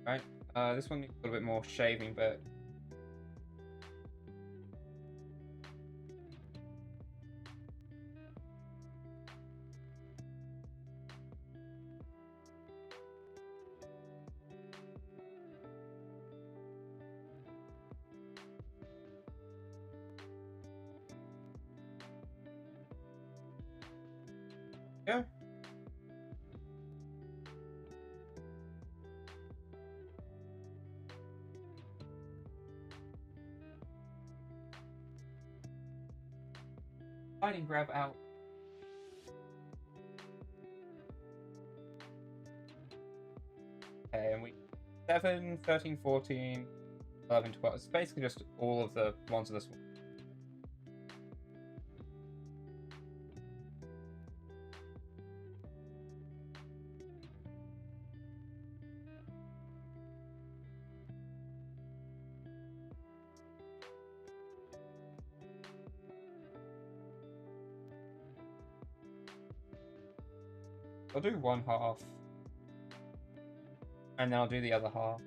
Right. This one needs a little bit more shaving, but yeah. Fighting grab out. Okay, and we 7, 13, 14, 11, 12. It's basically just all of the ones of this one. I'll do one half. And then I'll do the other half.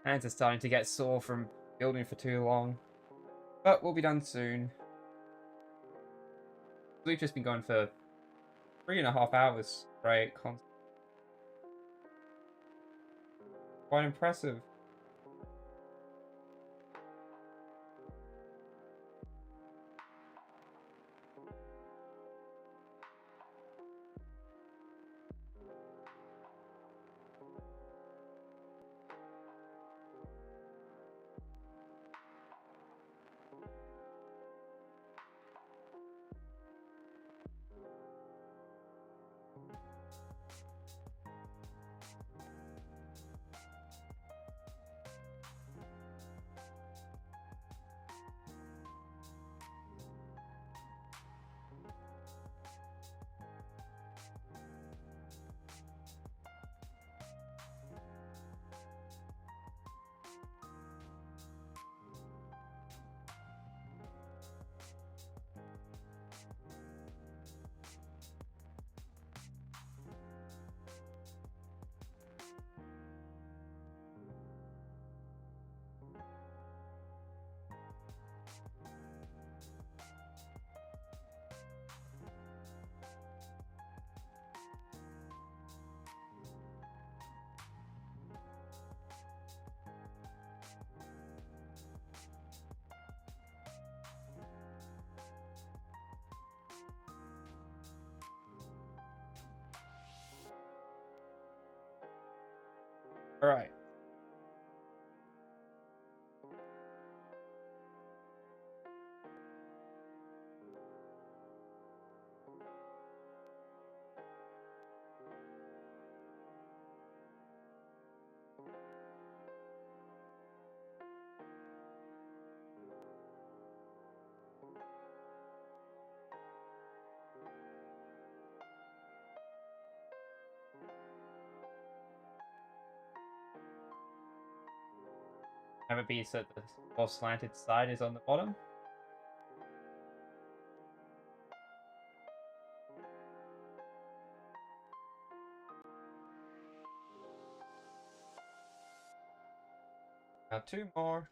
Hands are starting to get sore from building for too long. But we'll be done soon. We've just been going for 3.5 hours straight. Quite impressive. Alright. Have it be so the more slanted side is on the bottom. Now 2 more.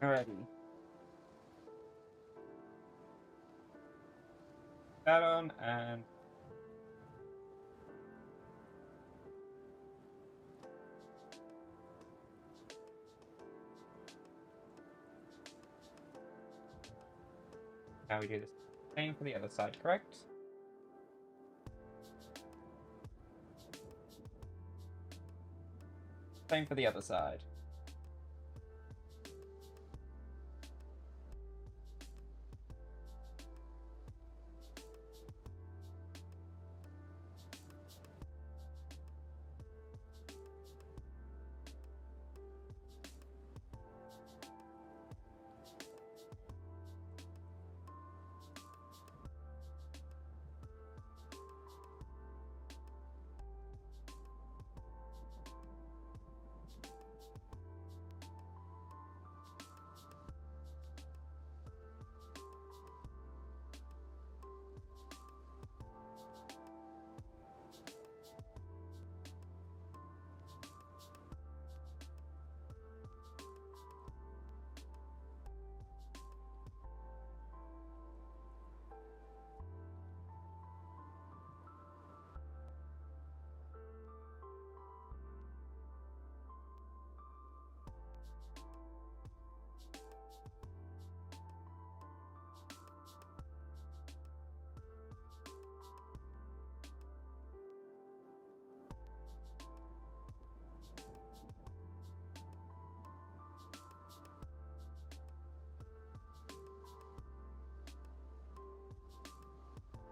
Alrighty. That on and now we do this same for the other side, correct? Same for the other side.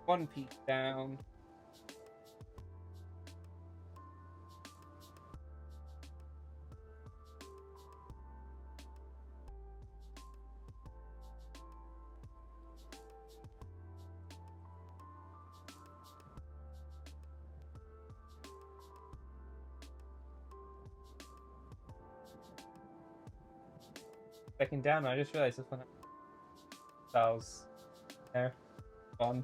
One piece down. Second down, I just realized this one styles there. On.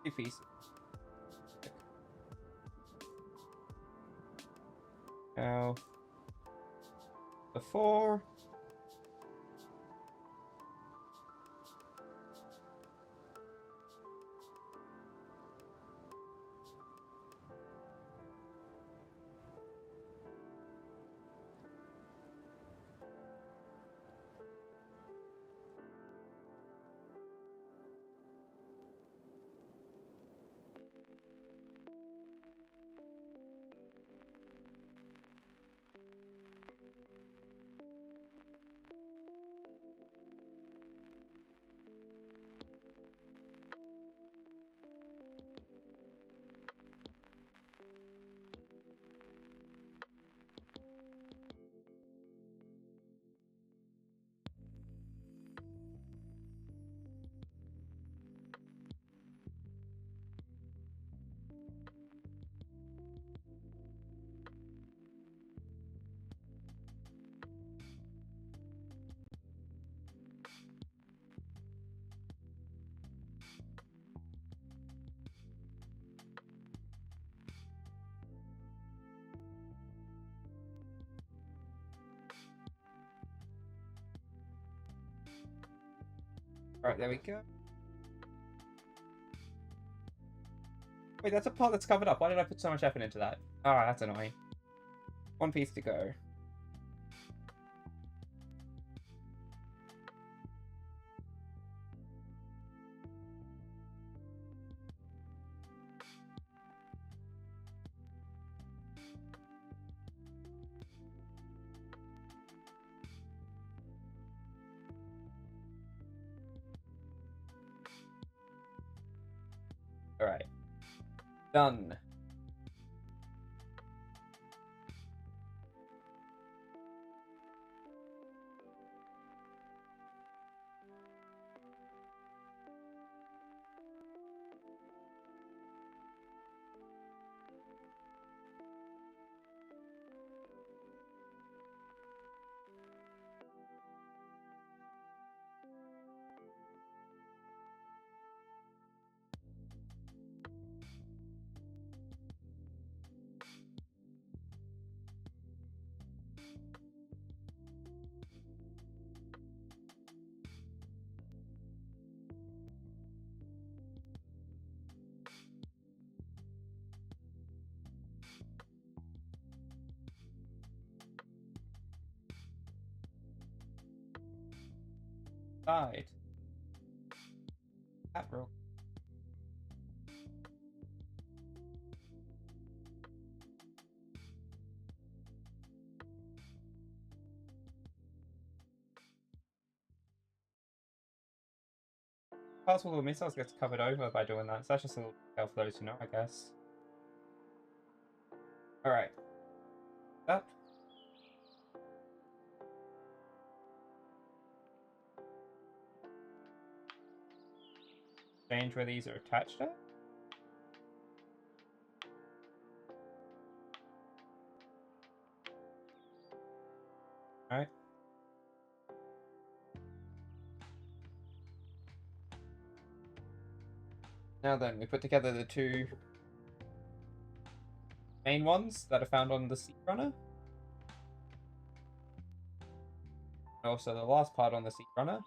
Two pieces. Now, the 4. Alright, there we go. Wait, that's a part that's covered up. Why did I put so much effort into that? Ah, that's annoying. One piece to go. Alright. Done. Died. That broke. Possible the missiles gets covered over by doing that. So that's just a little detail for those who know, I guess. Alright. Up. Change where these are attached at. Alright. Now then, we put together the two main ones that are found on the Sea Runner. And also the last part on the Sea Runner.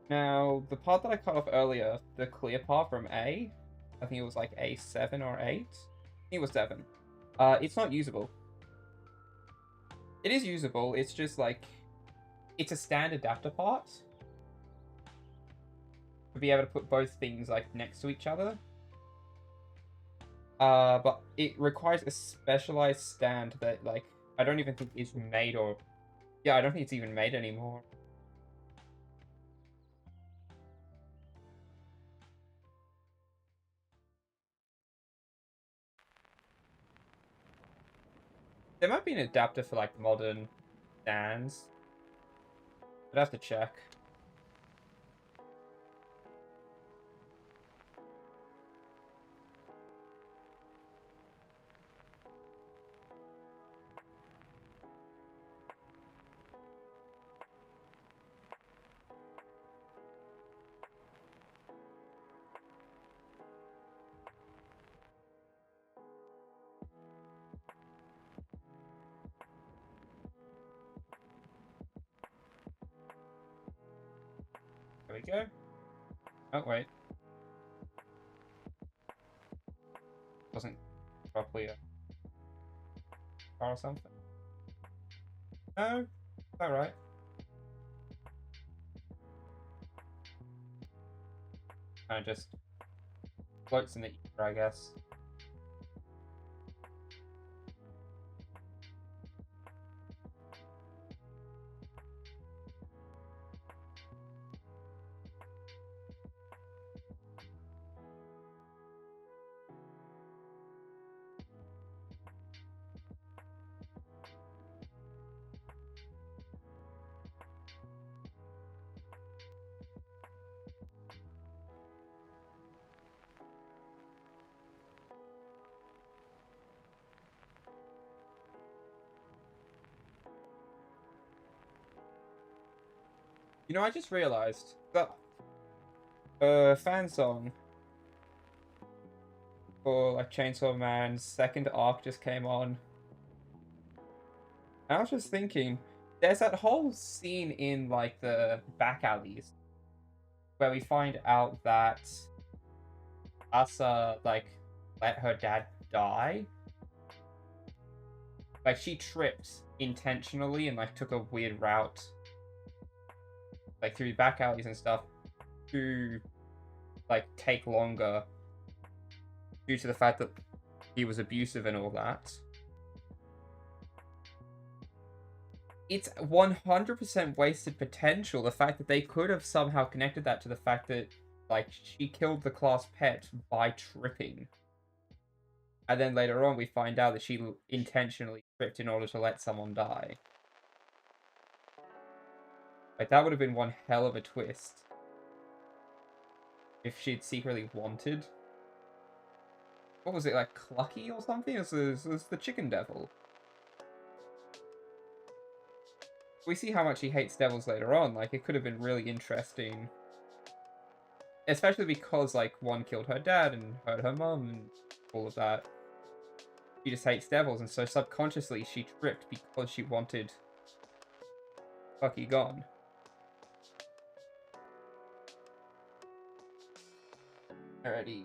Now, the part that I cut off earlier, the clear part from A, I think it was like A7 or 8. I think it was 7. It's not usable. It is usable, it's just like, it's a stand adapter part. To be able to put both things like next to each other. But it requires a specialized stand that like, I don't even think is made or, yeah, I don't think it's even made anymore. There might be an adapter for like modern stands. I'd have to check. There we go. Oh, wait. Wasn't properly a car or something. No, alright. Kind of just floats in the ether, I guess. You know, I just realized that fan song for like Chainsaw Man's second arc just came on. And I was just thinking, there's that whole scene in like the back alleys where we find out that Asa like let her dad die. Like she tripped intentionally and like took a weird route, like through back alleys and stuff, to like take longer due to the fact that he was abusive and all that. It's 100% wasted potential. The fact that they could have somehow connected that to the fact that like she killed the class pet by tripping. And then later on we find out that she intentionally tripped in order to let someone die. Like that would have been one hell of a twist. If she'd secretly wanted. What was it, like Clucky or something? It was the chicken devil. We see how much he hates devils later on. Like, it could have been really interesting. Especially because, like, one killed her dad and hurt her mum and all of that. She just hates devils, and so subconsciously she tripped because she wanted Clucky gone. Alrighty.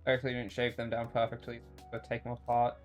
I actually didn't shave them down perfectly, but take them apart.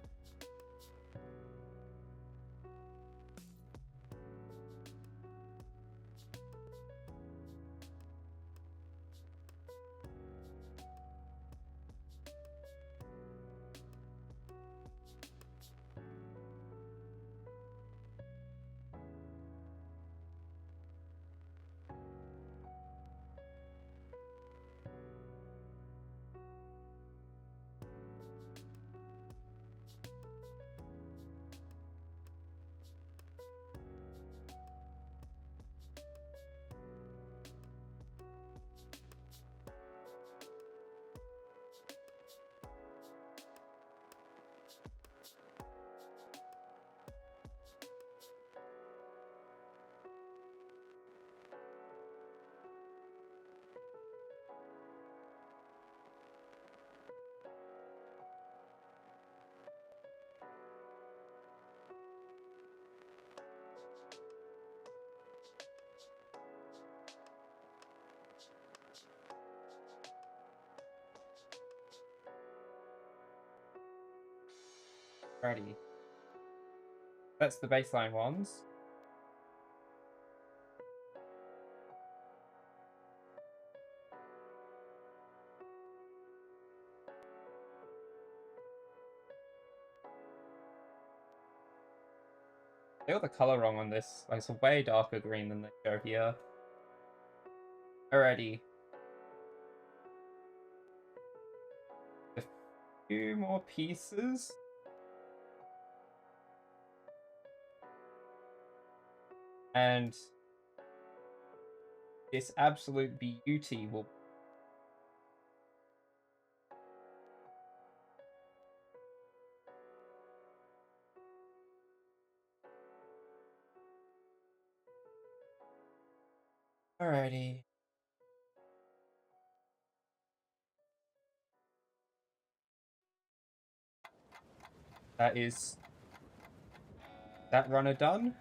Alrighty. That's the baseline ones. They got the color wrong on this. Like, it's a way darker green than they show here. Alrighty. A few more pieces. And this absolute beauty will... Alrighty. That is that runner done.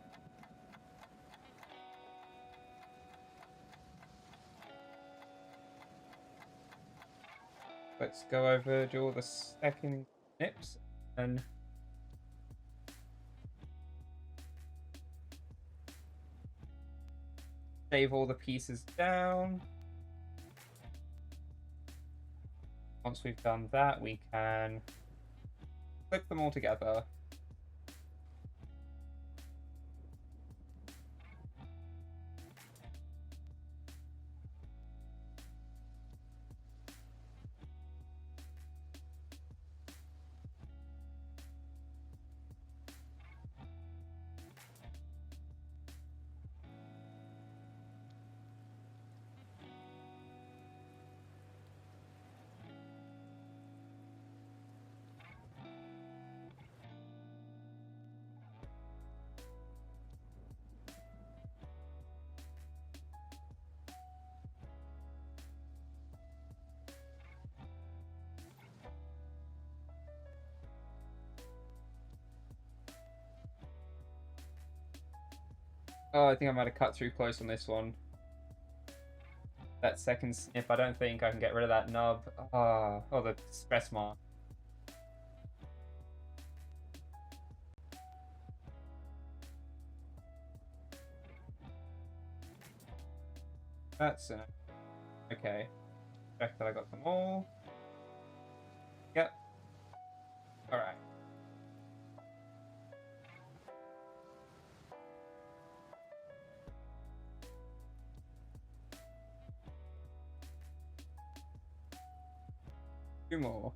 Let's go over, do all the second snips, and save all the pieces down. Once we've done that, we can clip them all together. Oh, I think I might have cut through close on this one. That second snip, I don't think I can get rid of that nub. Oh, the stress mark. That's okay. Check that I got them all. Yep. Alright. Two more.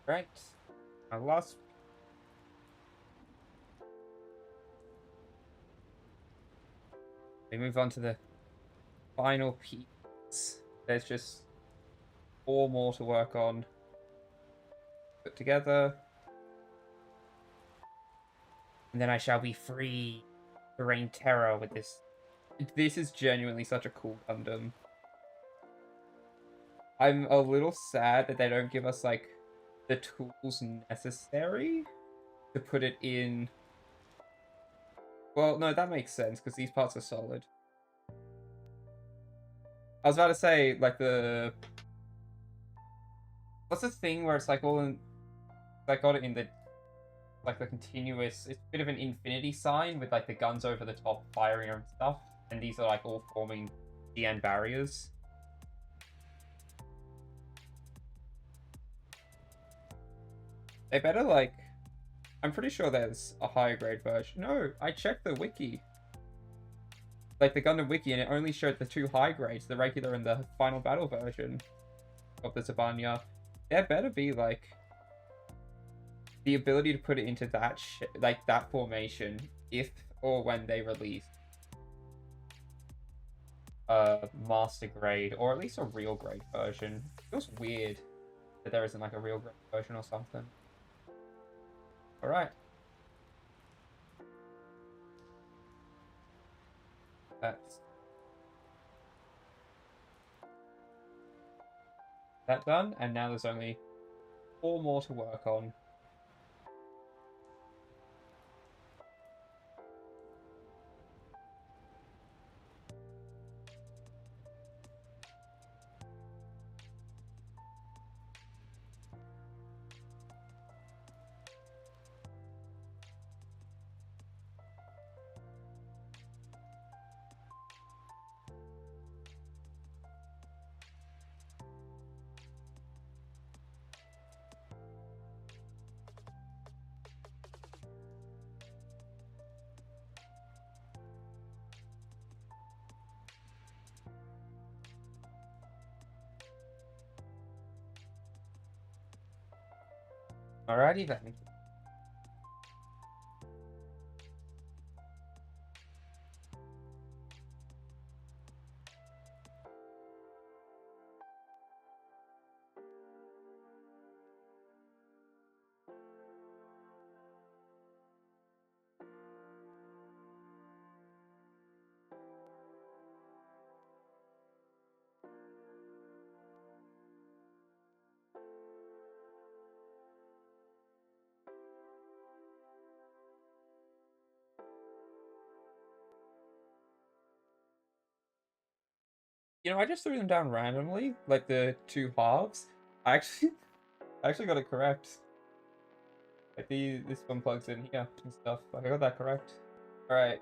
Right. Our last. We move on to the final piece. There's just 4 more to work on. Put together. And then I shall be free to reign terror with this. This is genuinely such a cool Gundam. I'm a little sad that they don't give us, like, the tools necessary to put it in. Well, no, that makes sense, because these parts are solid. I was about to say, like, the... What's the thing where it's, like, all in... I got it in the... Like, the continuous... It's a bit of an infinity sign with, like, the guns over the top firing and stuff. And these are, like, all forming DN barriers. They better, like... I'm pretty sure there's a higher grade version. No, I checked the wiki. Like, the Gundam wiki, and it only showed the 2 high grades, the regular and the final battle version of the Zabanya. There better be, like, the ability to put it into that like, that formation, if or when they release. master grade, or at least a real grade version. It feels weird that there isn't like a real grade version or something. Alright. That's that done, and now there's only 4 more to work on. Alrighty then. You know, I just threw them down randomly, like the 2 halves. I actually, I actually got it correct. Like this one plugs in here and stuff. Like I got that correct. All right.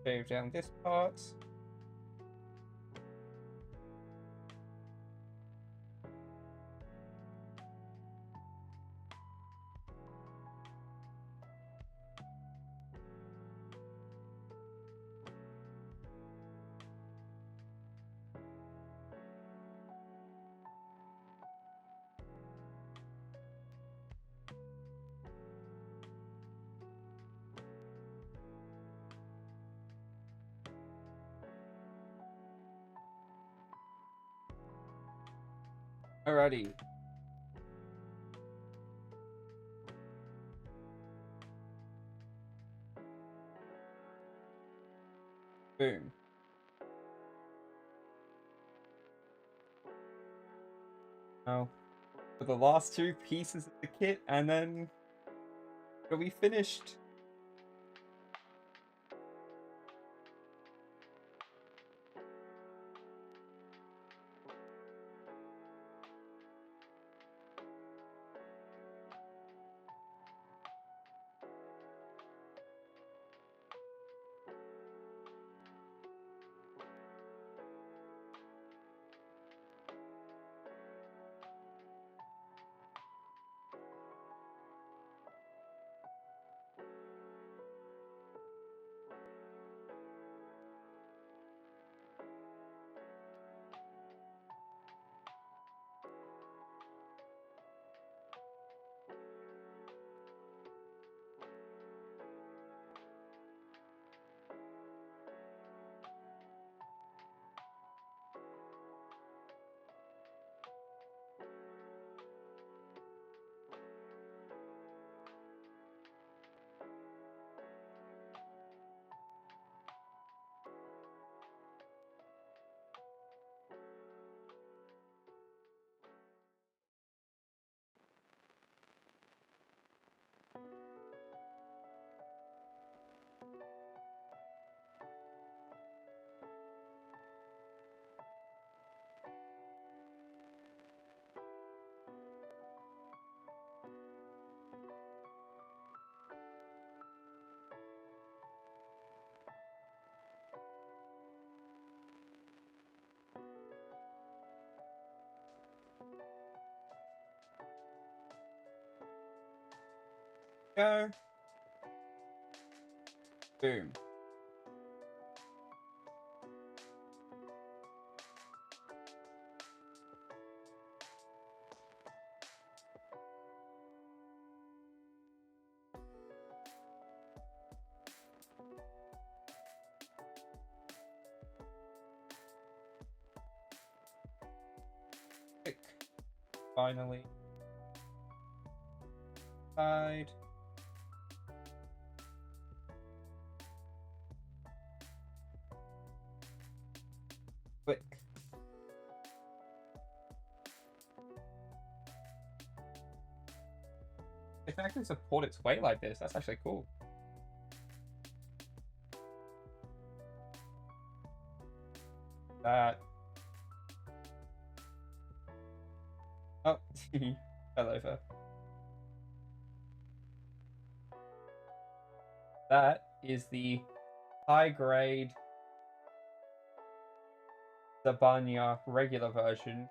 Save down this part. Alrighty. Boom. Now, for the last 2 pieces of the kit, and then it'll be finished. Go. Boom. Click. Finally. Side. Click. It can actually support its weight like this. That's actually cool. That. Oh, fell over. That is the high grade Zabanya regular version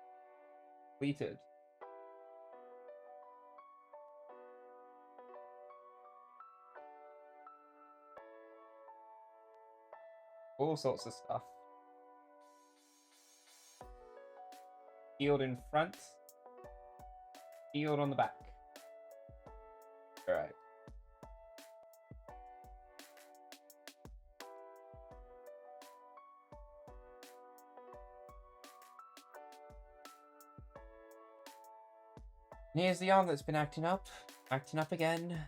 completed. All sorts of stuff. Shield in front. Shield on the back. Alright. And here's the arm that's been acting up again.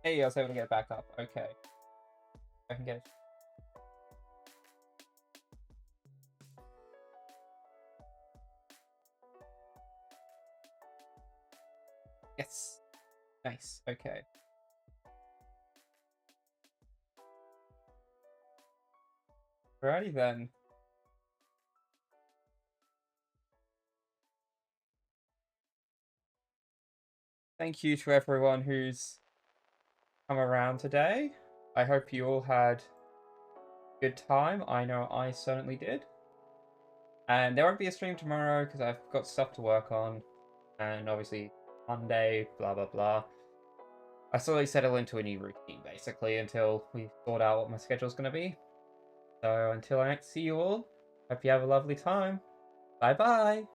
Hey, I was able to get it back up. Okay. I can get it. Yes. Nice. Okay. Alrighty then. Thank you to everyone who's come around today. I hope you all had a good time. I know I certainly did. And there won't be a stream tomorrow because I've got stuff to work on. And obviously Monday, blah blah blah. I slowly settle into a new routine basically until we sort out what my schedule's going to be. So until I next see you all, hope you have a lovely time. Bye bye!